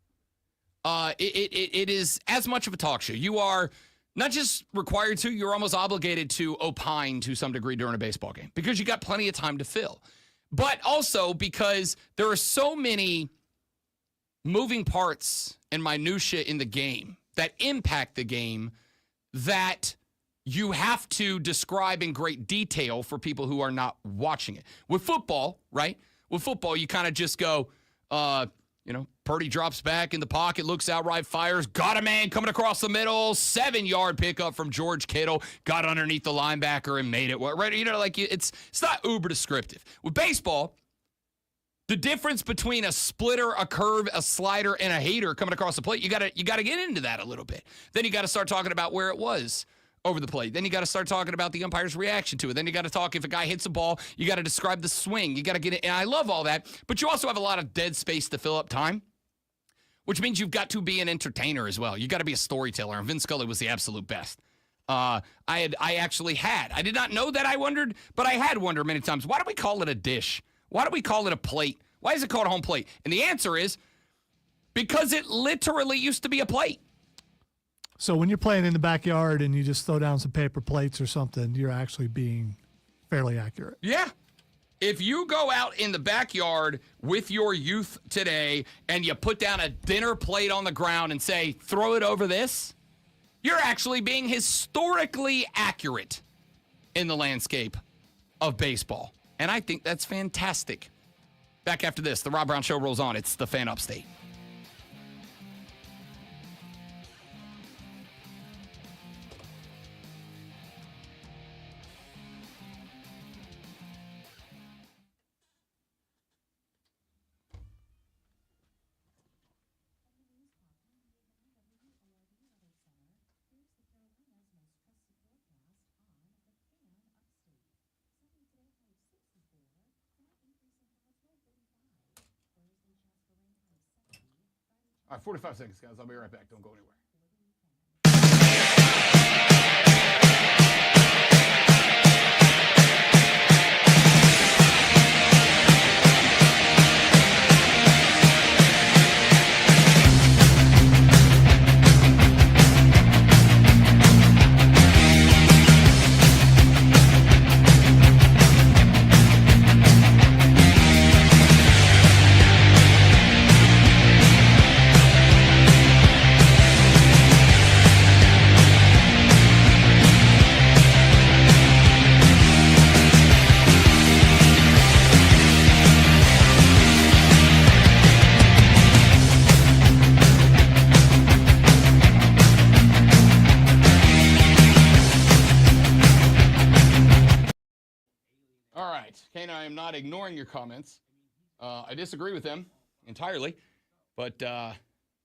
It is as much of a talk show. You are not just required to, you're almost obligated to opine to some degree during a baseball game because you got plenty of time to fill. But also because there are so many moving parts and minutia in the game that impact the game that you have to describe in great detail for people who are not watching it. With football, right? With football, you kind of just go, Purdy drops back in the pocket, looks out, right, fires, got a man coming across the middle, 7-yard pickup from George Kittle, got underneath the linebacker and made it. Right? It's not uber descriptive. With baseball, the difference between a splitter, a curve, a slider, and a hater coming across the plate, you gotta get into that a little bit. Then you got to start talking about where it was over the plate. Then you got to start talking about the umpire's reaction to it. Then you got to talk if a guy hits a ball, you got to describe the swing. You got to get it. And I love all that, but you also have a lot of dead space to fill up time, which means you've got to be an entertainer as well. You got to be a storyteller, and Vin Scully was the absolute best. I did not know that, I wondered, but I had wondered many times, why do we call it a dish? Why do we call it a plate? Why is it called a home plate? And the answer is because it literally used to be a plate. So when you're playing in the backyard and you just throw down some paper plates or something, you're actually being fairly accurate. Yeah. If you go out in the backyard with your youth today and you put down a dinner plate on the ground and say, throw it over this, you're actually being historically accurate in the landscape of baseball. And I think that's fantastic. Back after this, the Rob Brown Show rolls on. It's the Fan Upstate. All right, 45 seconds, guys. I'll be right back. Don't go anywhere. Kane, I am not ignoring your comments. I disagree with them entirely, but not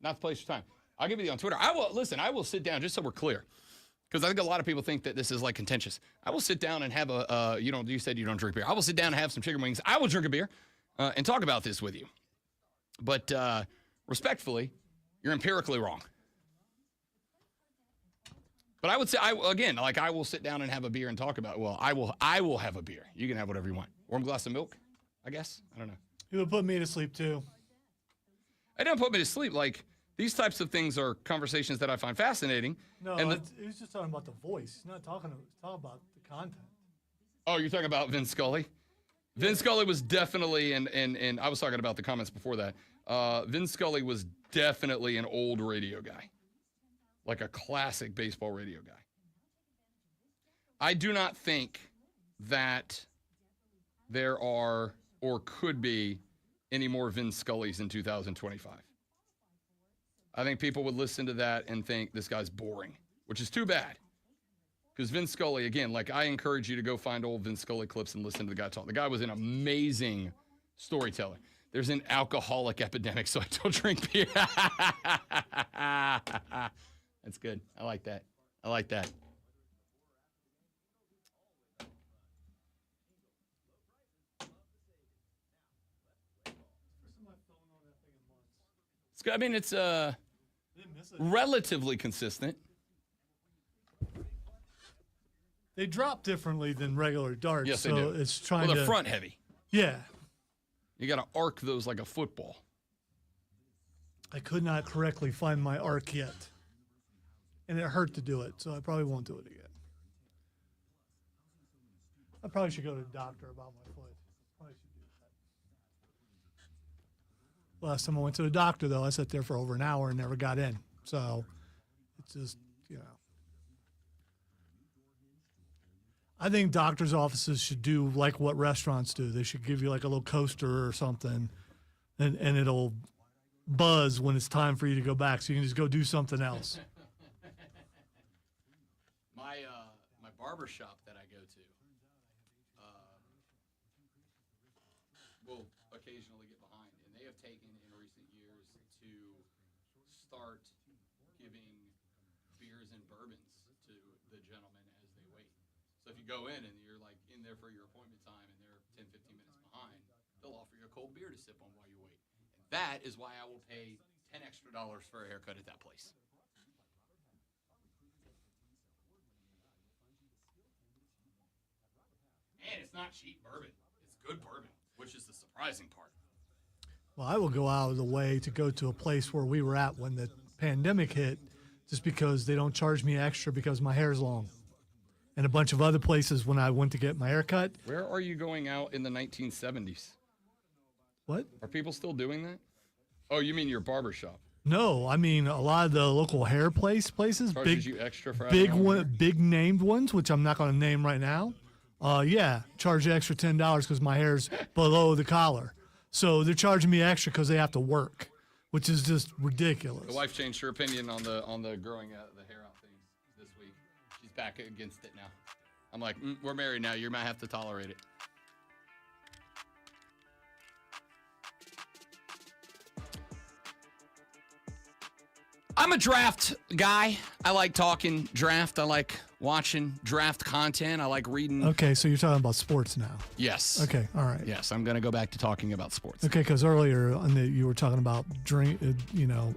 the place or time. I'll give you the on Twitter. I will sit down just so we're clear. because I think a lot of people think that this is like contentious. I will sit down and have you said you don't drink beer. I will sit down and have some chicken wings. I will drink a beer and talk about this with you. But respectfully, you're empirically wrong. But I would say, I will sit down and have a beer and talk about it. Well, I will have a beer. You can have whatever you want. Warm glass of milk, I guess. I don't know. It would put me to sleep, too. It don't put me to sleep. Like, these types of things are conversations that I find fascinating. No, and he was just talking about the voice. He's not talking about the content. Oh, you're talking about Vin Scully? Yeah. Vin Scully was definitely, and I was talking about the comments before that. Vin Scully was definitely an old radio guy. Like a classic baseball radio guy. I do not think that there are or could be any more Vin Scullys in 2025. I think people would listen to that and think this guy's boring, which is too bad. Because Vin Scully, again, like I encourage you to go find old Vin Scully clips and listen to the guy talk. The guy was an amazing storyteller. There's an alcoholic epidemic, so I don't drink beer. That's good. I like that. I like that. It's good. I mean, it's relatively consistent. They drop differently than regular darts. Yes, so they do. It's trying the to front heavy. Yeah. You got to arc those like a football. I could not correctly find my arc yet. And it hurt to do it, so I probably won't do it again. I probably should go to the doctor about my foot. Probably should do that. Last time I went to the doctor, though, I sat there for over an hour and never got in. So it's just, I think doctors' offices should do like what restaurants do. They should give you like a little coaster or something, and it'll buzz when it's time for you to go back, so you can just go do something else. My barber shop that I go to will occasionally get behind, and they have taken in recent years to start giving beers and bourbons to the gentlemen as they wait. So if you go in and you're like in there for your appointment time and they're 10, 15 minutes behind, they'll offer you a cold beer to sip on while you wait. And that is why I will pay $10 extra for a haircut at that place. And it's not cheap bourbon. It's good bourbon, which is the surprising part. Well, I will go out of the way to go to a place where we were at when the pandemic hit just because they don't charge me extra because my hair's long. And a bunch of other places when I went to get my hair cut. Where are you going out in the 1970s? What? Are people still doing that? Oh, you mean your barber shop? No, I mean a lot of the local hair places, Charges you extra for big named ones, which I'm not going to name right now. Charge you extra $10 because my hair's below the collar. So they're charging me extra because they have to work, which is just ridiculous. The wife changed her opinion on the growing the hair out things this week. She's back against it now. I'm like, we're married now. You might have to tolerate it. I'm a draft guy. I like talking draft. I like watching draft content. I like reading. Okay, so you're talking about sports now. Yes. Okay, all right. Yes, I'm going to go back to talking about sports. Okay, because earlier you were talking about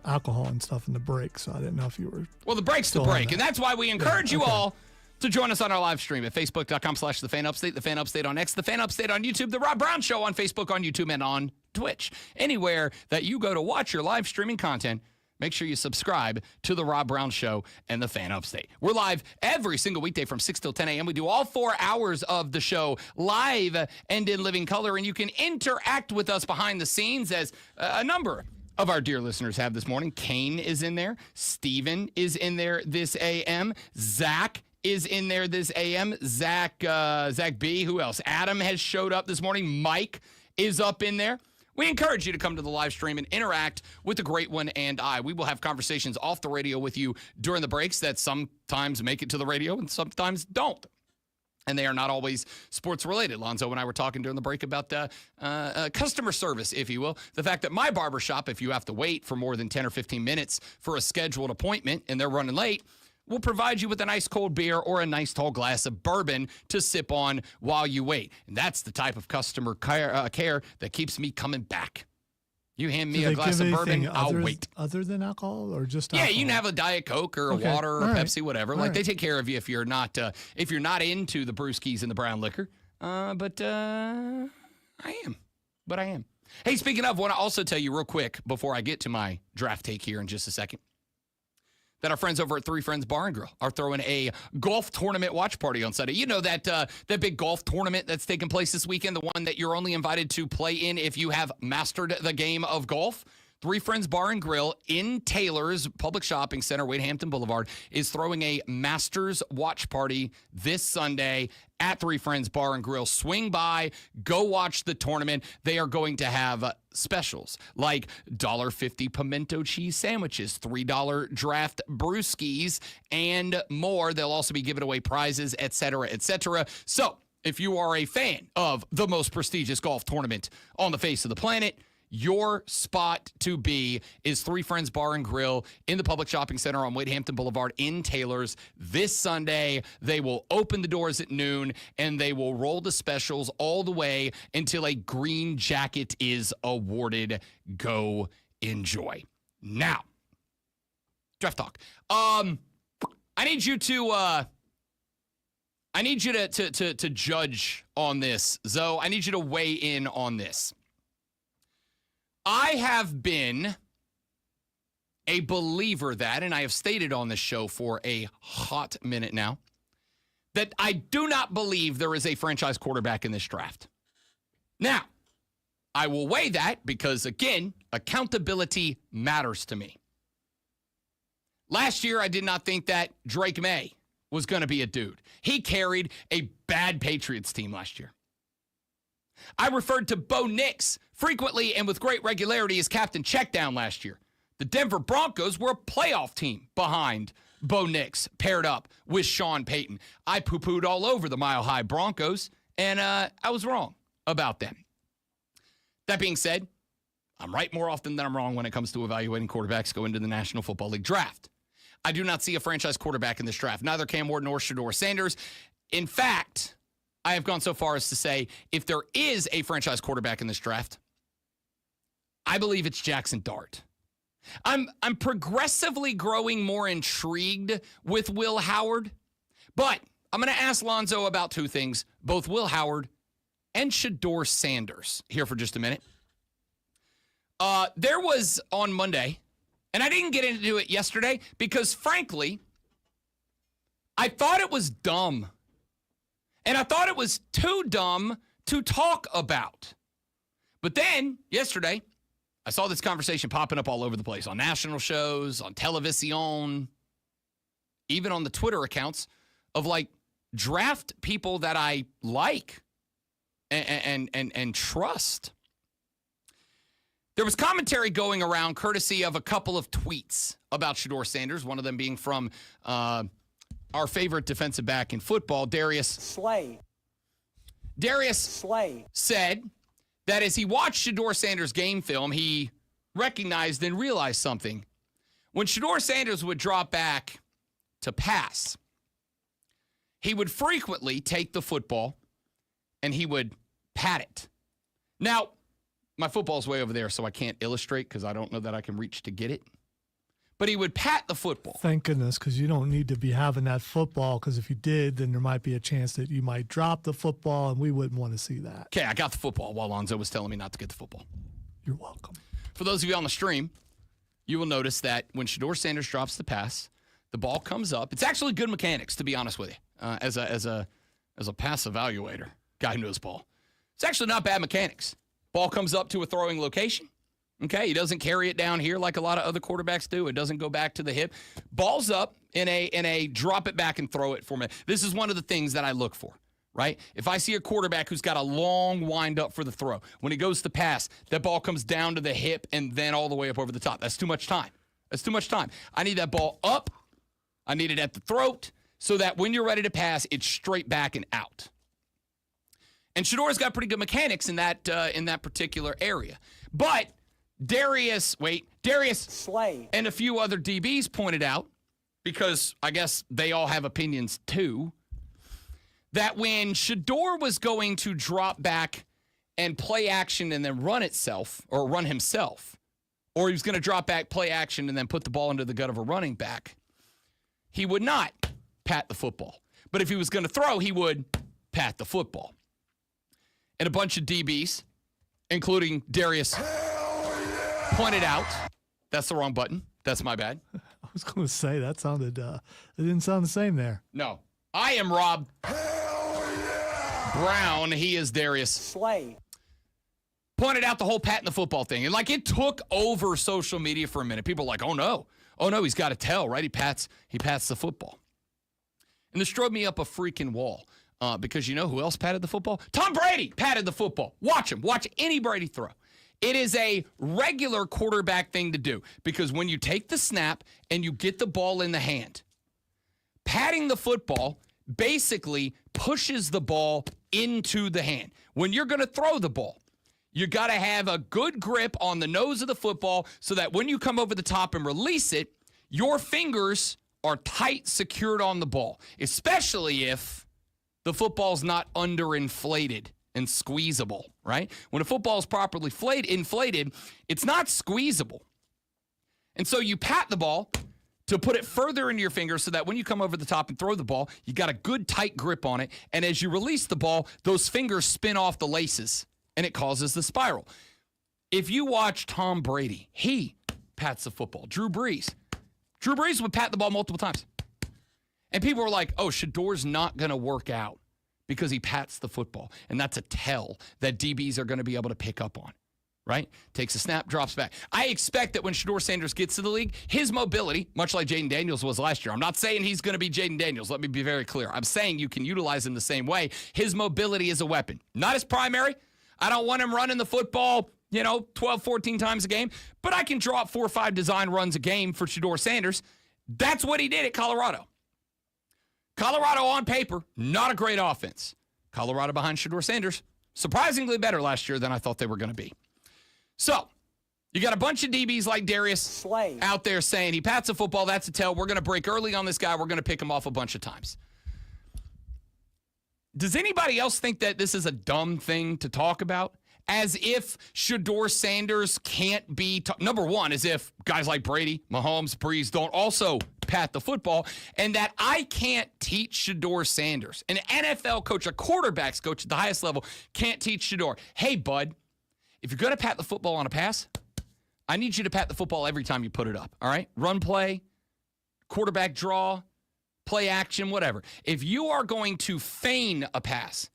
alcohol and stuff in the break, so I didn't know if you were. Well, the break's the break, and that's why we encourage you all to join us on our live stream at facebook.com/thefanupstate, the Fan Upstate on X, the Fan Upstate on YouTube, the Rob Brown Show on Facebook, on YouTube, and on Twitch. Anywhere that you go to watch your live streaming content, make sure you subscribe to the Rob Brown Show and the Fan Upstate. We're live every single weekday from 6 till 10 a.m. We do all 4 hours of the show live and in living color, and you can interact with us behind the scenes as a number of our dear listeners have this morning. Kane is in there. Steven is in there this a.m. Zach is in there this a.m. Zach B. Who else? Adam has showed up this morning. Mike is up in there. We encourage you to come to the live stream and interact with the great one and I. We will have conversations off the radio with you during the breaks that sometimes make it to the radio and sometimes don't. And they are not always sports related. Lonzo and I were talking during the break about customer service, if you will. The fact that my barbershop, if you have to wait for more than 10 or 15 minutes for a scheduled appointment and they're running late, will provide you with a nice cold beer or a nice tall glass of bourbon to sip on while you wait. And that's the type of customer care that keeps me coming back. You hand me a glass of bourbon, I'll wait. Other than alcohol or just alcohol? alcohol? You can have a Diet Coke or a water or Pepsi, whatever. They take care of you if you're not into the brewskis and the brown liquor. But I am. Hey, speaking of, I want to also tell you real quick before I get to my draft take here in just a second, that our friends over at Three Friends Bar and Grill are throwing a golf tournament watch party on Sunday. You know that big golf tournament that's taking place this weekend, the one that you're only invited to play in if you have mastered the game of golf? Three Friends Bar and Grill in Taylor's Public Shopping Center, Wade Hampton Boulevard, is throwing a Masters watch party this Sunday at Three Friends Bar and Grill. Swing by, go watch the tournament. They are going to have specials like $1.50 pimento cheese sandwiches, $3 draft brewskis, and more. They'll also be giving away prizes, et cetera, et cetera. So if you are a fan of the most prestigious golf tournament on the face of the planet, your spot to be is Three Friends Bar and Grill in the Public Shopping Center on Wade Hampton Boulevard in Taylor's this Sunday. They will open the doors at noon, and they will roll the specials all the way until a green jacket is awarded. Go enjoy. Now, draft talk. I need you to judge on this, Zoe. I need you to weigh in on this. I have been a believer that, and I have stated on this show for a hot minute now, that I do not believe there is a franchise quarterback in this draft. Now, I will weigh that because, again, accountability matters to me. Last year, I did not think that Drake May was going to be a dude. He carried a bad Patriots team last year. I referred to Bo Nix frequently and with great regularity as Captain Checkdown last year. The Denver Broncos were a playoff team behind Bo Nix, paired up with Sean Payton. I poo-pooed all over the Mile High Broncos, and I was wrong about them. That being said, I'm right more often than I'm wrong when it comes to evaluating quarterbacks going into the National Football League draft. I do not see a franchise quarterback in this draft, neither Cam Ward nor Shedeur Sanders. In fact, I have gone so far as to say if there is a franchise quarterback in this draft, I believe it's Jackson Dart. I'm progressively growing more intrigued with Will Howard, but I'm going to ask Lonzo about two things, both Will Howard and Shedeur Sanders here for just a minute. There was on Monday, and I didn't get into it yesterday because, frankly, I thought it was dumb. And I thought it was too dumb to talk about. But then, yesterday, I saw this conversation popping up all over the place on national shows, on television, even on the Twitter accounts of, like, draft people that I like and trust. There was commentary going around courtesy of a couple of tweets about Shedeur Sanders, one of them being from our favorite defensive back in football, Darius Slay. Darius Slay said that as he watched Shedeur Sanders' game film, he recognized and realized something. When Shedeur Sanders would drop back to pass, he would frequently take the football and he would pat it. Now, my football's way over there, so I can't illustrate because I don't know that I can reach to get it. But he would pat the football. Thank goodness, because you don't need to be having that football, because if you did, then there might be a chance that you might drop the football, and we wouldn't want to see that. Okay, I got the football while Lonzo was telling me not to get the football. You're welcome. For those of you on the stream, you will notice that when Shedeur Sanders drops the pass, the ball comes up. It's actually good mechanics, to be honest with you, as a pass evaluator, guy who knows ball. It's actually not bad mechanics. Ball comes up to a throwing location. Okay, he doesn't carry it down here like a lot of other quarterbacks do. It doesn't go back to the hip. Ball's up in a drop it back and throw it format. This is one of the things that I look for, right? If I see a quarterback who's got a long wind up for the throw, when he goes to pass, that ball comes down to the hip and then all the way up over the top. That's too much time. That's too much time. I need that ball up. I need it at the throat so that when you're ready to pass, it's straight back and out. And Shedeur's got pretty good mechanics in that particular area. But Darius Slay and a few other DBs pointed out because I guess they all have opinions too, that when Shedeur was going to drop back and play action and then run himself, or he was going to drop back, play action, and then put the ball into the gut of a running back, he would not pat the football. But if he was going to throw, he would pat the football. And a bunch of DBs, including Darius, pointed out, that's the wrong button. That's my bad. I was going to say, that sounded, it didn't sound the same there. No. I am Rob Brown. He is Darius Slay. Pointed out the whole patting the football thing. And like it took over social media for a minute. People were like, oh no, he's got to tell, right? He pats the football. And this drove me up a freaking wall because you know who else patted the football? Tom Brady patted the football. Watch him. Watch any Brady throw. It is a regular quarterback thing to do because when you take the snap and you get the ball in the hand, patting the football basically pushes the ball into the hand. When you're going to throw the ball, you got to have a good grip on the nose of the football so that when you come over the top and release it, your fingers are tight, secured on the ball, especially if the football's not underinflated and squeezable, right? When a football is properly inflated, it's not squeezable. And so you pat the ball to put it further into your fingers so that when you come over the top and throw the ball, you got a good tight grip on it. And as you release the ball, those fingers spin off the laces and it causes the spiral. If you watch Tom Brady, he pats the football. Drew Brees would pat the ball multiple times. And people were like, oh, Shedeur's not going to work out because he pats the football. And that's a tell that DBs are going to be able to pick up on, right? Takes a snap, drops back. I expect that when Shedeur Sanders gets to the league, his mobility, much like Jaden Daniels was last year, I'm not saying he's going to be Jaden Daniels. Let me be very clear. I'm saying you can utilize him the same way. His mobility is a weapon. Not his primary. I don't want him running the football 12, 14 times a game. But I can draw up 4 or 5 design runs a game for Shedeur Sanders. That's what he did at Colorado. Colorado on paper, not a great offense. Colorado behind Shedeur Sanders, surprisingly better last year than I thought they were going to be. So, you got a bunch of DBs like Darius Slay out there saying he pats a football, that's a tell. We're going to break early on this guy. We're going to pick him off a bunch of times. Does anybody else think that this is a dumb thing to talk about? As if Shedeur Sanders can't be, number one, as if guys like Brady, Mahomes, Brees don't also pat the football, and that I can't teach Shedeur Sanders. An NFL coach, a quarterback's coach at the highest level, can't teach Shedeur. Hey, bud, if you're going to pat the football on a pass, I need you to pat the football every time you put it up, all right? Run play, quarterback draw, play action, whatever. If you are going to feign a pass,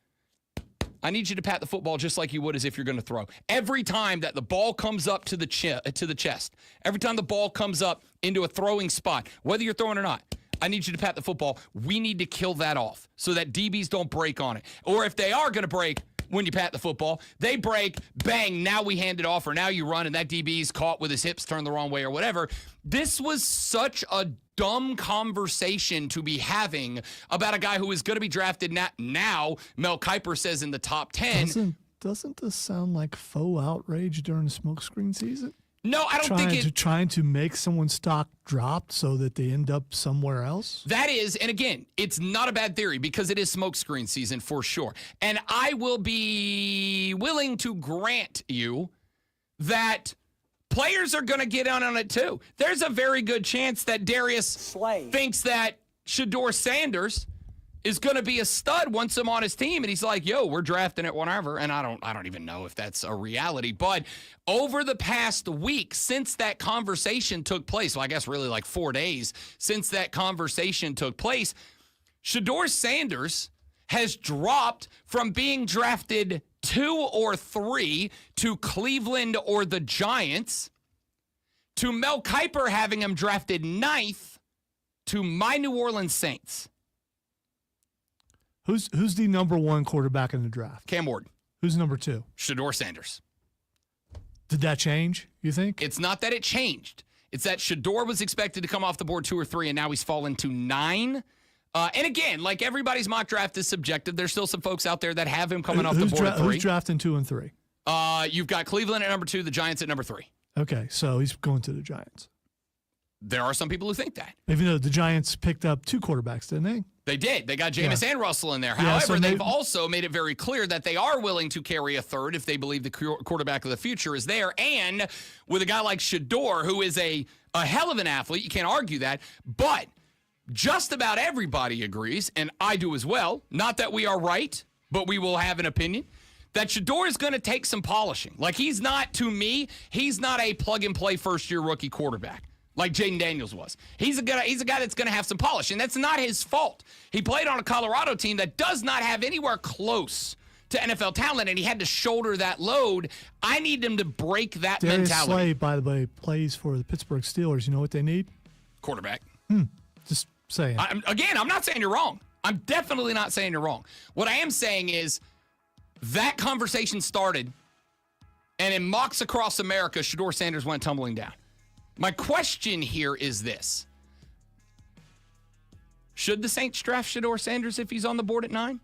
I need you to pat the football just like you would as if you're going to throw. Every time that the ball comes up to the chest, every time the ball comes up into a throwing spot, whether you're throwing or not, I need you to pat the football. We need to kill that off so that DBs don't break on it. Or if they are going to break when you pat the football, they break, bang, now we hand it off, or now you run, and that DB's caught with his hips turned the wrong way or whatever. This was such a dumb conversation to be having about a guy who is going to be drafted now. Mel Kiper says in the top 10. Doesn't this sound like faux outrage during the smokescreen season? No, I don't think it. Trying to make someone's stock drop so that they end up somewhere else? That is, and again, it's not a bad theory because it is smokescreen season for sure. And I will be willing to grant you that players are going to get on it too. There's a very good chance that Darius Slay thinks that Shedeur Sanders is going to be a stud once I'm on his team. And he's like, yo, we're drafting it whenever. And I don't even know if that's a reality. But over the past week, since that conversation took place, well, I guess really like 4 days since that conversation took place, Shedeur Sanders has dropped from being drafted 2 or 3 to Cleveland or the Giants to Mel Kiper having him drafted 9th to my New Orleans Saints. Who's the number 1 quarterback in the draft? Cam Ward. Who's number 2? Shedeur Sanders. Did that change, you think? It's not that it changed. It's that Shedeur was expected to come off the board 2 or 3, and now he's fallen to 9. And again, like everybody's mock draft is subjective. There's still some folks out there that have him coming off the board at 3. Who's drafting 2 and 3? You've got Cleveland at number 2, the Giants at number 3. Okay, so he's going to the Giants. There are some people who think that. Even though the Giants picked up 2 quarterbacks, didn't they? They did. They got Jameis and Russell in there. Yeah, However, so they've also made it very clear that they are willing to carry a third if they believe the quarterback of the future is there. And with a guy like Shador, who is a hell of an athlete, you can't argue that. But just about everybody agrees, and I do as well, not that we are right, but we will have an opinion, that Shador is going to take some polishing. Like, he's not, to me, he's not a plug-and-play first-year rookie quarterback like Jaden Daniels was. He's a guy that's going to have some polish, and that's not his fault. He played on a Colorado team that does not have anywhere close to NFL talent, and he had to shoulder that load. I need him to break that Darius mentality. Slay, by the way, plays for the Pittsburgh Steelers. You know what they need? Quarterback. Just saying. I'm not saying you're wrong. I'm definitely not saying you're wrong. What I am saying is that conversation started, and in mocks across America, Shador Sanders went tumbling down. My question here is this. Should the Saints draft Shador Sanders if he's on the board at 9?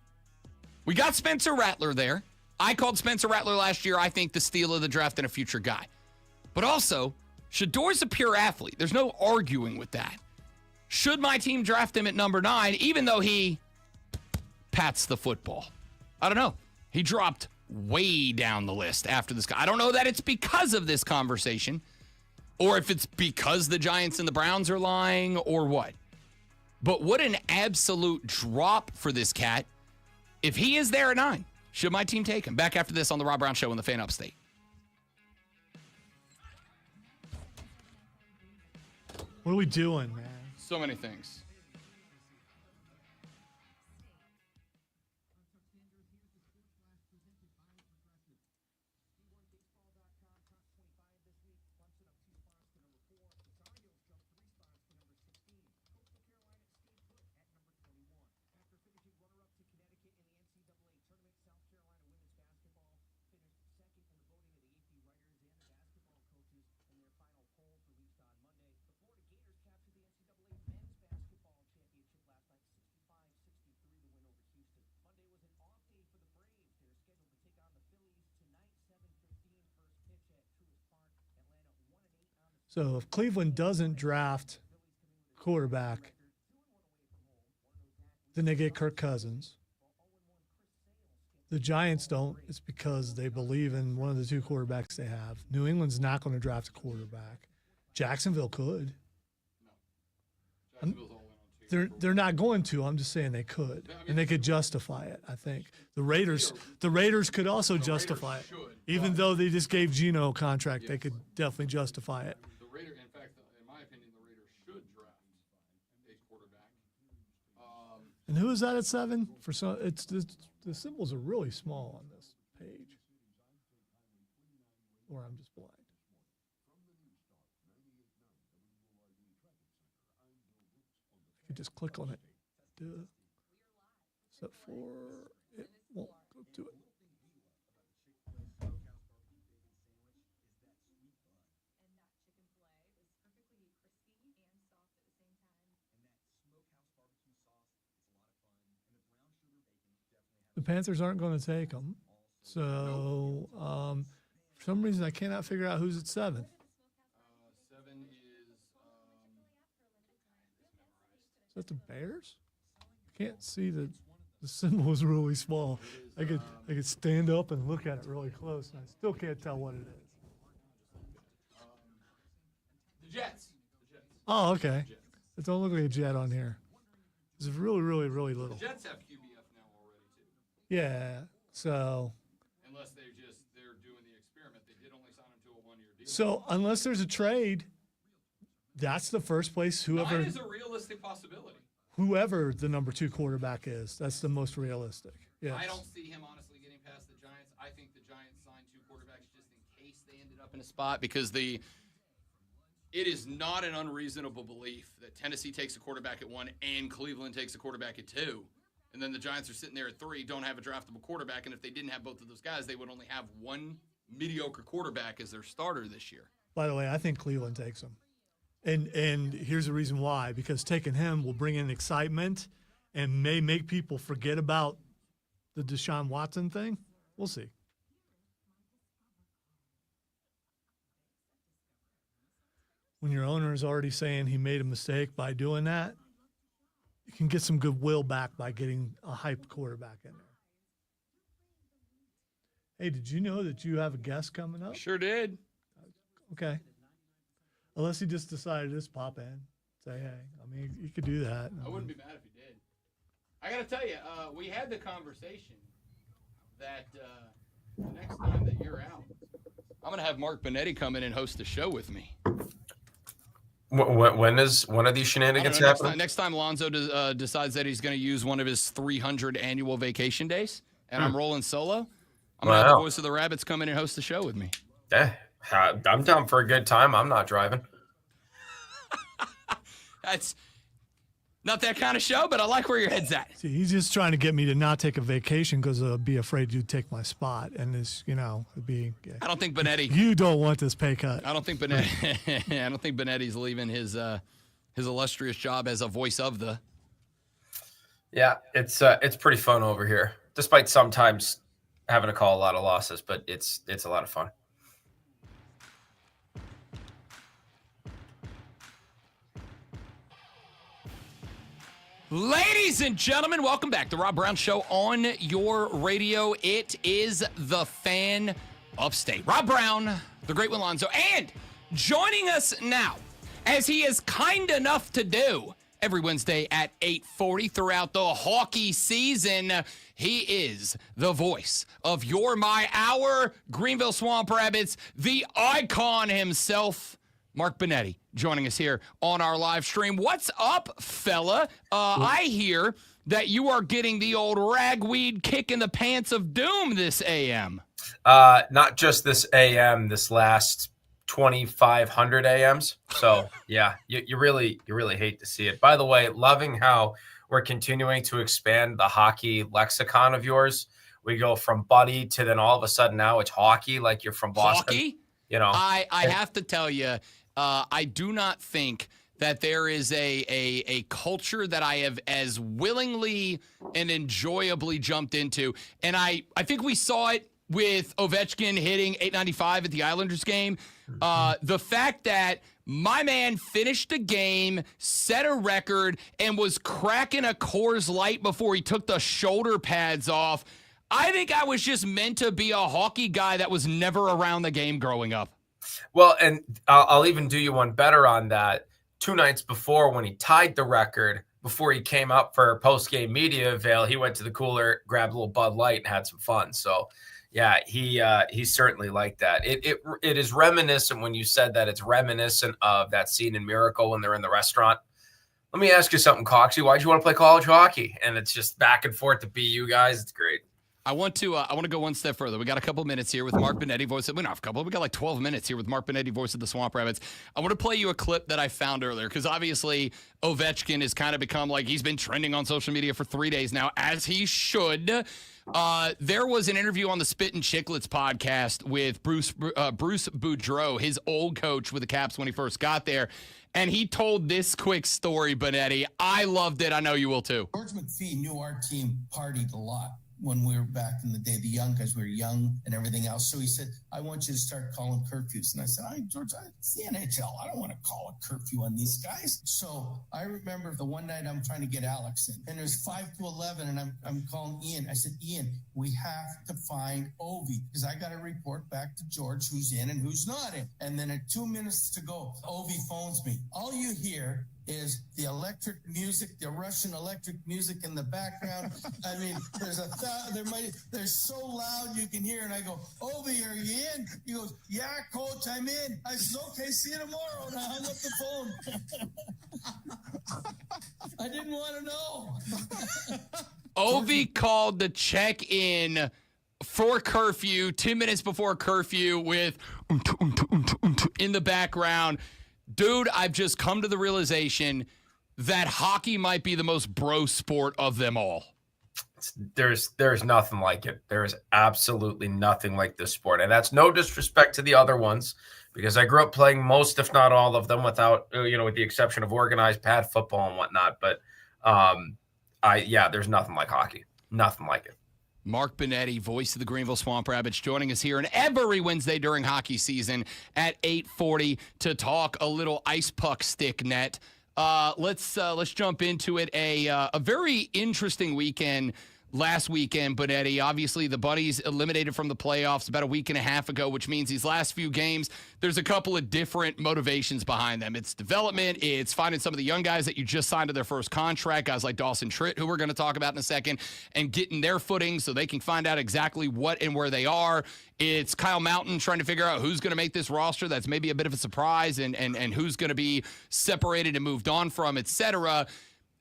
We got Spencer Rattler there. I called Spencer Rattler last year, I think, the steal of the draft and a future guy. But also, Shador's a pure athlete. There's no arguing with that. Should my team draft him at number 9, even though he pats the football? I don't know. He dropped way down the list after this. I don't know that it's because of this conversation, or if it's because the Giants and the Browns are lying, or what. But what an absolute drop for this cat. If he is there at 9, should my team take him? Back after this on the Rob Brown Show in the Fan Upstate. What are we doing, man? So many things. So if Cleveland doesn't draft quarterback, then they get Kirk Cousins. The Giants don't. It's because they believe in one of the 2 quarterbacks they have. New England's not going to draft a quarterback. Jacksonville could. They're not going to. I'm just saying they could, and they could justify it. I think the Raiders could also justify it, even though they just gave Geno a contract. They could definitely justify it. In fact, in my opinion, the Raiders should draft a quarterback. And who is that at 7? For some, the symbols are really small on this page, or I'm just blind. You could just click on it. Except for it won't go to it. The Panthers aren't going to take them. So, for some reason, I cannot figure out who's at 7. 7 is Is that the Bears? I can't see the symbol is really small. I could stand up and look at it really close, and I still can't tell what it is. the Jets. Oh, okay. It don't look like a jet on here. It's really, really, really little. The Jets have QBF now already too. Yeah. So. Unless they're doing the experiment, they did only sign him to a 1-year deal. So unless there's a trade, that's the first place. Whoever 9 is a realistic possibility. Whoever the number 2 quarterback is, that's the most realistic. Yes. I don't see him honestly getting past the Giants. I think the Giants signed 2 quarterbacks just in case they ended up in a spot, because it is not an unreasonable belief that Tennessee takes a quarterback at 1 and Cleveland takes a quarterback at 2. And then the Giants are sitting there at 3, don't have a draftable quarterback. And if they didn't have both of those guys, they would only have 1 mediocre quarterback as their starter this year. By the way, I think Cleveland takes him. And here's the reason why. Because taking him will bring in excitement and may make people forget about the Deshaun Watson thing. We'll see. when your owner is already saying he made a mistake by doing that, you can get some goodwill back by getting a hyped quarterback in there. Hey, did you know that you have a guest coming up? Sure did. Okay. Unless he just decided to just pop in, say, hey. I mean, you could do that. I wouldn't be mad if he did. I got to tell you, we had the conversation that the next time that you're out, I'm going to have Mark Benetti come in and host the show with me. When are these shenanigans happening? Next time Lonzo decides that he's going to use one of his 300 annual vacation days, and I'm rolling solo, I'm going to have the voice of the Rabbits come in and host the show with me. I'm down for a good time. I'm not driving. That's not that kind of show, but I like where your head's at. See, he's just trying to get me to not take a vacation because I'll be afraid you'd take my spot. And this, it'd be. Yeah. I don't think Benetti. You don't want this pay cut. I don't think Benetti. I don't think Benetti's leaving his illustrious job as a voice of the. Yeah, it's pretty fun over here, despite sometimes having to call a lot of losses, but it's a lot of fun. Ladies and gentlemen, welcome back. The Rob Brown Show on your radio. It is the Fan Upstate. Rob Brown, the great Alonzo, and joining us now, as he is kind enough to do every Wednesday at 8:40 throughout the hockey season, he is the voice of your, my, our Greenville Swamp Rabbits, the icon himself, Mark Benetti, joining us here on our live stream. What's up, fella? I hear that you are getting the old ragweed kick in the pants of doom this AM. Not just this AM, this last 2,500 AMs. So yeah, you really hate to see it. By the way, loving how we're continuing to expand the hockey lexicon of yours. We go from buddy to then all of a sudden now it's hockey, like you're from Boston. Hockey? I have to tell you, I do not think that there is a culture that I have as willingly and enjoyably jumped into. And I think we saw it with Ovechkin hitting .895 at the Islanders game. The fact that my man finished a game, set a record, and was cracking a Coors Light before he took the shoulder pads off. I think I was just meant to be a hockey guy that was never around the game growing up. Well, and I'll even do you one better on that. 2 nights before, when he tied the record, before he came up for post-game media avail, he went to the cooler, grabbed a little Bud Light, and had some fun. So, yeah, he's certainly like that. It is reminiscent when you said that. It's reminiscent of that scene in Miracle when they're in the restaurant. Let me ask you something, Coxie. Why'd you want to play college hockey? And it's just back and forth to be you guys. It's great. I want to go one step further. We got a couple minutes here with Mark Benetti, voice of, we don't have a couple. We got like 12 minutes here with Mark Benetti, voice of the Swamp Rabbits. I want to play you a clip that I found earlier because obviously Ovechkin has kind of become like he's been trending on social media for 3 days now, as he should. There was an interview on the Spit and Chicklets podcast with Bruce Boudreau, his old coach with the Caps when he first got there. And he told this quick story, Benetti. I loved it. I know you will too. George McPhee knew our team partied a lot when we were back in the day, the young guys, we were young and everything else. So he said, I want you to start calling curfews. And I said, George, it's the NHL. I don't want to call a curfew on these guys. So I remember the one night I'm trying to get Alex in, and there's 5 to 11, and I'm calling Ian. I said, Ian, we have to find Ovi because I got to report back to George who's in and who's not in. And then at 2 minutes to go, Ovi phones me. All you hear is the electric music, the Russian electric music in the background. I mean, they're so loud you can hear. And I go, Ovi, are you in? He goes, yeah, coach, I'm in. I said, okay, see you tomorrow. And I hung up the phone. I didn't want to know. Ovi called to check in for curfew, 2 minutes before curfew with in the background. Dude, I've just come to the realization that hockey might be the most bro sport of them all. There's nothing like it. There is absolutely nothing like this sport. And that's no disrespect to the other ones, because I grew up playing most, if not all of them, without, with the exception of organized pad football and whatnot. But there's nothing like hockey. Nothing like it. Mark Benetti, voice of the Greenville Swamp Rabbits, joining us here and every Wednesday during hockey season at 8:40 to talk a little ice puck stick net. Let's jump into it. A very interesting weekend last weekend, Benetti. Obviously, the Bunnies eliminated from the playoffs about a week and a half ago, which means these last few games, there's a couple of different motivations behind them. It's development. It's finding some of the young guys that you just signed to their first contract, guys like Dawson Tritt, who we're going to talk about in a second, and getting their footing so they can find out exactly what and where they are. It's Kyle Mountain trying to figure out who's going to make this roster that's maybe a bit of a surprise and who's going to be separated and moved on from, et cetera.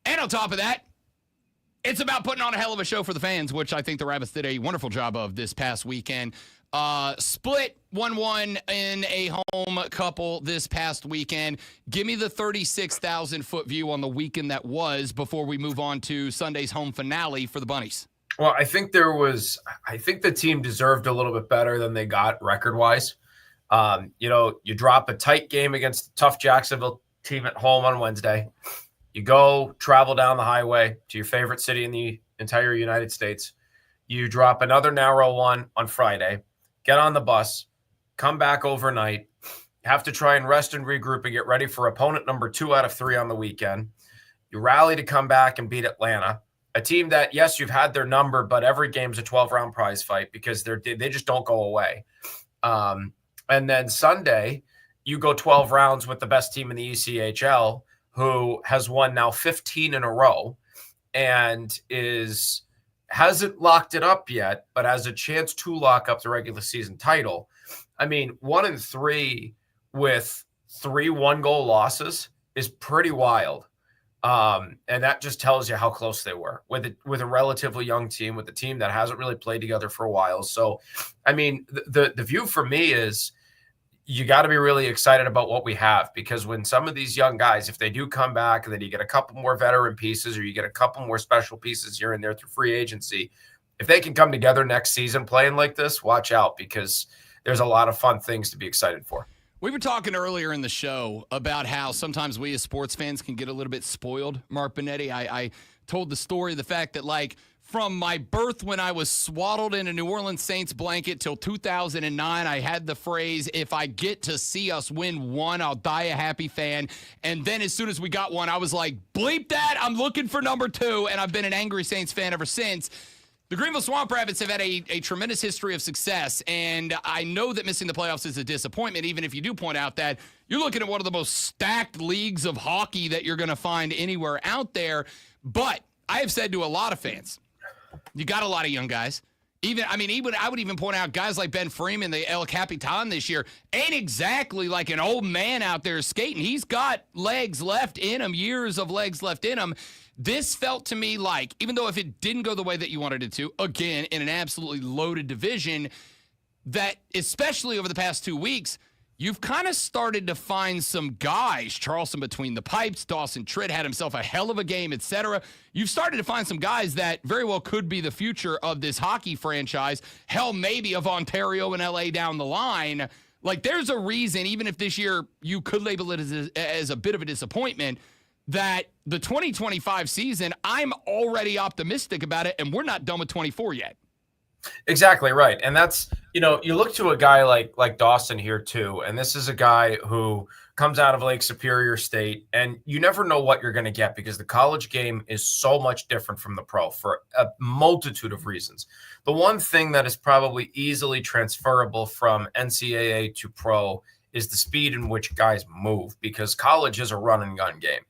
And on top of that, it's about putting on a hell of a show for the fans, which I think the Rabbits did a wonderful job of this past weekend. Split 1-1 in a home couple this past weekend. Give me the 36,000-foot view on the weekend that was before we move on to Sunday's home finale for the Bunnies. Well, I think the team deserved a little bit better than they got record-wise. You drop a tight game against a tough Jacksonville team at home on Wednesday. You go travel down the highway to your favorite city in the entire United States. You drop another narrow one on Friday, get on the bus, come back overnight, have to try and rest and regroup and get ready for opponent number 2 out of 3 on the weekend. You rally to come back and beat Atlanta, a team that, yes, you've had their number, but every game's a 12-round prize fight because they just don't go away. And then Sunday, you go 12 rounds with the best team in the ECHL, who has won now 15 in a row and hasn't locked it up yet, but has a chance to lock up the regular season title. I mean, 1-3 with 3 one-goal losses is pretty wild. And that just tells you how close they were with a relatively young team, with a team that hasn't really played together for a while. So, I mean, the view for me is, you got to be really excited about what we have, because when some of these young guys, if they do come back and then you get a couple more veteran pieces or you get a couple more special pieces here and there through free agency, if they can come together next season playing like this, watch out, because there's a lot of fun things to be excited for. We were talking earlier in the show about how sometimes we as sports fans can get a little bit spoiled, Mark Benetti. I told the story of the fact that, like, from my birth when I was swaddled in a New Orleans Saints blanket till 2009, I had the phrase, if I get to see us win one, I'll die a happy fan. And then as soon as we got one, I was like, bleep that, I'm looking for number 2. And I've been an angry Saints fan ever since. The Greenville Swamp Rabbits have had a tremendous history of success, and I know that missing the playoffs is a disappointment, even if you do point out that you're looking at one of the most stacked leagues of hockey that you're going to find anywhere out there. But I have said to a lot of fans, you got a lot of young guys. I would even point out guys like Ben Freeman, the El Capitan this year, ain't exactly like an old man out there skating. He's got legs left in him, years of legs left in him. This felt to me like, even though if it didn't go the way that you wanted it to, again, in an absolutely loaded division, that especially over the past 2 weeks, you've kind of started to find some guys, Charleston between the pipes, Dawson Tritt had himself a hell of a game, etc. You've started to find some guys that very well could be the future of this hockey franchise, hell, maybe of Ontario and LA down the line. Like, there's a reason, even if this year you could label it as a bit of a disappointment, that the 2025 season, I'm already optimistic about it, and we're not done with 24 yet. Exactly right. And that's, you look to a guy like Dawson here too. And this is a guy who comes out of Lake Superior State, and you never know what you're going to get because the college game is so much different from the pro for a multitude of reasons. The one thing that is probably easily transferable from NCAA to pro is the speed in which guys move, because college is a run and gun game.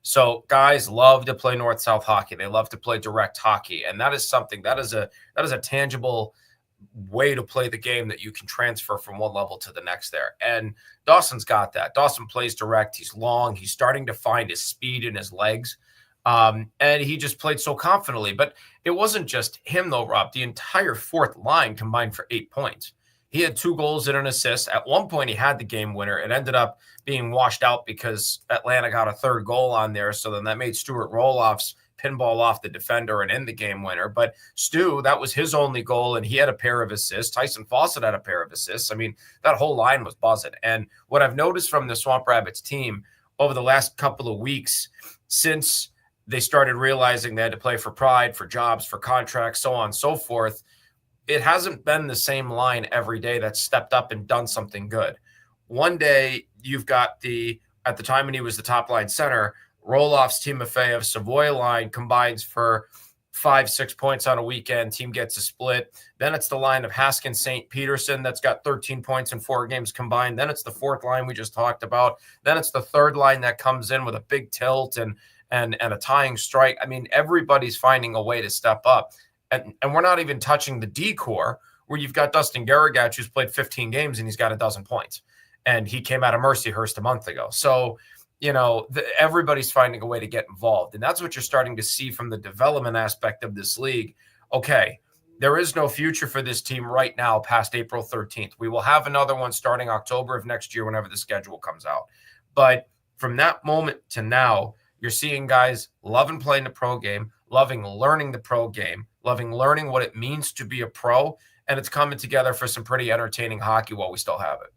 So guys love to play north-south hockey. They love to play direct hockey. And that is something that is a tangible way to play the game that you can transfer from one level to the next there. And Dawson's got that. Dawson plays direct. He's long. He's starting to find his speed in his legs. And he just played so confidently. But it wasn't just him, though, Rob. The entire fourth line combined for 8 points. He had 2 goals and an assist. At one point, he had the game winner. It ended up being washed out because Atlanta got a 3rd goal on there. So then that made Stuart Roloff's pinball off the defender and in the game winner. But Stu, that was his only goal, and he had a pair of assists. Tyson Fawcett had a pair of assists. I mean, that whole line was buzzing. And what I've noticed from the Swamp Rabbits team over the last couple of weeks, since they started realizing they had to play for pride, for jobs, for contracts, so on and so forth. It hasn't been the same line every day that's stepped up and done something good. One day you've got at the time when he was the top line center, Roloff's Timofeyev Savoy line combines for 5-6 points on a weekend. Team gets a split. Then it's the line of Haskins St. Peterson that's got 13 points in 4 games combined. Then it's the fourth line we just talked about. Then it's the third line that comes in with a big tilt and a tying strike. I mean, everybody's finding a way to step up. And we're not even touching the D core, where you've got Dustin Garagach, who's played 15 games and he's got 12 points. And he came out of Mercyhurst a month ago. So, everybody's finding a way to get involved. And that's what you're starting to see from the development aspect of this league. Okay, there is no future for this team right now past April 13th. We will have another one starting October of next year, whenever the schedule comes out. But from that moment to now, you're seeing guys loving playing the pro game, loving learning the pro game, loving learning what it means to be a pro. And it's coming together for some pretty entertaining hockey while we still have it.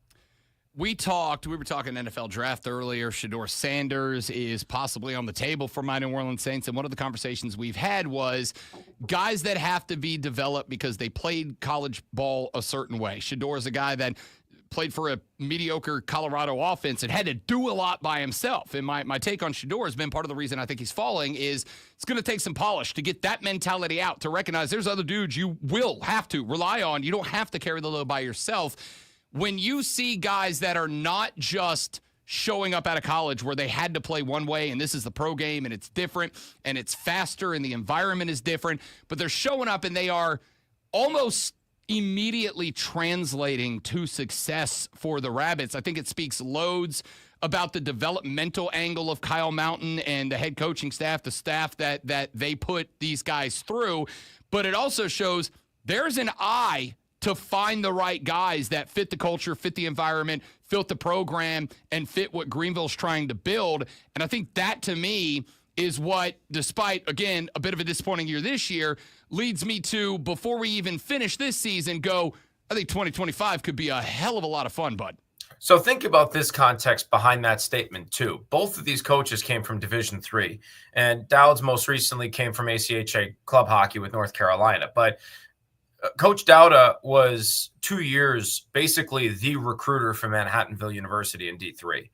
We were talking NFL draft earlier. Shedeur Sanders is possibly on the table for my New Orleans Saints. And one of the conversations we've had was guys that have to be developed because they played college ball a certain way. Shedeur is a guy that played for a mediocre Colorado offense and had to do a lot by himself. And my take on Shedeur has been part of the reason I think he's falling is it's going to take some polish to get that mentality out, to recognize there's other dudes you will have to rely on. You don't have to carry the load by yourself. When you see guys that are not just showing up out of college where they had to play one way and this is the pro game and it's different and it's faster and the environment is different, but they're showing up and they are almost immediately translating to success for the Rabbits. I think it speaks loads about the developmental angle of Kyle Mountain and the head coaching staff, the staff that they put these guys through, but it also shows there's an eye to find the right guys that fit the culture, fit the environment, fit the program, and fit what Greenville's trying to build. And I think that, to me, is what, despite, again, a bit of a disappointing year this year, leads me to, before we even finish this season, go, I think 2025 could be a hell of a lot of fun, bud. So think about this context behind that statement, too. Both of these coaches came from Division III, and Dowd's most recently came from ACHA club hockey with North Carolina. But Coach Dowda was 2 years basically the recruiter for Manhattanville University in D3.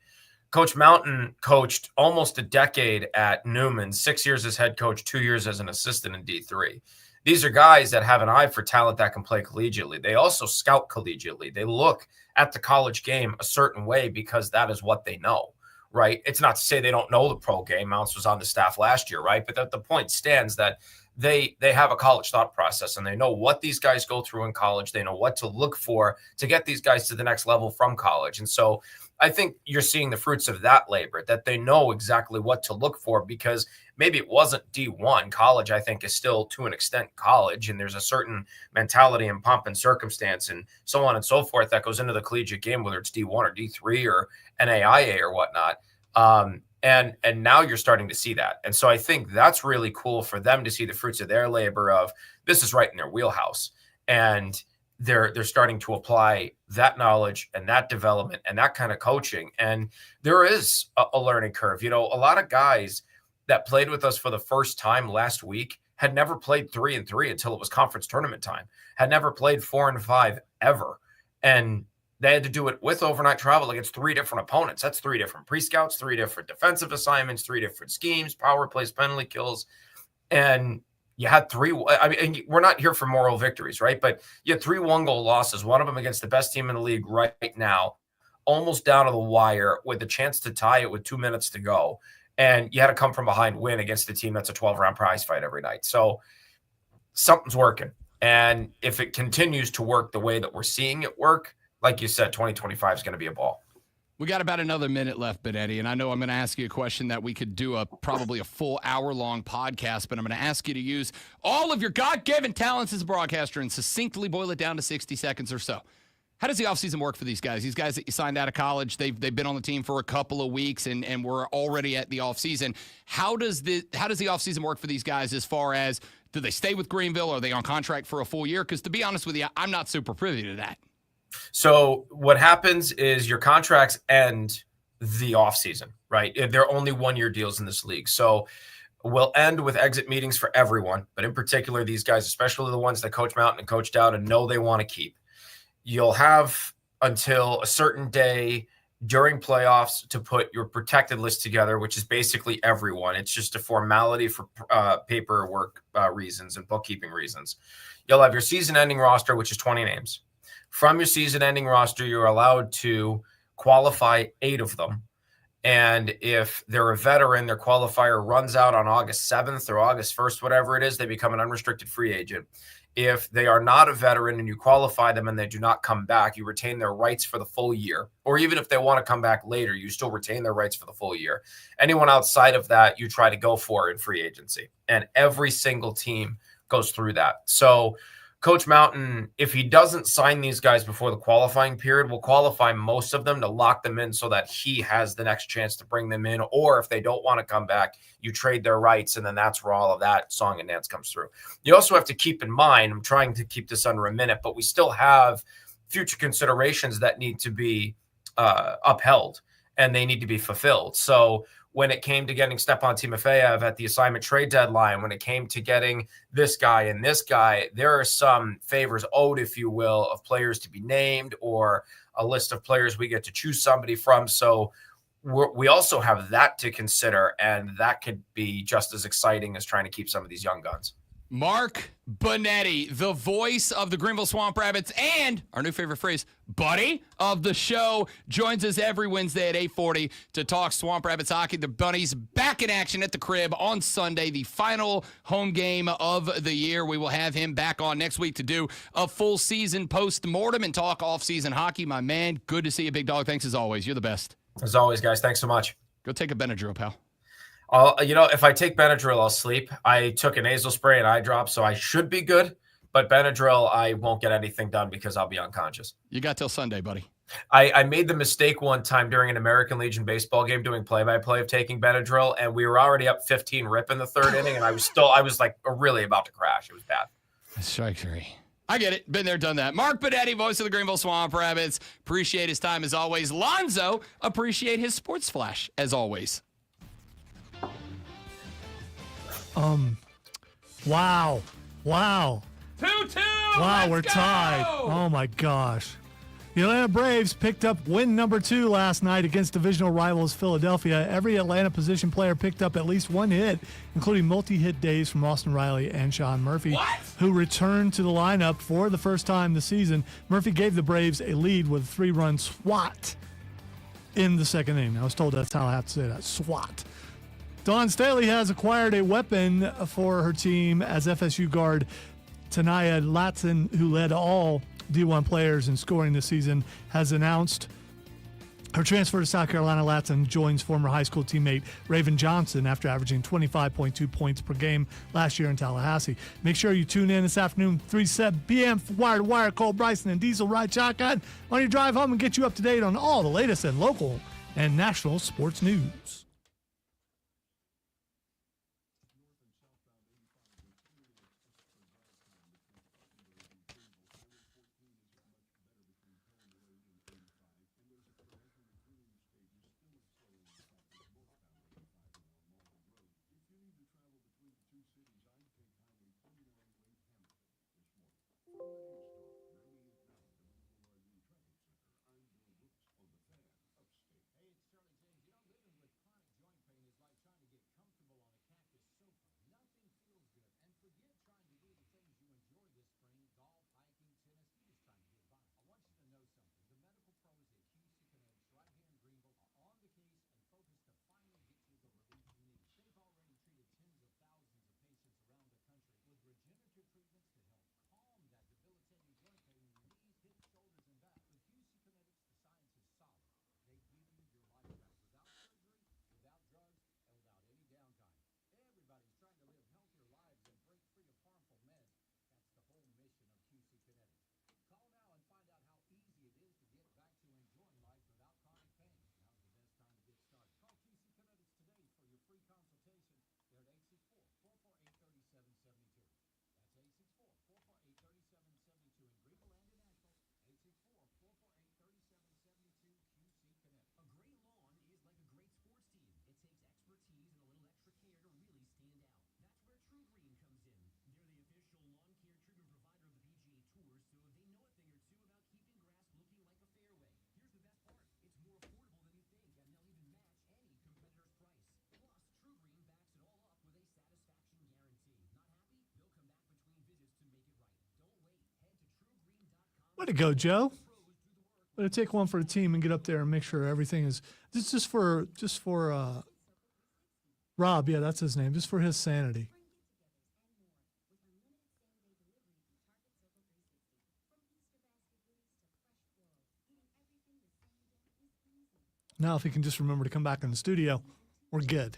Coach Mountain coached almost a decade at Newman, 6 years as head coach, 2 years as an assistant in D3. These are guys that have an eye for talent that can play collegiately. They also scout collegiately. They look at the college game a certain way because that is what they know, right? It's not to say they don't know the pro game. Mounts was on the staff last year, right? But the point stands that they have a college thought process and they know what these guys go through in college. They know what to look for to get these guys to the next level from college. And so I think you're seeing the fruits of that labor, that they know exactly what to look for, because maybe it wasn't D1. College, I think, is still to an extent college, and there's a certain mentality and pomp and circumstance and so on and so forth that goes into the collegiate game, whether it's D1 or D3 or NAIA or whatnot. And now you're starting to see that. And so I think that's really cool for them to see the fruits of their labor of this is right in their wheelhouse. And they're starting to apply that knowledge and that development and that kind of coaching. And there is a learning curve. You know, a lot of guys that played with us for the first time last week had never played 3-3 until it was conference tournament time, had never played 4-5 ever. And they had to do it with overnight travel against 3 different opponents. That's 3 different pre-scouts, 3 different defensive assignments, 3 different schemes, power plays, penalty kills. And you had 3. I mean, and we're not here for moral victories, right? But you had 3 one-goal losses, one of them against the best team in the league right now, almost down to the wire with a chance to tie it with 2 minutes to go. And you had to come from behind win against a team that's a 12-round prize fight every night. So something's working. And if it continues to work the way that we're seeing it work, like you said, 2025 is going to be a ball. We got about another minute left, Benetti, and I know I'm going to ask you a question that we could do probably a full hour-long podcast, but I'm going to ask you to use all of your God-given talents as a broadcaster and succinctly boil it down to 60 seconds or so. How does the offseason work for these guys? These guys that you signed out of college, they've been on the team for a couple of weeks, and we're already at the offseason. How does the offseason work for these guys as far as, do they stay with Greenville? Are they on contract for a full year? Because to be honest with you, I'm not super privy to that. So what happens is your contracts end the offseason, right? They're only 1-year deals in this league. So will end with exit meetings for everyone, but in particular, these guys, especially the ones that Coach Mountain and Coach Dowd know they want to keep. You'll have until a certain day during playoffs to put your protected list together, which is basically everyone. It's just a formality for paperwork reasons and bookkeeping reasons. You'll have your season-ending roster, which is 20 names. From your season-ending roster, you're allowed to qualify 8 of them. And if they're a veteran, their qualifier runs out on August 7th or August 1st, whatever it is, they become an unrestricted free agent. If they are not a veteran and you qualify them and they do not come back, you retain their rights for the full year. Or even if they want to come back later, you still retain their rights for the full year. Anyone outside of that, you try to go for in free agency. And every single team goes through that. So Coach Mountain, if he doesn't sign these guys before the qualifying period, will qualify most of them to lock them in so that he has the next chance to bring them in. Or if they don't want to come back, you trade their rights, and then that's where all of that song and dance comes through. You also have to keep in mind, I'm trying to keep this under a minute, but we still have future considerations that need to be upheld, and they need to be fulfilled. So when it came to getting Stepan Timofeyev at the assignment trade deadline, when it came to getting this guy and this guy, there are some favors owed, if you will, of players to be named or a list of players we get to choose somebody from. So we also have that to consider, and that could be just as exciting as trying to keep some of these young guns. Mark Bonetti, the voice of the Greenville Swamp Rabbits and our new favorite phrase, buddy of the show, joins us every Wednesday at 8:40 to talk Swamp Rabbits hockey. The Bunnies back in action at the Crib on Sunday, the final home game of the year. We will have him back on next week to do a full season post-mortem and talk off-season hockey. My man, good to see you, big dog. Thanks as always. You're the best. As always, guys, thanks so much. Go take a Benadryl, pal. If I take Benadryl, I'll sleep. I took a nasal spray and eye drop, so I should be good. But Benadryl, I won't get anything done because I'll be unconscious. You got till Sunday, buddy. I made the mistake one time during an American Legion baseball game doing play-by-play of taking Benadryl, and we were already up 15 rip in the third inning, and I was like really about to crash. It was bad. Strike three. I get it. Been there, done that. Mark Bonetti, voice of the Greenville Swamp Rabbits. Appreciate his time as always. Lonzo, appreciate his sports flash as always. Wow. 2-2. Wow, we're tied. Oh, my gosh. The Atlanta Braves picked up win number 2 last night against divisional rivals Philadelphia. Every Atlanta position player picked up at least one hit, including multi-hit days from Austin Riley and Sean Murphy, who returned to the lineup for the first time this season. Murphy gave the Braves a lead with a 3-run swat in the second inning. I was told that's how I have to say that, swat. Dawn Staley has acquired a weapon for her team as FSU guard Tanaya Latson, who led all D1 players in scoring this season, has announced her transfer to South Carolina. Latson joins former high school teammate Raven Johnson after averaging 25.2 points per game last year in Tallahassee. Make sure you tune in this afternoon, 3-7 p.m. for Wire to Wire. Cole Bryson and Diesel Ride Shotgun on your drive home and get you up to date on all the latest in local and national sports news. Way to go, Joe. Better take one for the team and get up there and make sure everything is just for Rob. Yeah, that's his name. Just for his sanity. Now, if he can just remember to come back in the studio, we're good.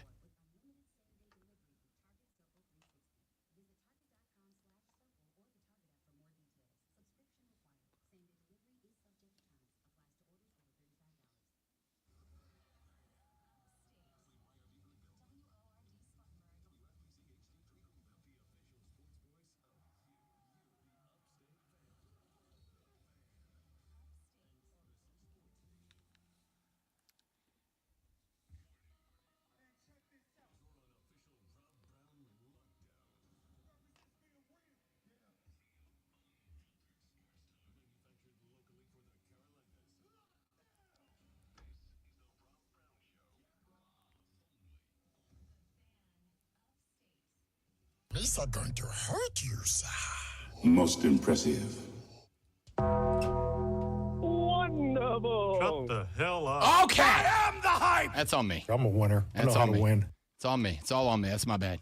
These are going to hurt you, sir. Most impressive. Wonderful. Shut the hell up. Okay. I am the hype. That's on me. I'm a winner. That's I know how on to me. win. It's on me. It's all on me. That's my bad.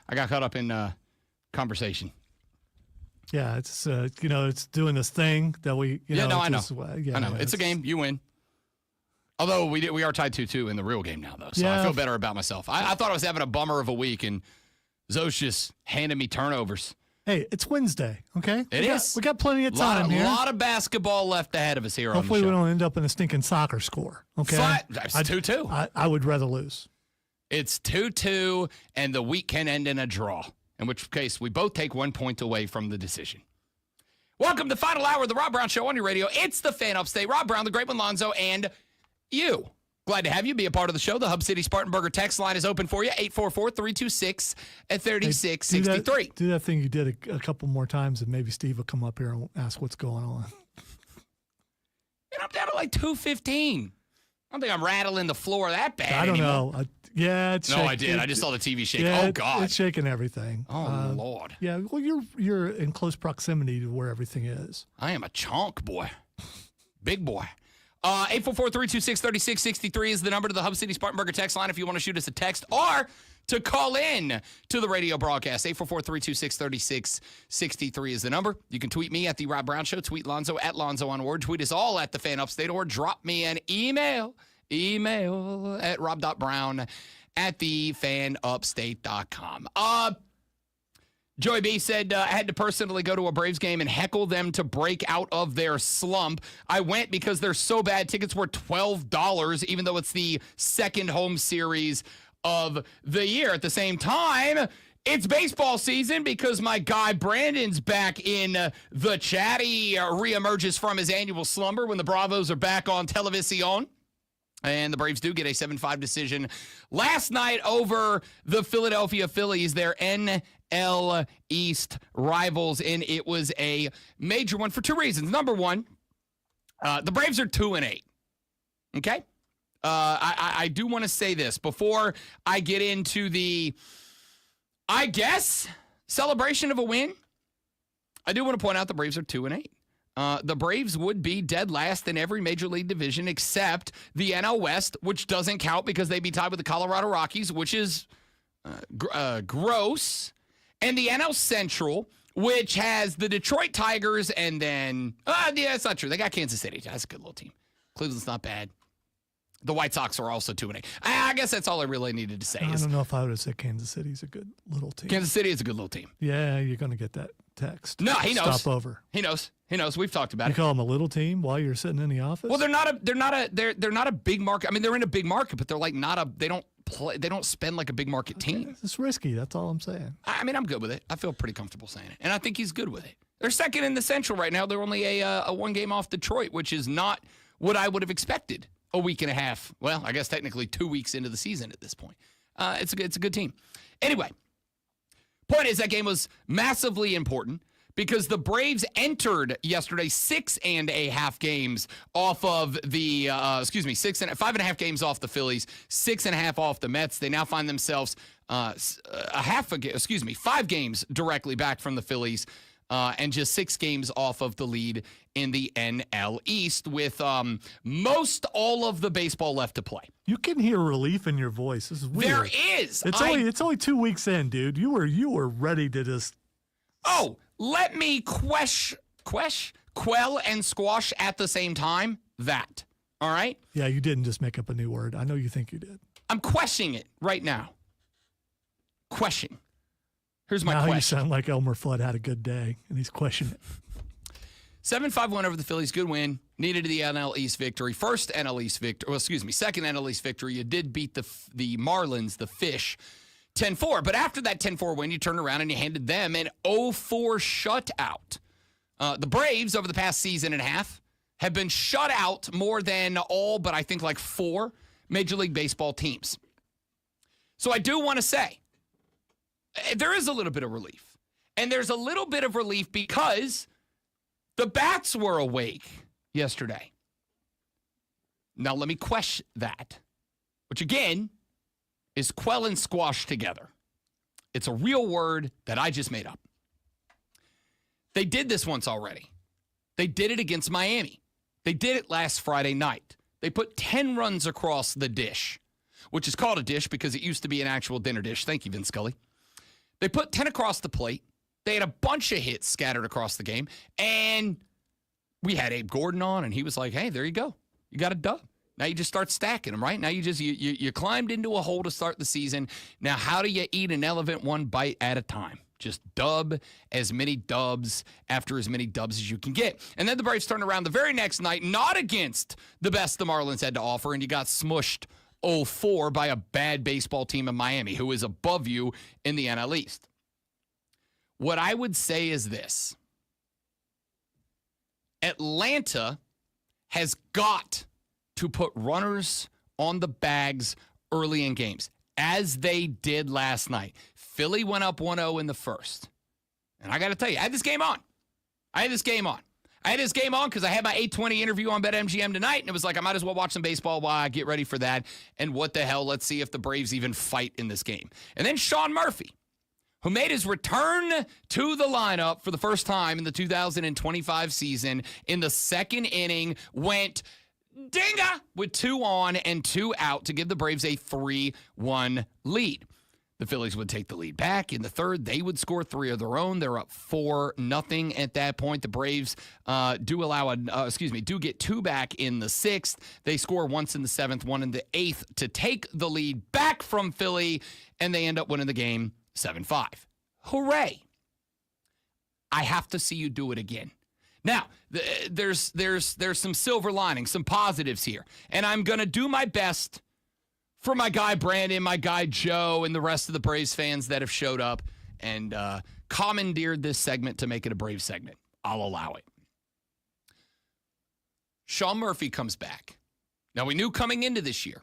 I got caught up in conversation. Yeah, it's it's doing this thing that we I know. I know. It's a game. You win. Although we are tied 2-2 in the real game now, though, so I feel better about myself. I thought I was having a bummer of a week, and Zoe's just handing me turnovers. Hey, it's Wednesday, okay? It is. We got plenty of time here. A lot of basketball left ahead of us here Hopefully on the show. we don't end up in a stinking soccer score, okay? It's 2-2. I would rather lose. It's 2-2, and the week can end in a draw, in which case we both take 1 point away from the decision. Welcome to the final hour of the Rob Brown Show on your radio. It's the Fan Upstate. Rob Brown, the Great One Lonzo, and you. Glad to have you be a part of the show. The Hub City Spartanburger text line is open for you, 844-326-3663. Do that thing you did a couple more times, and maybe Steve will come up here and ask what's going on. And I'm down to like 215. I don't think I'm rattling the floor that bad I don't anymore. know. It's No, shaking. I did. I just saw the TV shake. Yeah, Oh, God. It's shaking everything. Oh, Lord. Yeah, well, you're in close proximity to where everything is. I am a chonk boy. Big boy. 844-326-3663 is the number to the Hub City Spartanburger text line if you want to shoot us a text or to call in to the radio broadcast. 844-326-3663 is the number. You can tweet me at The Rob Brown Show, tweet Lonzo at Lonzo on Word, tweet us all at The Fan Upstate, or drop me an email at rob.brown@thefanupstate.com. Joey B said, I had to personally go to a Braves game and heckle them to break out of their slump. I went because they're so bad. Tickets were $12, even though it's the second home series of the year. At the same time, it's baseball season because my guy Brandon's back in the chat. He reemerges from his annual slumber when the Bravos are back on Televisión. And the Braves do get a 7-5 decision last night over the Philadelphia Phillies, their NL East rivals, and it was a major one for two reasons. Number one, the Braves are 2-8. Okay? I do want to say this before I get into the, I guess, celebration of a win. I do want to point out the Braves are 2-8. The Braves would be dead last in every major league division except the NL West, which doesn't count because they'd be tied with the Colorado Rockies, which is gross. And the NL Central, which has the Detroit Tigers and then, that's not true. They got Kansas City. That's a good little team. Cleveland's not bad. The White Sox are also 2-8. I guess that's all I really needed to say. I don't know if I would have said Kansas City's a good little team. Kansas City is a good little team. Yeah, you're going to get that text. No, he knows. Stop over. He knows. We've talked about it. You call them a little team while you're sitting in the office? Well, they're not a big market. I mean, they're in a big market, but they're like they don't spend like a big market team. It's risky. That's all I'm saying. I mean, I'm good with it. I feel pretty comfortable saying it. And I think he's good with it. They're second in the Central right now. They're only a one game off Detroit, which is not what I would have expected a week and a half. Well, I guess technically 2 weeks into the season at this point. It's a good team. Anyway, point is that game was massively important because the Braves entered yesterday 6.5 games off of the, 5.5 games off the Phillies, 6.5 off the Mets. They now find themselves 5 games directly back from the Phillies. and just 6 games off of the lead in the NL East with most all of the baseball left to play. You can hear relief in your voice. This is weird. There is. It's only 2 weeks in, dude. You were ready to just. Oh, let me quell and squash at the same time. That. All right? Yeah, you didn't just make up a new word. I know you think you did. I'm questioning it right now. Question. Here's my now question. You sound like Elmer Fudd had a good day, and he's questioning it. 7-5 win over the Phillies. Good win. Needed the NL East victory. Second NL East victory. You did beat the Marlins, the Fish, 10-4. But after that 10-4 win, you turned around and you handed them an 0-4 shutout. The Braves, over the past season and a half, have been shut out more than all but I think like 4 Major League Baseball teams. So I do want to say, there is a little bit of relief. And there's a little bit of relief because the bats were awake yesterday. Now let me question that, which again is quell and squash together. It's a real word that I just made up. They did this once already. They did it against Miami. They did it last Friday night. They put 10 runs across the dish, which is called a dish because it used to be an actual dinner dish. Thank you, Vin Scully. They put 10 across the plate. They had a bunch of hits scattered across the game. And we had Abe Gordon on, and he was like, hey, there you go. You got a dub. Now you just start stacking them, right? Now you climbed into a hole to start the season. Now how do you eat an elephant one bite at a time? Just dub as many dubs after as many dubs as you can get. And then the Braves turned around the very next night, not against the best the Marlins had to offer, and you got smushed 0-4 by a bad baseball team in Miami, who is above you in the NL East. What I would say is this. Atlanta has got to put runners on the bags early in games, as they did last night. Philly went up 1-0 in the first. And I got to tell you, I had this game on. I had this game on because I had my 8:20 interview on BetMGM tonight, and it was like, I might as well watch some baseball while I get ready for that. And what the hell, let's see if the Braves even fight in this game. And then Sean Murphy, who made his return to the lineup for the first time in the 2025 season, in the second inning, went dinga with 2 on and 2 out to give the Braves a 3-1 lead. The Phillies would take the lead back. In the third, they would score 3 of their own. They're up 4-0 at that point. The Braves do get 2 back in the 6th. They score once in the 7th, 1 in the 8th to take the lead back from Philly, and they end up winning the game 7-5. Hooray. I have to see you do it again. Now, there's some silver linings, some positives here, and I'm going to do my best for my guy Brandon, my guy Joe, and the rest of the Braves fans that have showed up and commandeered this segment to make it a Braves segment. I'll allow it. Sean Murphy comes back. Now, we knew coming into this year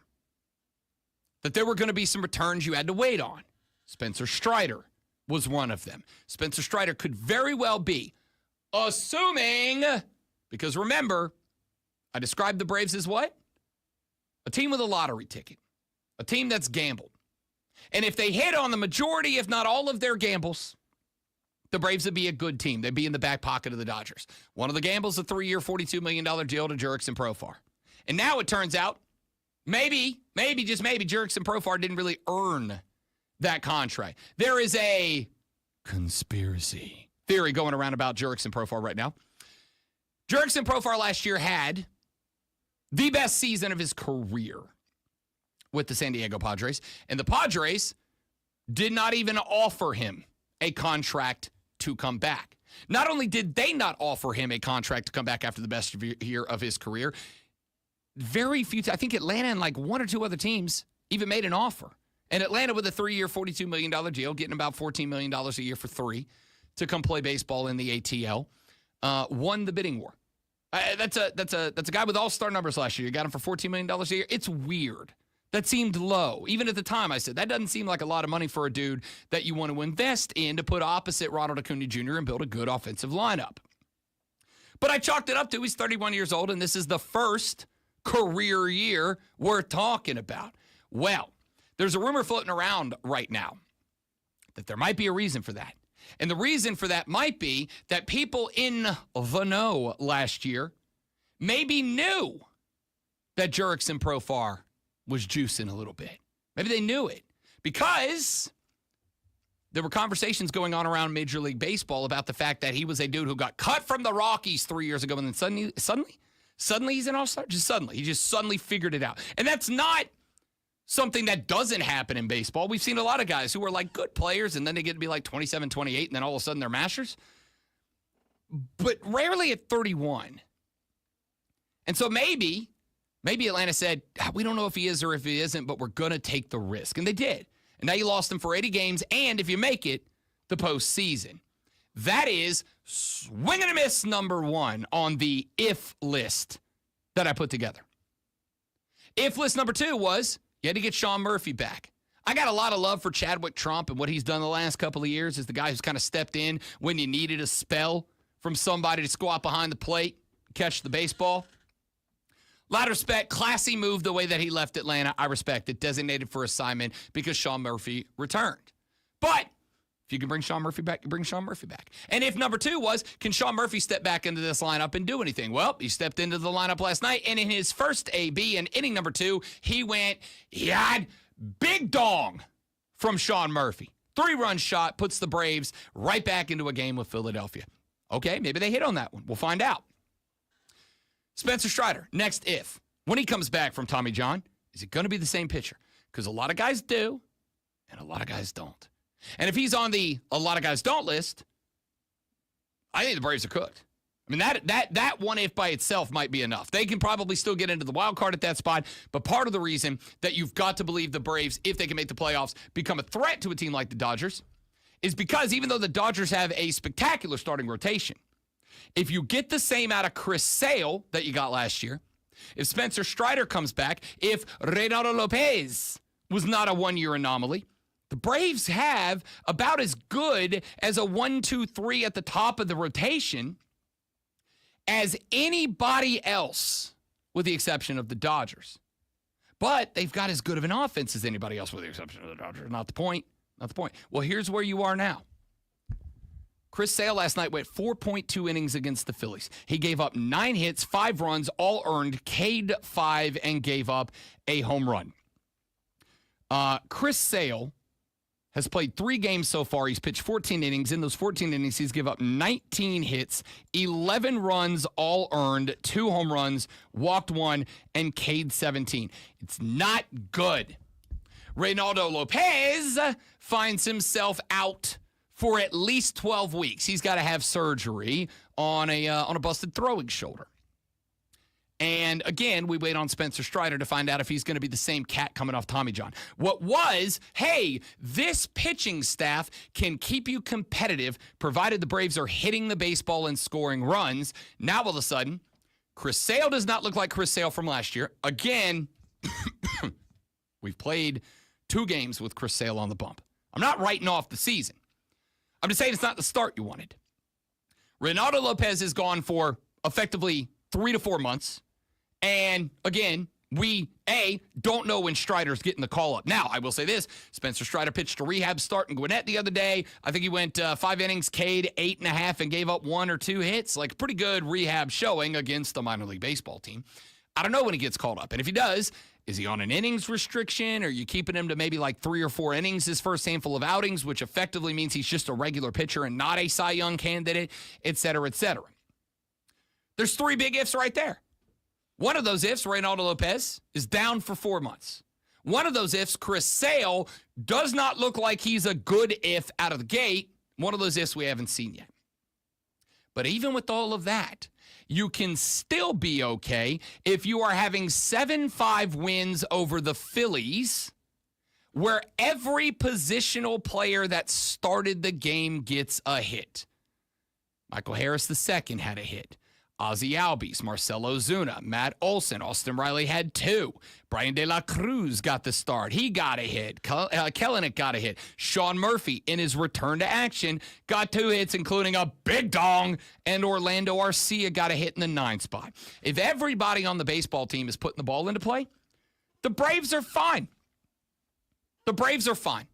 that there were going to be some returns you had to wait on. Spencer Strider was one of them. Spencer Strider could very well be, assuming, because remember, I described the Braves as what? A team with a lottery ticket. A team that's gambled. And if they hit on the majority, if not all of their gambles, the Braves would be a good team. They'd be in the back pocket of the Dodgers. One of the gambles, a 3-year, $42 million deal to Jurickson Profar. And now it turns out, maybe, just maybe, Jurickson Profar didn't really earn that contract. There is a conspiracy theory going around about Jurickson Profar right now. Jurickson Profar last year had the best season of his career with the San Diego Padres, and the Padres did not even offer him a contract to come back. Not only did they not offer him a contract to come back after the best year of his career, very few, I think Atlanta and like 1 or 2 other teams even made an offer. And Atlanta with a 3-year, $42 million deal, getting about $14 million a year for 3 to come play baseball in the ATL, won the bidding war. That's a guy with all-star numbers last year. You got him for $14 million a year. It's weird. That seemed low. Even at the time, I said, that doesn't seem like a lot of money for a dude that you want to invest in to put opposite Ronald Acuna Jr. and build a good offensive lineup. But I chalked it up to he's 31 years old, and this is the first career year we're talking about. Well, there's a rumor floating around right now that there might be a reason for that. And the reason for that might be that people in the know last year maybe knew that Jurickson Profar was juicing a little bit. Maybe they knew it because there were conversations going on around Major League Baseball about the fact that he was a dude who got cut from the Rockies 3 years ago, and then suddenly he's an all-star. He just suddenly figured it out. And that's not something that doesn't happen in baseball. We've seen a lot of guys who are like good players, and then they get to be like 27, 28, and then all of a sudden they're masters. But rarely at 31. And so maybe Atlanta said, we don't know if he is or if he isn't, but we're going to take the risk. And they did. And now you lost him for 80 games, and if you make it, the postseason. That is swing and a miss number 1 on the if list that I put together. If list number 2 was you had to get Sean Murphy back. I got a lot of love for Chadwick Trump and what he's done the last couple of years as the guy who's kind of stepped in when you needed a spell from somebody to squat behind the plate, catch the baseball. A lot of respect. Classy move the way that he left Atlanta. I respect it. Designated for assignment because Sean Murphy returned. But if you can bring Sean Murphy back, you bring Sean Murphy back. And if number 2 was, can Sean Murphy step back into this lineup and do anything? Well, he stepped into the lineup last night, and in his first AB in inning number 2, he had big dong from Sean Murphy. 3-run shot, puts the Braves right back into a game with Philadelphia. Okay, maybe they hit on that one. We'll find out. Spencer Strider, next if. When he comes back from Tommy John, is it going to be the same pitcher? Because a lot of guys do, and a lot of guys don't. And if he's on the a lot of guys don't list, I think the Braves are cooked. I mean, that one if by itself might be enough. They can probably still get into the wild card at that spot, but part of the reason that you've got to believe the Braves, if they can make the playoffs, become a threat to a team like the Dodgers, is because even though the Dodgers have a spectacular starting rotation, if you get the same out of Chris Sale that you got last year, if Spencer Strider comes back, if Reynaldo Lopez was not a one-year anomaly, the Braves have about as good as a 1, 2, 3 at the top of the rotation as anybody else, with the exception of the Dodgers. But they've got as good of an offense as anybody else, with the exception of the Dodgers. Not the point. Well, here's where you are now. Chris Sale last night went 4.2 innings against the Phillies. He gave up 9 hits, 5 runs, all earned, K'd 5, and gave up a home run. Chris Sale has played 3 games so far. He's pitched 14 innings. In those 14 innings, he's given up 19 hits, 11 runs, all earned, 2 home runs, walked 1, and K'd 17. It's not good. Reynaldo Lopez finds himself out for at least 12 weeks. He's got to have surgery on a busted throwing shoulder. And again, we wait on Spencer Strider to find out if he's going to be the same cat coming off Tommy John. What was, hey, this pitching staff can keep you competitive provided the Braves are hitting the baseball and scoring runs. Now all of a sudden, Chris Sale does not look like Chris Sale from last year. Again, we've played 2 games with Chris Sale on the bump. I'm not writing off the season. I'm just saying it's not the start you wanted. Reynaldo Lopez is gone for effectively 3 to 4 months. And again, we, don't know when Strider's getting the call up. Now, I will say this. Spencer Strider pitched a rehab start in Gwinnett the other day. I think he went 5 innings, K'd 8.5, and gave up 1 or 2 hits. Like, pretty good rehab showing against the minor league baseball team. I don't know when he gets called up. And if he does, is he on an innings restriction? Or are you keeping him to maybe like 3 or 4 innings his first handful of outings, which effectively means he's just a regular pitcher and not a Cy Young candidate, et cetera, et cetera. There's 3 big ifs right there. One of those ifs, Reynaldo Lopez, is down for 4 months. One of those ifs, Chris Sale, does not look like he's a good if out of the gate. One of those ifs we haven't seen yet. But even with all of that, you can still be okay if you are having 7-5 wins over the Phillies, where every positional player that started the game gets a hit. Michael Harris II had a hit. Ozzie Albies, Marcell Ozuna, Matt Olson, Austin Riley had 2. Brian De La Cruz got the start. He got a hit. Kellenick got a hit. Sean Murphy, in his return to action, got 2 hits, including a big dong, and Orlando Arcia got a hit in the 9th spot. If everybody on the baseball team is putting the ball into play, the Braves are fine. The Braves are fine.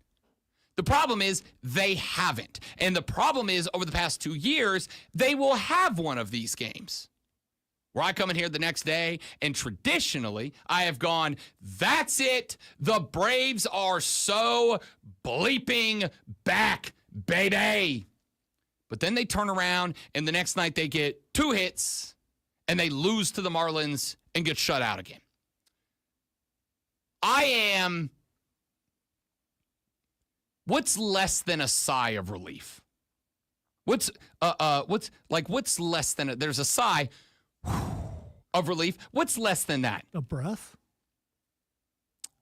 The problem is they haven't. And the problem is over the past 2 years, they will have one of these games where I come in here the next day and traditionally I have gone, that's it. The Braves are so bleeping back, baby. But then they turn around and the next night they get 2 hits and they lose to the Marlins and get shut out again. What's less than a sigh of relief? What's less than there's a sigh of relief. What's less than that? A breath?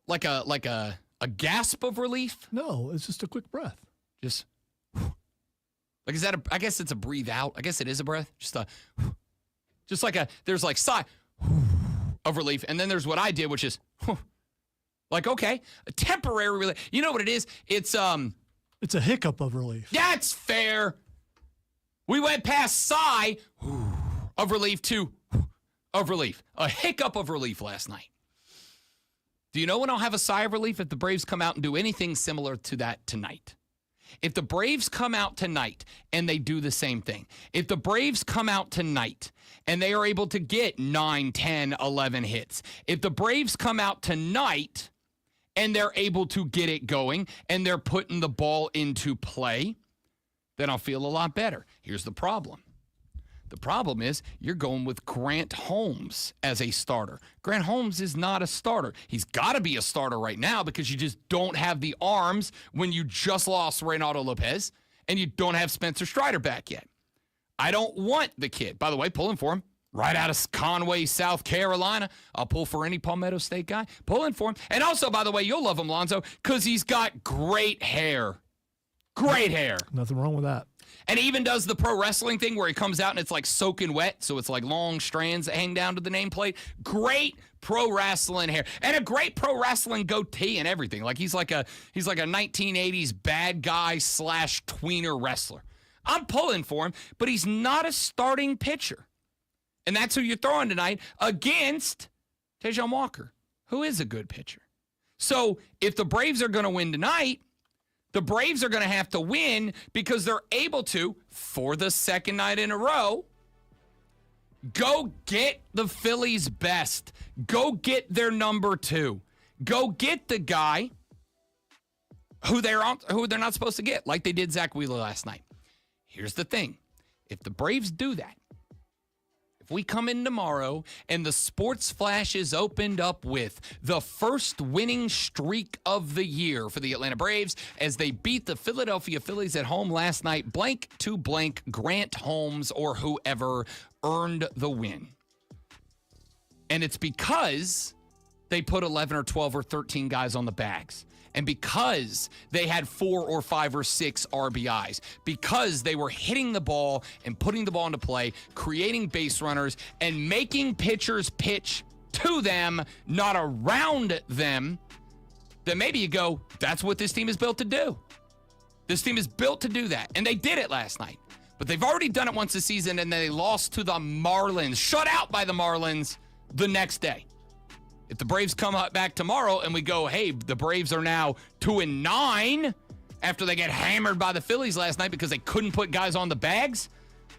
Like a gasp of relief? No, it's just a quick breath. Just like, is that I guess it's a breathe out. I guess it is a breath. Just like there's like sigh of relief. And then there's what I did, which is like, okay, a temporary relief. You know what it is? It's a hiccup of relief. That's fair. We went past sigh of relief to of relief. A hiccup of relief last night. Do you know when I'll have a sigh of relief? If the Braves come out and do anything similar to that tonight. If the Braves come out tonight and they do the same thing. If the Braves come out tonight and they are able to get 9, 10, 11 hits. If the Braves come out tonight and they're able to get it going and they're putting the ball into play, then I'll feel a lot better. Here's the problem. The problem is you're going with Grant Holmes as a starter. Grant Holmes is not a starter. He's got to be a starter right now because you just don't have the arms when you just lost Reynaldo Lopez and you don't have Spencer Strider back yet. I don't want the kid. By the way, pulling for him right out of Conway, South Carolina. I'll pull for any Palmetto State guy. Pulling for him. And also, by the way, you'll love him, Lonzo, because he's got great hair. Great hair. Nothing wrong with that. And he even does the pro wrestling thing where he comes out and it's like soaking wet. So it's like long strands that hang down to the nameplate. Great pro wrestling hair. And a great pro wrestling goatee and everything. Like he's like a 1980s bad guy / tweener wrestler. I'm pulling for him, but he's not a starting pitcher. And that's who you're throwing tonight against Tejon Walker, who is a good pitcher. So if the Braves are going to win tonight, the Braves are going to have to win because they're able to, for the second night in a row, go get the Phillies' best. Go get their number 2. Go get the guy who they're not supposed to get, like they did Zach Wheeler last night. Here's the thing. If the Braves do that, if we come in tomorrow and the Sports Flash is opened up with the first winning streak of the year for the Atlanta Braves as they beat the Philadelphia Phillies at home last night, blank to blank, Grant Holmes or whoever earned the win. And it's because they put 11 or 12 or 13 guys on the bags. And because they had 4 or 5 or 6 RBIs, because they were hitting the ball and putting the ball into play, creating base runners, and making pitchers pitch to them, not around them, then maybe you go, that's what this team is built to do. This team is built to do that. And they did it last night. But they've already done it once this season, and they lost to the Marlins, shut out by the Marlins the next day. If the Braves come back tomorrow and we go, hey, the Braves are now 2-9 after they get hammered by the Phillies last night because they couldn't put guys on the bags,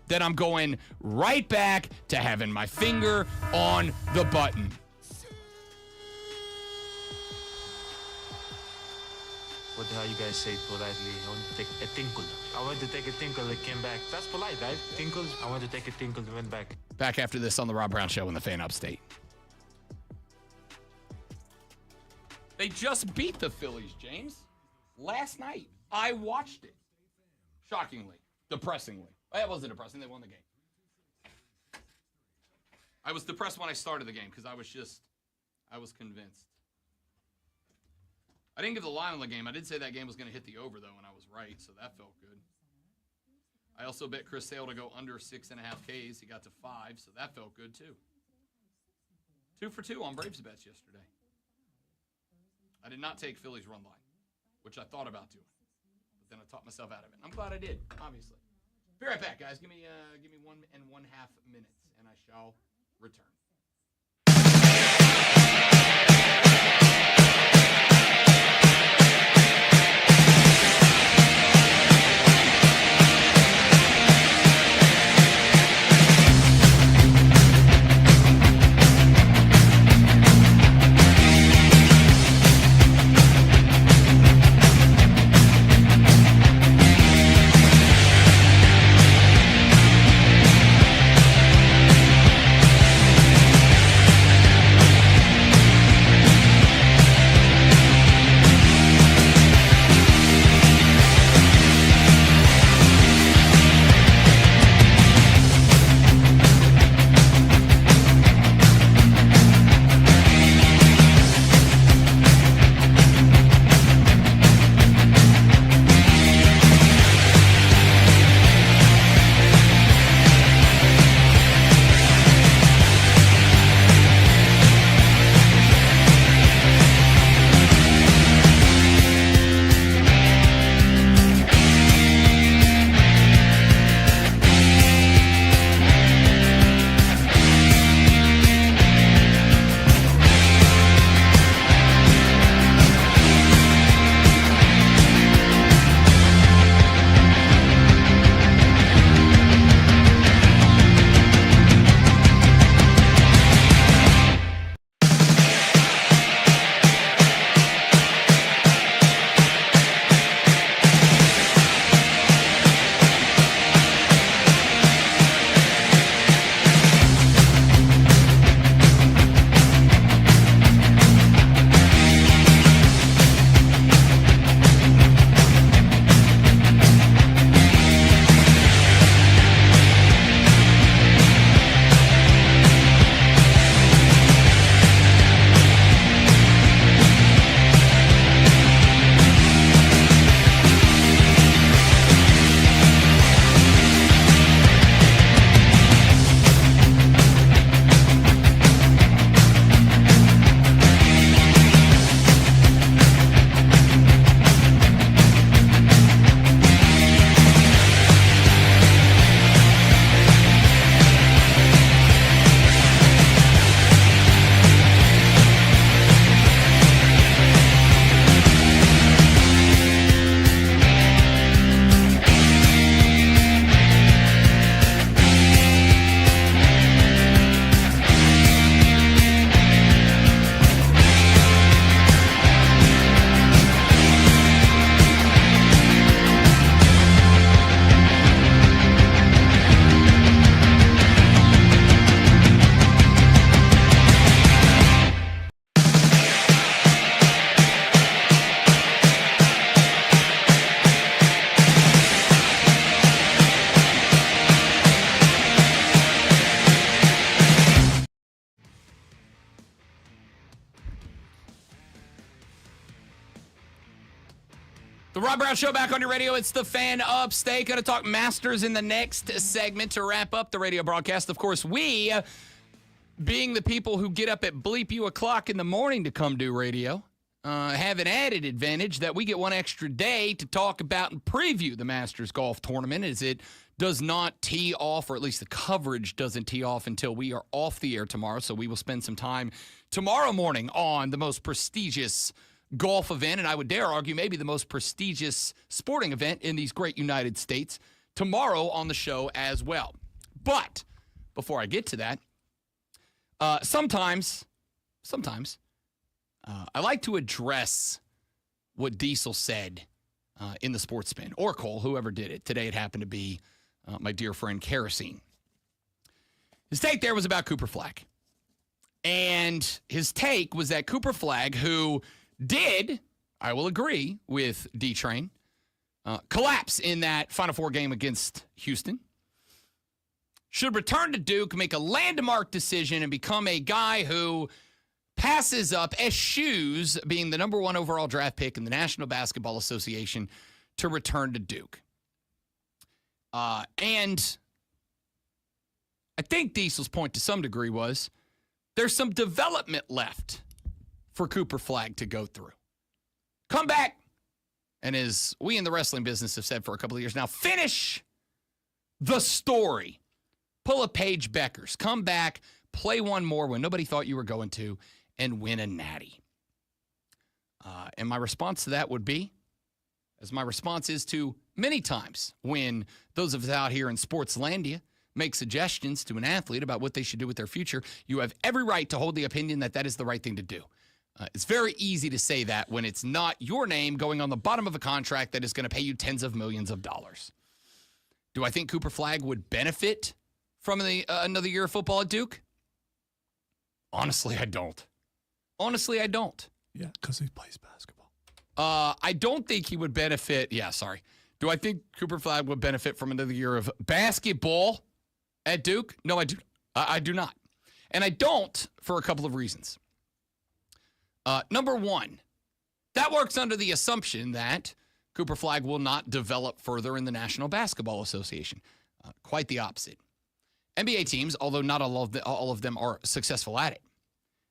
then I'm going right back to having my finger on the button. What the hell you guys say politely? I want to take a tinkle. I went to take a tinkle, it came back. That's polite, right? Tinkles. I went to take a tinkle, it went back. Back after this on the Rob Brown Show in the Fan Upstate. They just beat the Phillies, James, last night. I watched it. Shockingly. Depressingly. It wasn't depressing. They won the game. I was depressed when I started the game because I was convinced. I didn't give the line on the game. I did say that game was going to hit the over, though, and I was right, so that felt good. I also bet Chris Sale to go under 6.5 Ks. He got to 5, so that felt good, too. 2 for 2 on Braves bets yesterday. I did not take Phillies run line, which I thought about doing, but then I talked myself out of it. I'm glad I did, obviously. Be right back, guys. Give me 1.5 minutes, and I shall return. Rob Brown Show back on your radio. It's the Fan Upstate. Going to talk Masters in the next segment to wrap up the radio broadcast. Of course, we, being the people who get up at bleep you o'clock in the morning to come do radio, have an added advantage that we get one extra day to talk about and preview the Masters Golf Tournament, as it does not tee off, or at least the coverage doesn't tee off until we are off the air tomorrow. So we will spend some time tomorrow morning on the most prestigious golf event, and I would dare argue maybe the most prestigious sporting event in these great United States, tomorrow on the show as well. But before I get to that, sometimes I like to address what Diesel said in the Sports Spin, or Cole, whoever did it. Today it happened to be my dear friend Kerosene. His take there was about Cooper Flagg. And his take was that Cooper Flagg, who did, I will agree with D-Train, collapse in that Final Four game against Houston, should return to Duke, make a landmark decision, and become a guy who passes up eschews being the number 1 overall draft pick in the National Basketball Association to return to Duke. And I think Diesel's point to some degree was there's some development left for Cooper Flagg to go through. Come back, and as we in the wrestling business have said for a couple of years now, finish the story. Pull a Paige Beckers. Come back, play one more when nobody thought you were going to, and win a natty. And my response to that would be, as my response is to many times when those of us out here in Sportslandia make suggestions to an athlete about what they should do with their future, you have every right to hold the opinion that that is the right thing to do. It's very easy to say that when it's not your name going on the bottom of a contract that is going to pay you tens of millions of dollars. Do I think Cooper Flagg would benefit from another year of football at Duke? Honestly, I don't. Yeah, because he plays basketball. I don't think he would benefit. Yeah, sorry. Do I think Cooper Flagg would benefit from another year of basketball at Duke? No, I do. I do not. And I don't for a couple of reasons. Number one, that works under the assumption that Cooper Flagg will not develop further in the National Basketball Association. Quite the opposite. NBA teams, although not all of them are successful at it,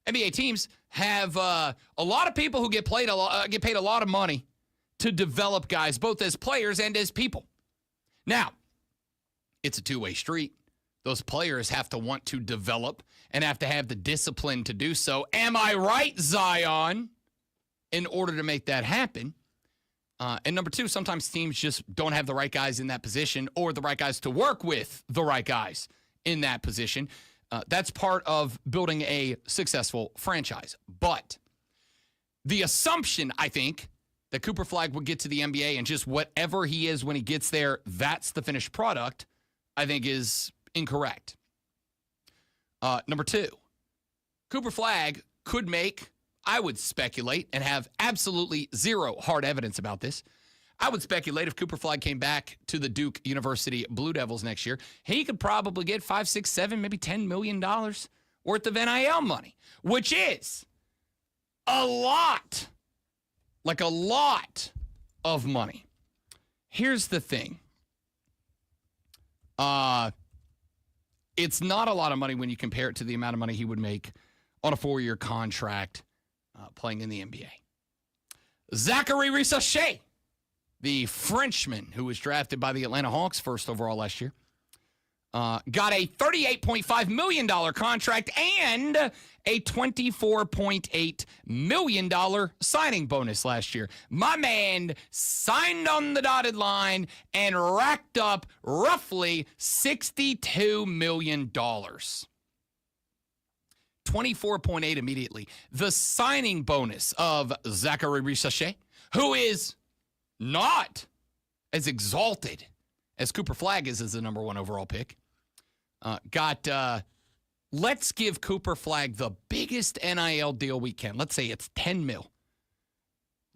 NBA teams have a lot of people who get paid a lot of money to develop guys, both as players and as people. Now, it's a two-way street. Those players have to want to develop and have to have the discipline to do so. Am I right, Zion? In order to make that happen. And number two, sometimes teams just don't have the right guys in that position or the right guys to work with the right guys in that position. That's part of building a successful franchise. But the assumption, I think, that Cooper Flagg would get to the NBA and just whatever he is when he gets there, that's the finished product, I think is incorrect. Number two, Cooper Flagg could make, I would speculate, and have absolutely zero hard evidence about this. I would speculate if Cooper Flagg came back to the Duke University Blue Devils next year, he could probably get $5, $6, $7, maybe $10 million worth of NIL money, which is a lot, like a lot of money. Here's the thing. It's not a lot of money when you compare it to the amount of money he would make on a 4-year contract playing in the NBA. Zachary Rissachet, the Frenchman who was drafted by the Atlanta Hawks first overall last year, got a $38.5 million contract and a $24.8 million signing bonus last year. My man signed on the dotted line and racked up roughly $62 million. 24.8 immediately. The signing bonus of Zachary Rissachet, who is not as exalted as Cooper Flagg is as the number 1 overall pick, let's give Cooper Flagg the biggest NIL deal we can. Let's say it's $10 million.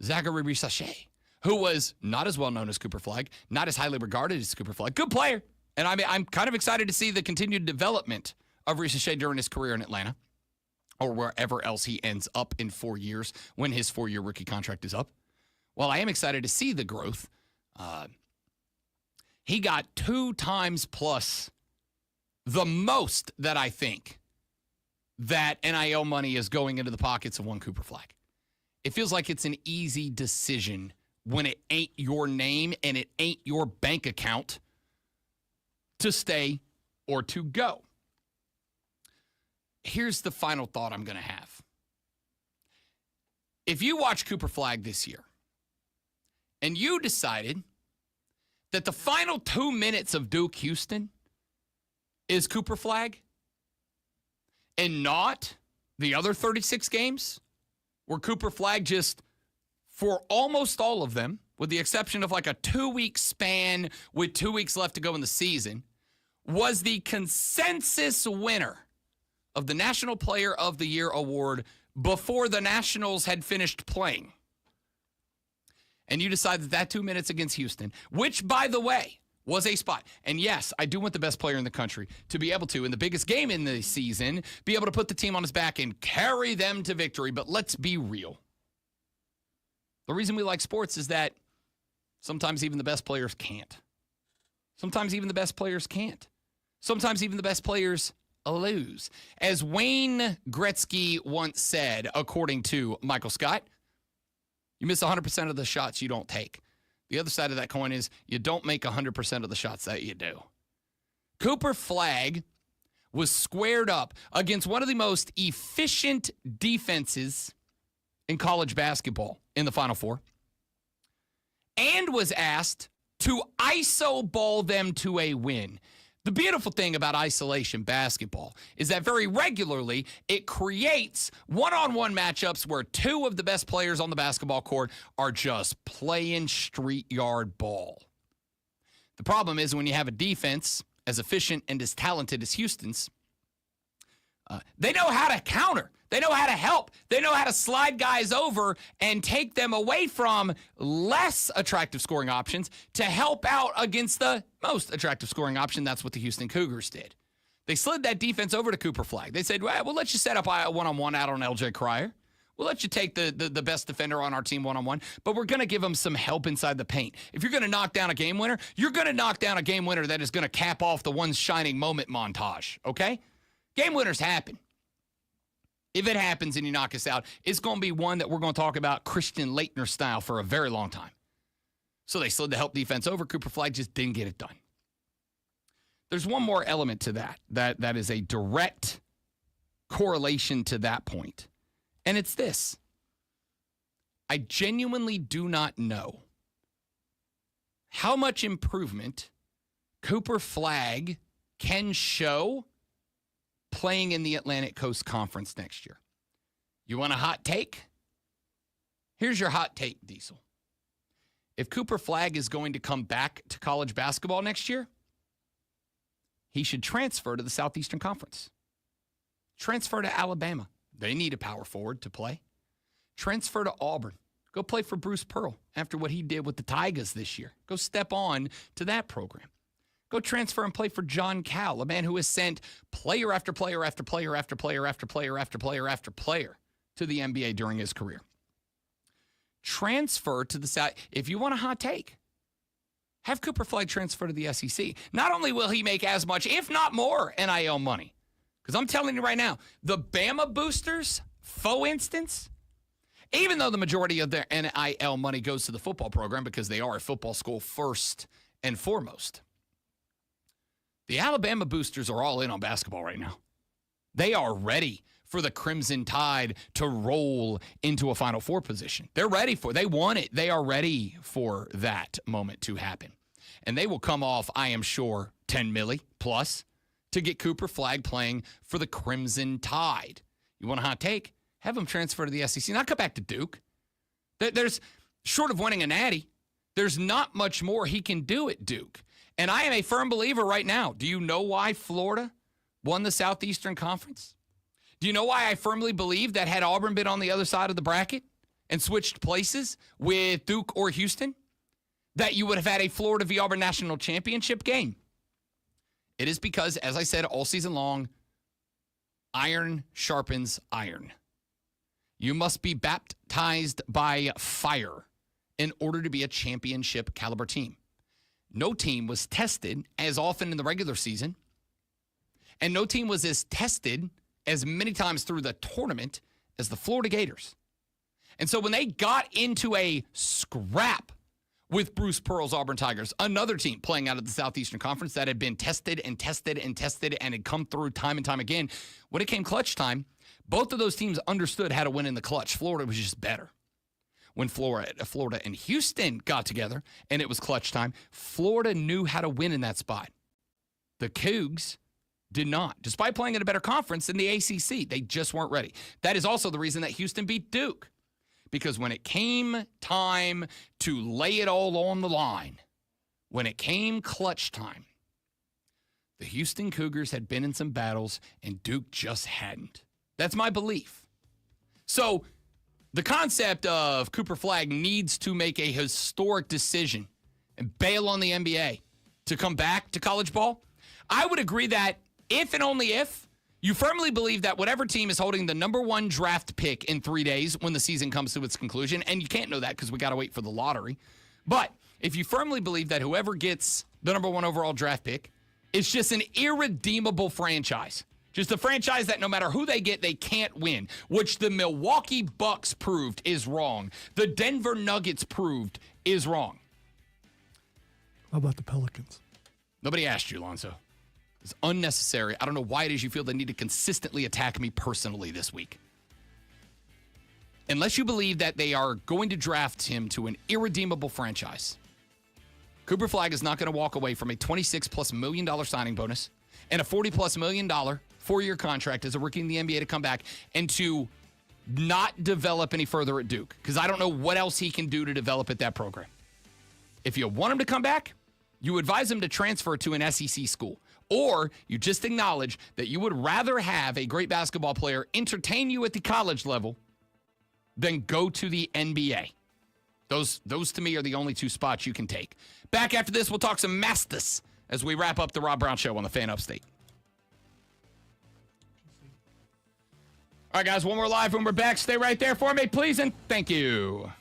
Zachary Rissachet, who was not as well known as Cooper Flagg, not as highly regarded as Cooper Flagg, good player. And I'm kind of excited to see the continued development of Rissachet during his career in Atlanta or wherever else he ends up in 4 years when his 4-year rookie contract is up. while I am excited to see the growth, he got 2 times plus the most that I think that NIL money is going into the pockets of one Cooper Flagg. It feels like it's an easy decision when it ain't your name and it ain't your bank account to stay or to go. Here's the final thought I'm going to have. If you watch Cooper Flagg this year and you decided that the final 2 minutes of Duke Houston is Cooper Flagg and not the other 36 games where Cooper Flagg just, for almost all of them, with the exception of like a 2-week span with 2 weeks left to go in the season, was the consensus winner of the National Player of the Year award before the Nationals had finished playing. And you decide that 2 minutes against Houston, which, by the way, was a spot. And yes, I do want the best player in the country to be able to, in the biggest game in the season, be able to put the team on his back and carry them to victory. But let's be real. The reason we like sports is that sometimes even the best players can't. Sometimes even the best players can't. Sometimes even the best players lose. As Wayne Gretzky once said, according to Michael Scott, you miss 100% of the shots you don't take. The other side of that coin is you don't make 100% of the shots that you do. Cooper Flagg was squared up against one of the most efficient defenses in college basketball in the Final Four and was asked to iso ball them to a win. The beautiful thing about isolation basketball is that very regularly it creates one-on-one matchups where 2 of the best players on the basketball court are just playing street yard ball. The problem is when you have a defense as efficient and as talented as Houston's, they know how to counter. They know how to help. They know how to slide guys over and take them away from less attractive scoring options to help out against the most attractive scoring option. That's what the Houston Cougars did. They slid that defense over to Cooper Flagg. They said, well, we'll let you set up a one-on-one out on LJ Cryer. We'll let you take the best defender on our team one-on-one, but we're going to give them some help inside the paint. If you're going to knock down a game winner, you're going to knock down a game winner that is going to cap off the one shining moment montage, okay? Game winners happen. If it happens and you knock us out, it's going to be one that we're going to talk about Christian Laettner style for a very long time. So they slid the help defense over. Cooper Flagg just didn't get it done. There's one more element to that is a direct correlation to that point. And it's this. I genuinely do not know how much improvement Cooper Flagg can show playing in the Atlantic Coast Conference next year. You want a hot take? Here's your hot take, Diesel. If Cooper Flagg is going to come back to college basketball next year, he should transfer to the Southeastern Conference. Transfer to Alabama. They need a power forward to play. Transfer to Auburn. Go play for Bruce Pearl after what he did with the Tigers this year. Go step on to that program. Go transfer and play for John Cal, a man who has sent player after player after player after player after player after player after player to the NBA during his career. Transfer to the South. If you want a hot take, have Cooper Flagg transfer to the SEC. Not only will he make as much, if not more, NIL money, because I'm telling you right now, the Bama boosters, for instance, even though the majority of their NIL money goes to the football program because they are a football school first and foremost, the Alabama boosters are all in on basketball right now. They are ready for the Crimson Tide to roll into a Final Four position. They're ready for it. They want it. They are ready for that moment to happen. And they will come off, I am sure, $10 million plus to get Cooper Flagg playing for the Crimson Tide. You want a hot take? Have him transfer to the SEC. Not come back to Duke. There's, short of winning a natty, there's not much more he can do at Duke. And I am a firm believer right now. Do you know why Florida won the Southeastern Conference? Do you know why I firmly believe that had Auburn been on the other side of the bracket and switched places with Duke or Houston, that you would have had a Florida v. Auburn national championship game? It is because, as I said all season long, iron sharpens iron. You must be baptized by fire in order to be a championship caliber team. No team was tested as often in the regular season, and no team was as tested as many times through the tournament as the Florida Gators. And so when they got into a scrap with Bruce Pearl's Auburn Tigers, another team playing out of the Southeastern Conference that had been tested and tested and tested and had come through time and time again, when it came clutch time, both of those teams understood how to win in the clutch. Florida was just better. When Florida and Houston got together and it was clutch time, Florida knew how to win in that spot. The Cougs did not. Despite playing in a better conference than the ACC, they just weren't ready. That is also the reason that Houston beat Duke. Because when it came time to lay it all on the line, when it came clutch time, the Houston Cougars had been in some battles and Duke just hadn't. That's my belief. So the concept of Cooper Flagg needs to make a historic decision and bail on the NBA to come back to college ball, I would agree that if and only if you firmly believe that whatever team is holding the number 1 draft pick in 3 days when the season comes to its conclusion, and you can't know that because we got to wait for the lottery, but if you firmly believe that whoever gets the number 1 overall draft pick is just an irredeemable franchise, just a franchise that no matter who they get, they can't win, which the Milwaukee Bucks proved is wrong. The Denver Nuggets proved is wrong. How about the Pelicans? Nobody asked you, Lonzo. It's unnecessary. I don't know why it is you feel the need to consistently attack me personally this week. Unless you believe that they are going to draft him to an irredeemable franchise, Cooper Flagg is not going to walk away from a $26+ million signing bonus and a $40+ million 4-year contract as a rookie in the NBA to come back and to not develop any further at Duke, because I don't know what else he can do to develop at that program. If you want him to come back, you advise him to transfer to an SEC school. Or you just acknowledge that you would rather have a great basketball player entertain you at the college level than go to the NBA. Those to me are the only 2 spots you can take. Back after this, we'll talk some Mastis as we wrap up the Rob Brown Show on the Fan Upstate. All right, guys, when we're live, when we're back, stay right there for me, please, and thank you.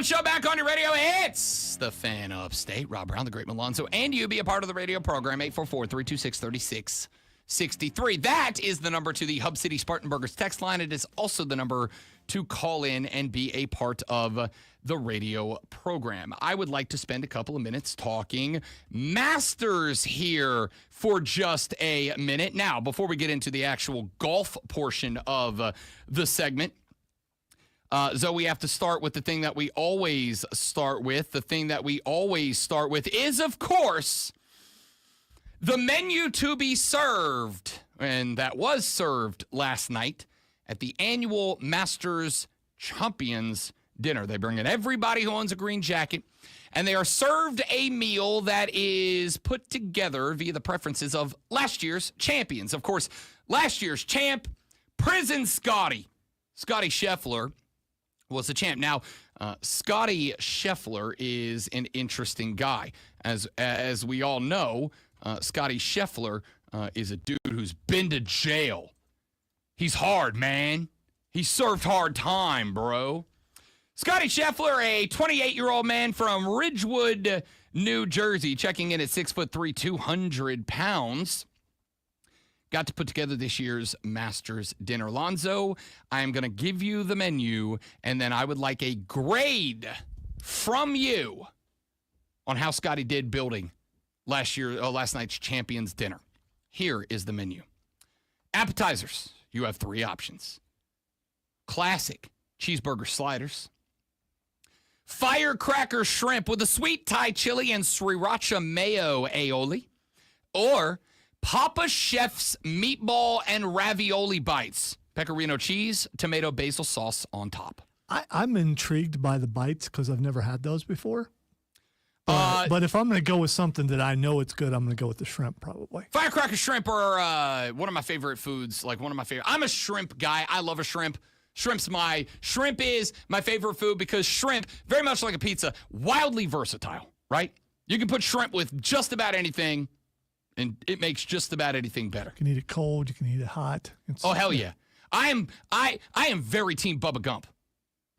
Brown Show back on your radio. It's the Fan Upstate. Rob Brown, the Great Malonzo, and you be a part of the radio program, 844-326-3663. That is the number to the Hub City Spartanburgers text line. It is also the number to call in and be a part of the radio program. I would like to spend a couple of minutes talking Masters here for just a minute. Now, before we get into the actual golf portion of the segment, Zoe, we have to start with the thing that we always start with. The thing that we always start with is, of course, the menu to be served. And that was served last night at the annual Masters Champions Dinner. They bring in everybody who owns a green jacket, and they are served a meal that is put together via the preferences of last year's champions. Of course, last year's champ, Prison Scotty Scheffler, was the champ. Now, Scotty Scheffler is an interesting guy. As we all know, Scotty Scheffler is a dude who's been to jail. He's hard, man. He served hard time, bro. Scotty Scheffler, a 28-year-old man from Ridgewood, New Jersey, checking in at 6'3", 200 pounds. Got to put together this year's Masters dinner. Lonzo, I am going to give you the menu, and then I would like a grade from you on how Scotty did building last night's Champions dinner. Here is the menu. Appetizers, you have 3 options. Classic cheeseburger sliders. Firecracker shrimp with a sweet Thai chili and sriracha mayo aioli. Or Papa Chef's meatball and ravioli bites. Pecorino cheese, tomato, basil sauce on top. I'm intrigued by the bites because I've never had those before. But if I'm going to go with something that I know it's good, I'm going to go with the shrimp probably. Firecracker shrimp are one of my favorite foods. I'm a shrimp guy. I love a shrimp. Shrimp is my favorite food because shrimp, very much like a pizza, wildly versatile, right? You can put shrimp with just about anything, and it makes just about anything better. You can eat it cold. You can eat it hot. Oh, hell yeah. I am very team Bubba Gump.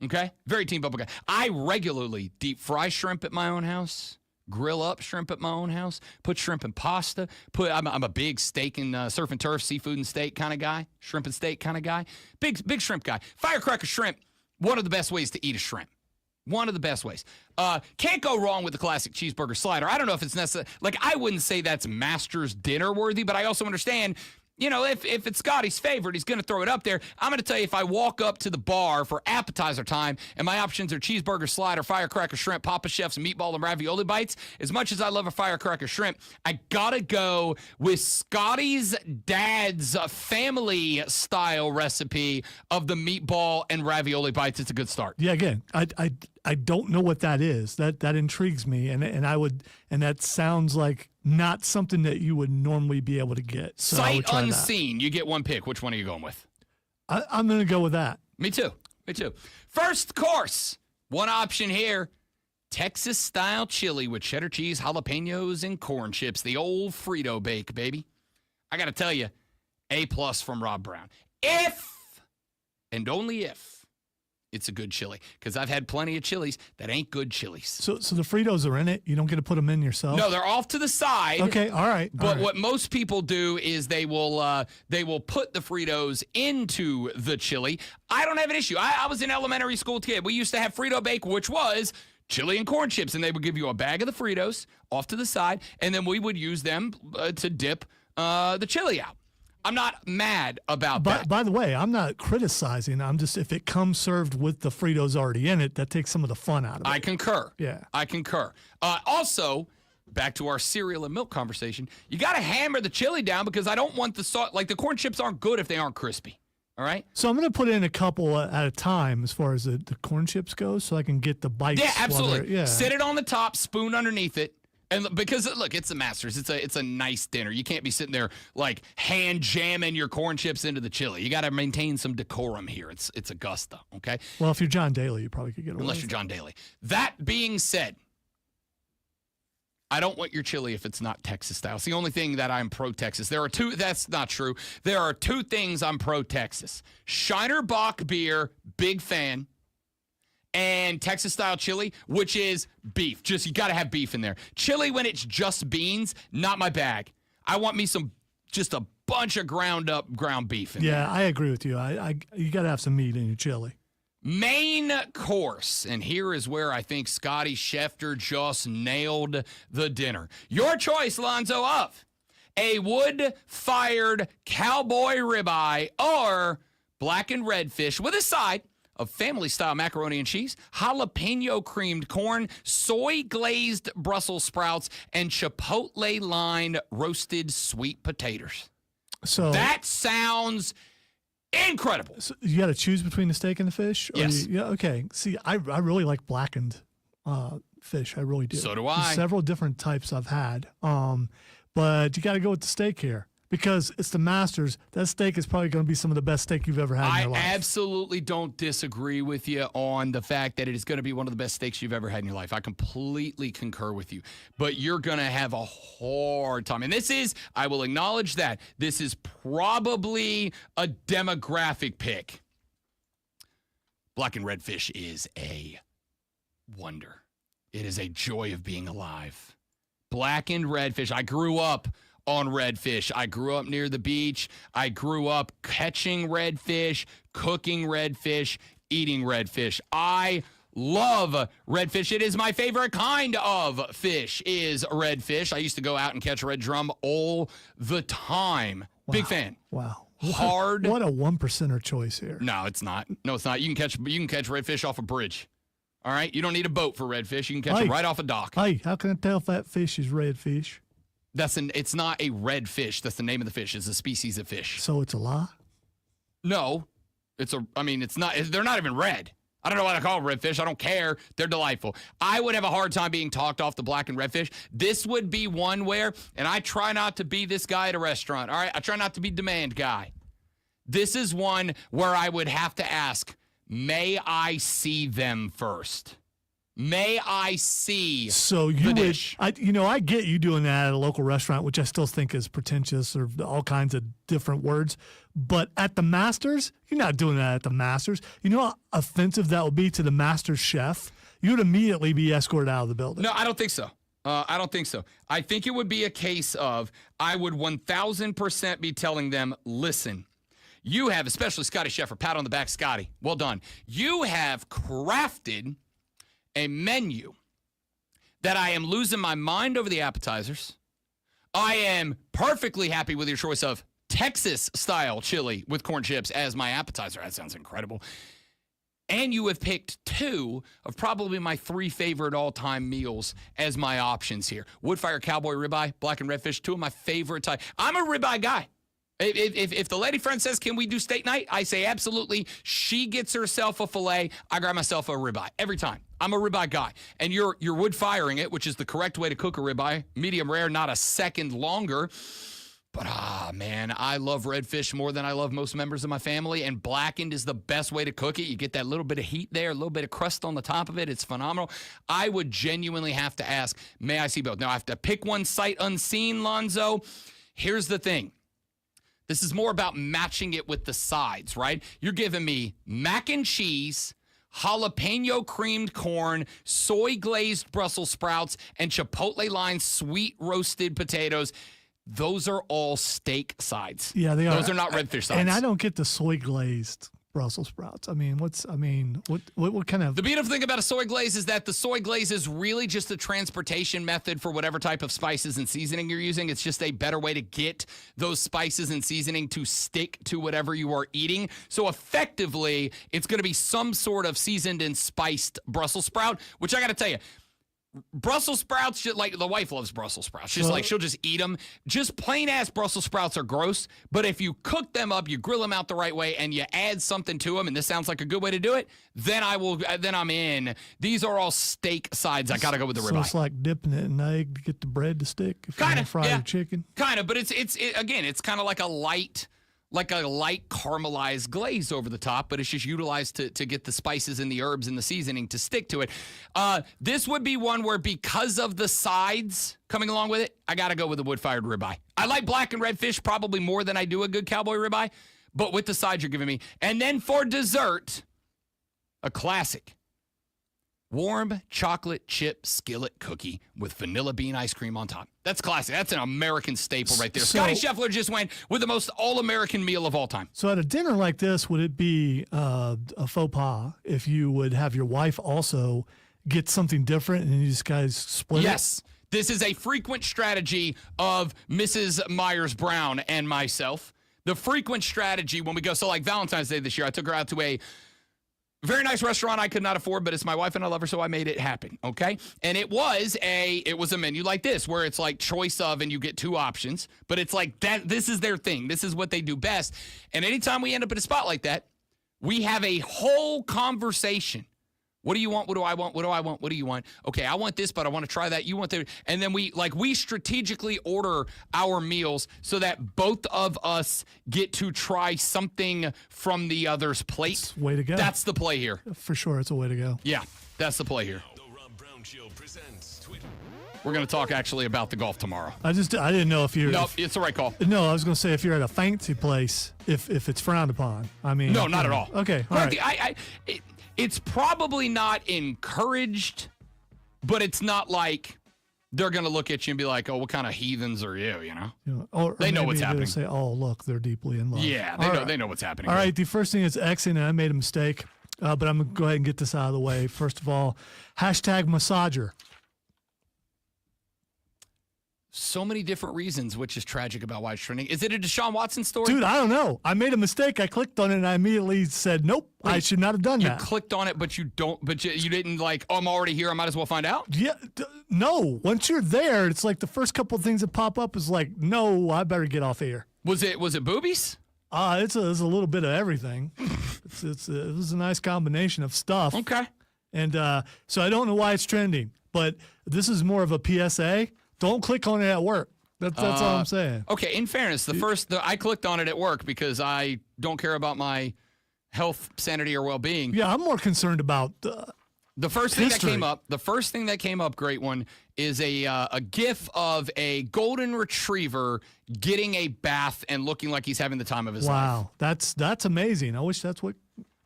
Okay? Very team Bubba Gump. I regularly deep fry shrimp at my own house, grill up shrimp at my own house, put shrimp in pasta. I'm a big steak and surf and turf, seafood and steak kind of guy, shrimp and steak kind of guy. Big shrimp guy. Firecracker shrimp, one of the best ways to eat a shrimp. One of the best ways. Can't go wrong with the classic cheeseburger slider. I don't know if it's necessary. Like, I wouldn't say that's Masters dinner worthy, but I also understand, you know, if it's Scotty's favorite, he's going to throw it up there. I'm going to tell you, if I walk up to the bar for appetizer time and my options are cheeseburger slider, firecracker shrimp, Papa Chef's meatball and ravioli bites, as much as I love a firecracker shrimp, I got to go with Scotty's dad's family style recipe of the meatball and ravioli bites. It's a good start. Yeah, again, I don't know what that is. That intrigues me, and that sounds like not something that you would normally be able to get. So Sight unseen, you get one pick. Which one are you going with? I'm going to go with that. Me too. First course, one option here, Texas-style chili with cheddar cheese, jalapenos, and corn chips. The old Frito bake, baby. I got to tell you, A+ from Rob Brown. If, and only if, it's a good chili, because I've had plenty of chilies that ain't good chilies. So the Fritos are in it? You don't get to put them in yourself? No, they're off to the side. Okay, all right. But what most people do is they will put the Fritos into the chili. I don't have an issue. I was an elementary school kid. We used to have Frito Bake, which was chili and corn chips, and they would give you a bag of the Fritos off to the side, and then we would use them to dip the chili out. I'm not mad about that. By the way, I'm not criticizing. I'm just, if it comes served with the Fritos already in it, that takes some of the fun out of it. I concur. Yeah. I concur. Also, back to our cereal and milk conversation, you got to hammer the chili down because I don't want the salt. Like, the corn chips aren't good if they aren't crispy. All right? So I'm going to put in a couple at a time as far as the corn chips go so I can get the bites. Yeah, absolutely. Yeah. Sit it on the top, spoon underneath it. And because, look, it's the Masters. It's a nice dinner. You can't be sitting there, like, hand jamming your corn chips into the chili. You got to maintain some decorum here. It's Augusta, okay? Well, if you're John Daly, you probably could get away. Unless you're John Daly. That being said, I don't want your chili if it's not Texas style. It's the only thing that I'm pro-Texas. That's not true. There are 2 things I'm pro-Texas. Shiner Bock beer, big fan. and Texas-style chili, which is beef. Just, you got to have beef in there. Chili, when it's just beans, not my bag. I want me just a bunch of ground beef in there. Yeah, I agree with you. You got to have some meat in your chili. Main course, and here is where I think Scotty Schefter just nailed the dinner. Your choice, Lonzo, of a wood-fired cowboy ribeye or blackened redfish with a side of family-style macaroni and cheese, jalapeno creamed corn, soy-glazed Brussels sprouts, and chipotle-lined roasted sweet potatoes. So that sounds incredible. So you got to choose between the steak and the fish? Yes. Yeah, okay. See, I really like blackened fish. I really do. So do I. There's several different types I've had. But you got to go with the steak here because it's the Masters. That steak is probably going to be some of the best steak you've ever had in your life. I absolutely don't disagree with you on the fact that it is going to be one of the best steaks you've ever had in your life. I completely concur with you. But you're going to have a hard time. And this is, I will acknowledge that, this is probably a demographic pick. Blackened redfish is a wonder. It is a joy of being alive. Blackened redfish. I grew up on redfish. I grew up near the beach. I grew up catching redfish, cooking redfish, eating redfish. I love redfish. It is my favorite kind of fish is redfish. I used to go out and catch red drum all the time. Wow. Big fan. Wow. Hard. What a 1%er choice here. No, it's not. No, it's not. You can catch redfish off a bridge. All right? You don't need a boat for redfish. You can catch them right off a dock. Hey, how can I tell if that fish is redfish? It's not a red fish. That's the name of the fish. It's a species of fish. So it's a lie? No. It's not. They're not even red. I don't know why they call them redfish. I don't care. They're delightful. I would have a hard time being talked off the blackened redfish. This would be one where, and I try not to be this guy at a restaurant, all right? I try not to be demand guy. This is one where I would have to ask, may I see them first? May I see so you the would, dish? I get you doing that at a local restaurant, which I still think is pretentious or all kinds of different words. But at the Masters, you're not doing that at the Masters. You know how offensive that would be to the Masters chef? You would immediately be escorted out of the building. No, I don't think so. I don't think so. I think it would be a case of I would 1,000% be telling them, listen, you have, especially Scotty Schefter, pat on the back, Scotty, well done. You have crafted a menu that I am losing my mind over the appetizers. I am perfectly happy with your choice of Texas-style chili with corn chips as my appetizer. That sounds incredible. And you have picked two of probably my three favorite all-time meals as my options here. Wood-fire cowboy ribeye, blackened redfish, two of my favorite types. I'm a ribeye guy. If the lady friend says, can we do steak night? I say absolutely. She gets herself a filet. I grab myself a ribeye every time. I'm a ribeye guy. And you're wood firing it, which is the correct way to cook a ribeye. Medium rare, not a second longer. But man, I love redfish more than I love most members of my family. And blackened is the best way to cook it. You get that little bit of heat there, a little bit of crust on the top of it. It's phenomenal. I would genuinely have to ask, may I see both? Now I have to pick one sight unseen, Lonzo. Here's the thing. This is more about matching it with the sides, right? You're giving me mac and cheese, jalapeno creamed corn, soy glazed Brussels sprouts, and chipotle-lined sweet roasted potatoes. Those are all steak sides. Yeah, they are. Those are not redfish sides. And I don't get the soy glazed Brussels sprouts. What kind of... The beautiful thing about a soy glaze is that the soy glaze is really just a transportation method for whatever type of spices and seasoning you're using. It's just a better way to get those spices and seasoning to stick to whatever you are eating. So effectively, it's going to be some sort of seasoned and spiced Brussels sprout, which I got to tell you, Brussels sprouts, like the wife loves Brussels sprouts. She'll just eat them. Just plain ass Brussels sprouts are gross, but if you cook them up, you grill them out the right way, and you add something to them, and this sounds like a good way to do it, then I'm in. These are all steak sides. I gotta go with the ribeye. So it's like dipping it in egg to get the bread to stick. If you want to fry your chicken. Kind of, but it's kind of like a light caramelized glaze over the top, but it's just utilized to get the spices and the herbs and the seasoning to stick to it. This would be one where, because of the sides coming along with it, I got to go with the wood-fired ribeye. I like blackened redfish probably more than I do a good cowboy ribeye, but with the sides you're giving me. And then for dessert, a classic. warm chocolate chip skillet cookie with vanilla bean ice cream on top. That's classic. That's an American staple right there. Scotty Scheffler just went with the most all-American meal of all time. So at a dinner like this, would it be a faux pas if you would have your wife also get something different and you just guys split it? Yes. This is a frequent strategy of Mrs. Myers-Brown and myself. The frequent strategy when we go, so like Valentine's Day this year, I took her out to a very nice restaurant I could not afford, but it's my wife and I love her, so I made it happen, okay? And it was a menu like this, where it's like choice of, and you get 2 options, but it's like that. This is their thing. This is what they do best. And anytime we end up in a spot like that, we have a whole conversation. What do you want? What do I want? What do I want? What do you want? Okay, I want this, but I want to try that. You want that. And then we strategically order our meals so that both of us get to try something from the other's plate. That's the way to go. That's the play here. For sure, it's a way to go. Yeah, that's the play here. The Rob Brown Show presents Twitter. We're going to talk actually about the golf tomorrow. I didn't know if you're. No, it's the right call. No, I was going to say if you're at a fancy place, if it's frowned upon. I mean, no, not at all. Okay, all right. It's probably not encouraged, but it's not like they're going to look at you and be like, "Oh, what kind of heathens are you?" You know, or they know what's they'll happening. Say, "Oh, look, they're deeply in love." Yeah, they know what's happening. All right, the first thing is Xing, and I made a mistake, but I'm going to go ahead and get this out of the way. First of all, #massager. So many different reasons, which is tragic about why it's trending. Is it a Deshaun Watson story? Dude, I don't know. I made a mistake. I clicked on it, and I immediately said, nope, I should not have done that. You clicked on it, but you didn't like, oh, I'm already here. I might as well find out? Yeah, no. Once you're there, it's like the first couple of things that pop up is like, no, I better get off here. Was it boobies? It's a little bit of everything. It was a nice combination of stuff. Okay. And so I don't know why it's trending, but this is more of a PSA. Don't click on it at work. That's all I'm saying. Okay, in fairness, I clicked on it at work because I don't care about my health, sanity, or well-being. Yeah, I'm more concerned about the first thing history. that came up. The first thing that came up, great one, is a GIF of a golden retriever getting a bath and looking like he's having the time of his life. Wow, that's amazing. I wish that's what.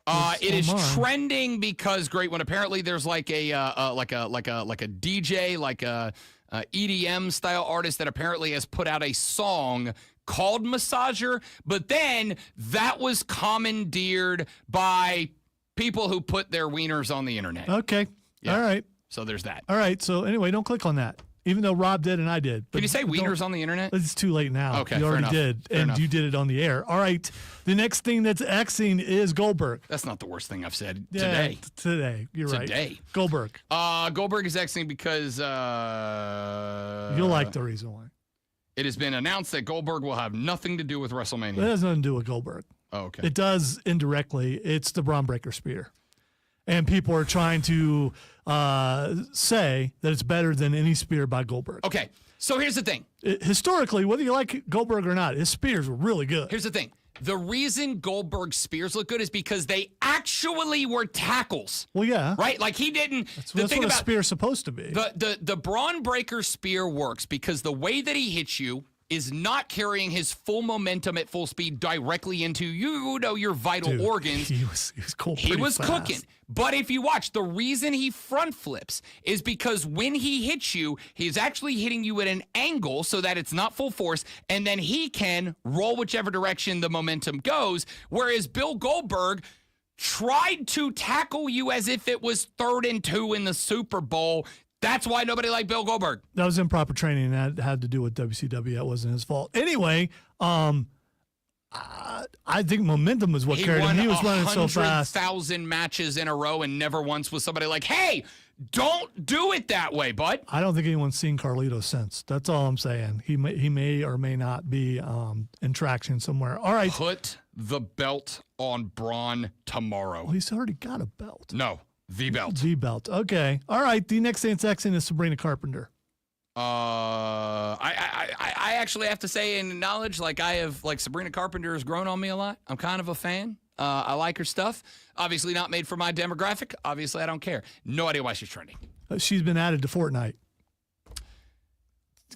It is trending because great one. Apparently, there's like a DJ, like a EDM style artist that apparently has put out a song called Massager, but then that was commandeered by people who put their wieners on the internet. Okay. Yeah. All right. So there's that. All right. So anyway, don't click on that. Even though Rob did and I did. Can you say wieners on the internet? It's too late now. Okay, you already fair did, Fair and enough. you did it on the air. All right. The next thing that's Xing is Goldberg. That's not the worst thing I've said Yeah, today. Today. You're right. Today. Goldberg. Goldberg is Xing because You'll like the reason why. it has been announced that Goldberg will have nothing to do with WrestleMania. It has nothing to do with Goldberg. Oh, okay. It does indirectly. It's the Braun Breaker spear. And people are trying to say that it's better than any spear by Goldberg. Okay, so here's the thing. Historically, whether you like Goldberg or not, his spears were really good. Here's the thing. The reason Goldberg's spears look good is because they actually were tackles. Well, yeah. Right? Like he didn't. That's what a spear's supposed to be. The Braun Breaker spear works because the way that he hits you is not carrying his full momentum at full speed directly into your vital Dude, organs. He was cool. He was fast. cooking. But if you watch, the reason he front flips is because when he hits you, he's actually hitting you at an angle so that it's not full force, and then he can roll whichever direction the momentum goes. Whereas Bill Goldberg tried to tackle you as if it was 3rd and 2 in the Super Bowl. That's why nobody liked Bill Goldberg. That was improper training. That had to do with WCW. That wasn't his fault. Anyway, I think momentum is what carried him. He was running so fast. 100,000 matches in a row, and never once was somebody like, hey, don't do it that way, bud. I don't think anyone's seen Carlito since. That's all I'm saying. He may or may not be in traction somewhere. All right. Put the belt on Braun tomorrow. Well, he's already got a belt. No, the belt. The belt. Okay. All right. The next thing that's Xing is Sabrina Carpenter. I actually have to say and acknowledge, Sabrina Carpenter has grown on me a lot. I'm kind of a fan. I like her stuff. Obviously not made for my demographic. Obviously, I don't care. No idea why she's trending. She's been added to Fortnite.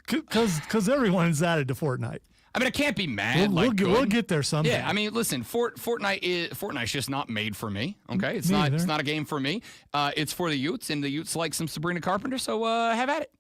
Because everyone's added to Fortnite. I mean, I can't be mad. We'll get there someday. Yeah, I mean, listen, Fortnite's just not made for me. Okay, it's not a game for me. It's for the Utes, and the Utes like some Sabrina Carpenter. So have at it.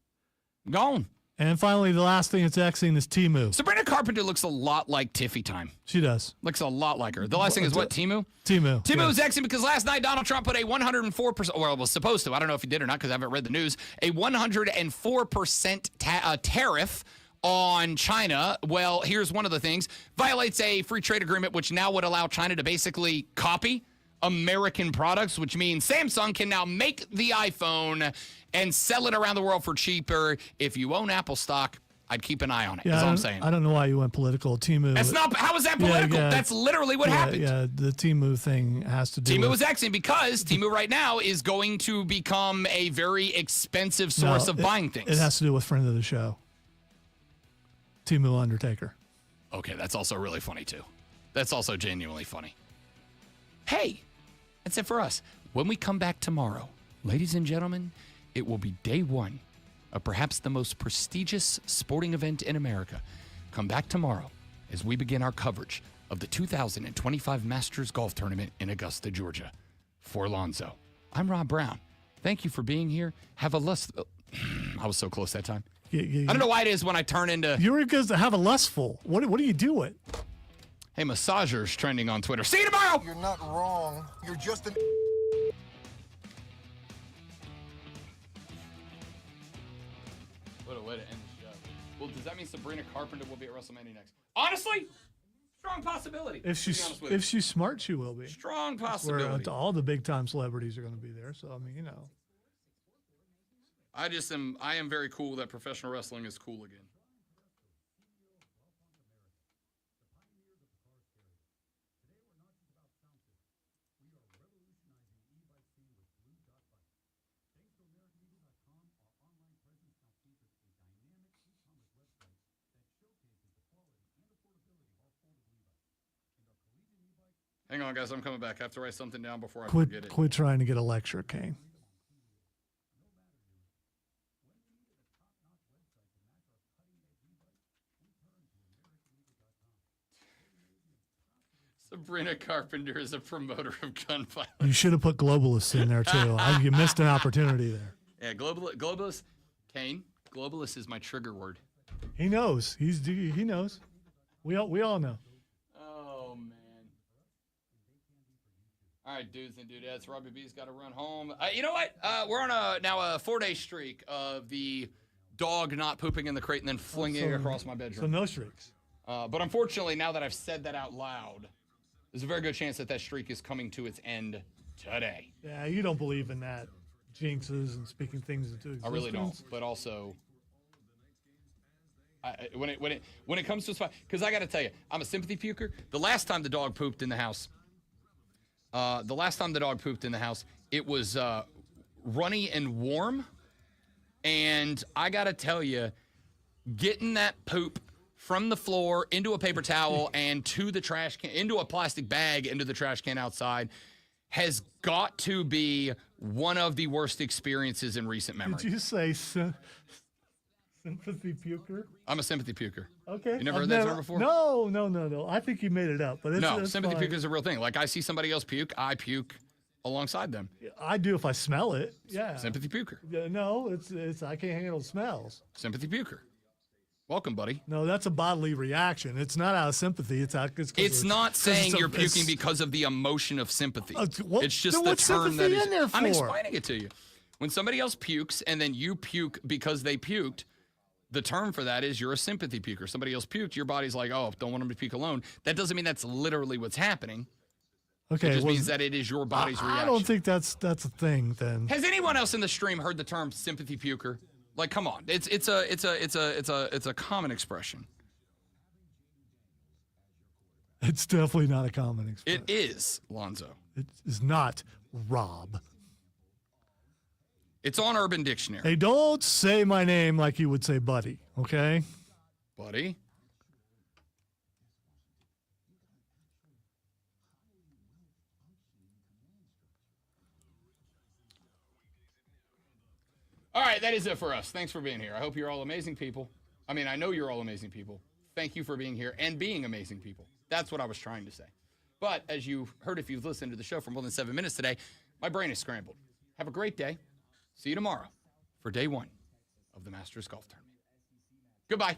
Gone. And finally, the last thing that's Xing is Temu. Sabrina Carpenter looks a lot like Tiffy Time. She does. Looks a lot like her. The last thing is what, Temu? Temu. Temu is Xing because last night Donald Trump put a 104%, well, was supposed to. I don't know if he did or not because I haven't read the news. A 104% tariff on China. Well, here's one of the things. Violates a free trade agreement, which now would allow China to basically copy American products, which means Samsung can now make the iPhone and sell it around the world for cheaper. If you own Apple stock, I'd keep an eye on it. That's all I'm saying. I don't know why you went political. Temu. That's not. How is that political? That's literally what happened. Yeah, the Temu thing has to do. Temu was Xing because Temu right now is going to become a very expensive source of buying things. It has to do with friend of the show, Temu Undertaker. Okay, that's also really funny too. That's also genuinely funny. Hey, that's it for us. When we come back tomorrow, ladies and gentlemen, it will be day one of perhaps the most prestigious sporting event in America. Come back tomorrow as we begin our coverage of the 2025 Masters Golf Tournament in Augusta, Georgia. For Lonzo, I'm Rob Brown. Thank you for being here. Have a lustful... I was so close that time. I don't know why it is when I turn into... You were going to have a lustful. What are you doing? Hey, massagers trending on Twitter. See you tomorrow! You're not wrong. You're just an... What a way to end the show. Well, does that mean Sabrina Carpenter will be at WrestleMania next? Honestly, strong possibility. If she's smart, she will be. Strong possibility. Where all the big time celebrities are going to be there. So I mean, you know. I am very cool that professional wrestling is cool again. Hang on, guys. I'm coming back. I have to write something down before I forget it. Quit trying to get a lecture, Kane. Sabrina Carpenter is a promoter of gun violence. You should have put globalists in there, too. You missed an opportunity there. Yeah, globalist. Kane, globalist is my trigger word. He knows. He knows. We all know. Oh, man. All right, dudes and dudettes. Robbie B's got to run home. You know what? We're on a 4-day streak of the dog not pooping in the crate and then flinging it across my bedroom. So no streaks. But unfortunately, now that I've said that out loud, there's a very good chance that streak is coming to its end today. Yeah, you don't believe in that. Jinxes and speaking things into existence. I really don't. But also, when it comes to because I got to tell you, I'm a sympathy puker. The last time the dog pooped in the house, it was runny and warm, and I got to tell you, getting that poop from the floor into a paper towel and to the trash can, into a plastic bag, into the trash can outside, has got to be one of the worst experiences in recent memory. Did you say sympathy puker? I'm a sympathy puker. Okay. You never heard that term before? No. I think you made it up. But it's sympathy fine. puker is a real thing. Like I see somebody else puke, I puke alongside them. I do if I smell it. Yeah. Sympathy puker. No, it's I can't handle smells. Sympathy puker. Welcome, buddy. No, that's a bodily reaction. It's not out of sympathy. It's not saying you're puking because of the emotion of sympathy. It's just the term that is. I'm explaining it to you. When somebody else pukes and then you puke because they puked, the term for that is you're a sympathy puker. Somebody else puked, your body's like, oh, don't want them to puke alone. That doesn't mean that's literally what's happening. Okay, it just means that it is your body's reaction. I don't think that's a thing. Then has anyone else in the stream heard the term sympathy puker? Like, come on, it's a common expression. It's definitely not a common expression. It is, Lonzo. It is not, Rob. It's on Urban Dictionary. Hey, don't say my name like you would say buddy, okay? Buddy? All right, that is it for us. Thanks for being here. I hope you're all amazing people. I mean, I know you're all amazing people. Thank you for being here and being amazing people. That's what I was trying to say. But as you heard, if you've listened to the show for more than 7 minutes today, my brain is scrambled. Have a great day. See you tomorrow for day 1 of the Masters Golf Tournament. Goodbye.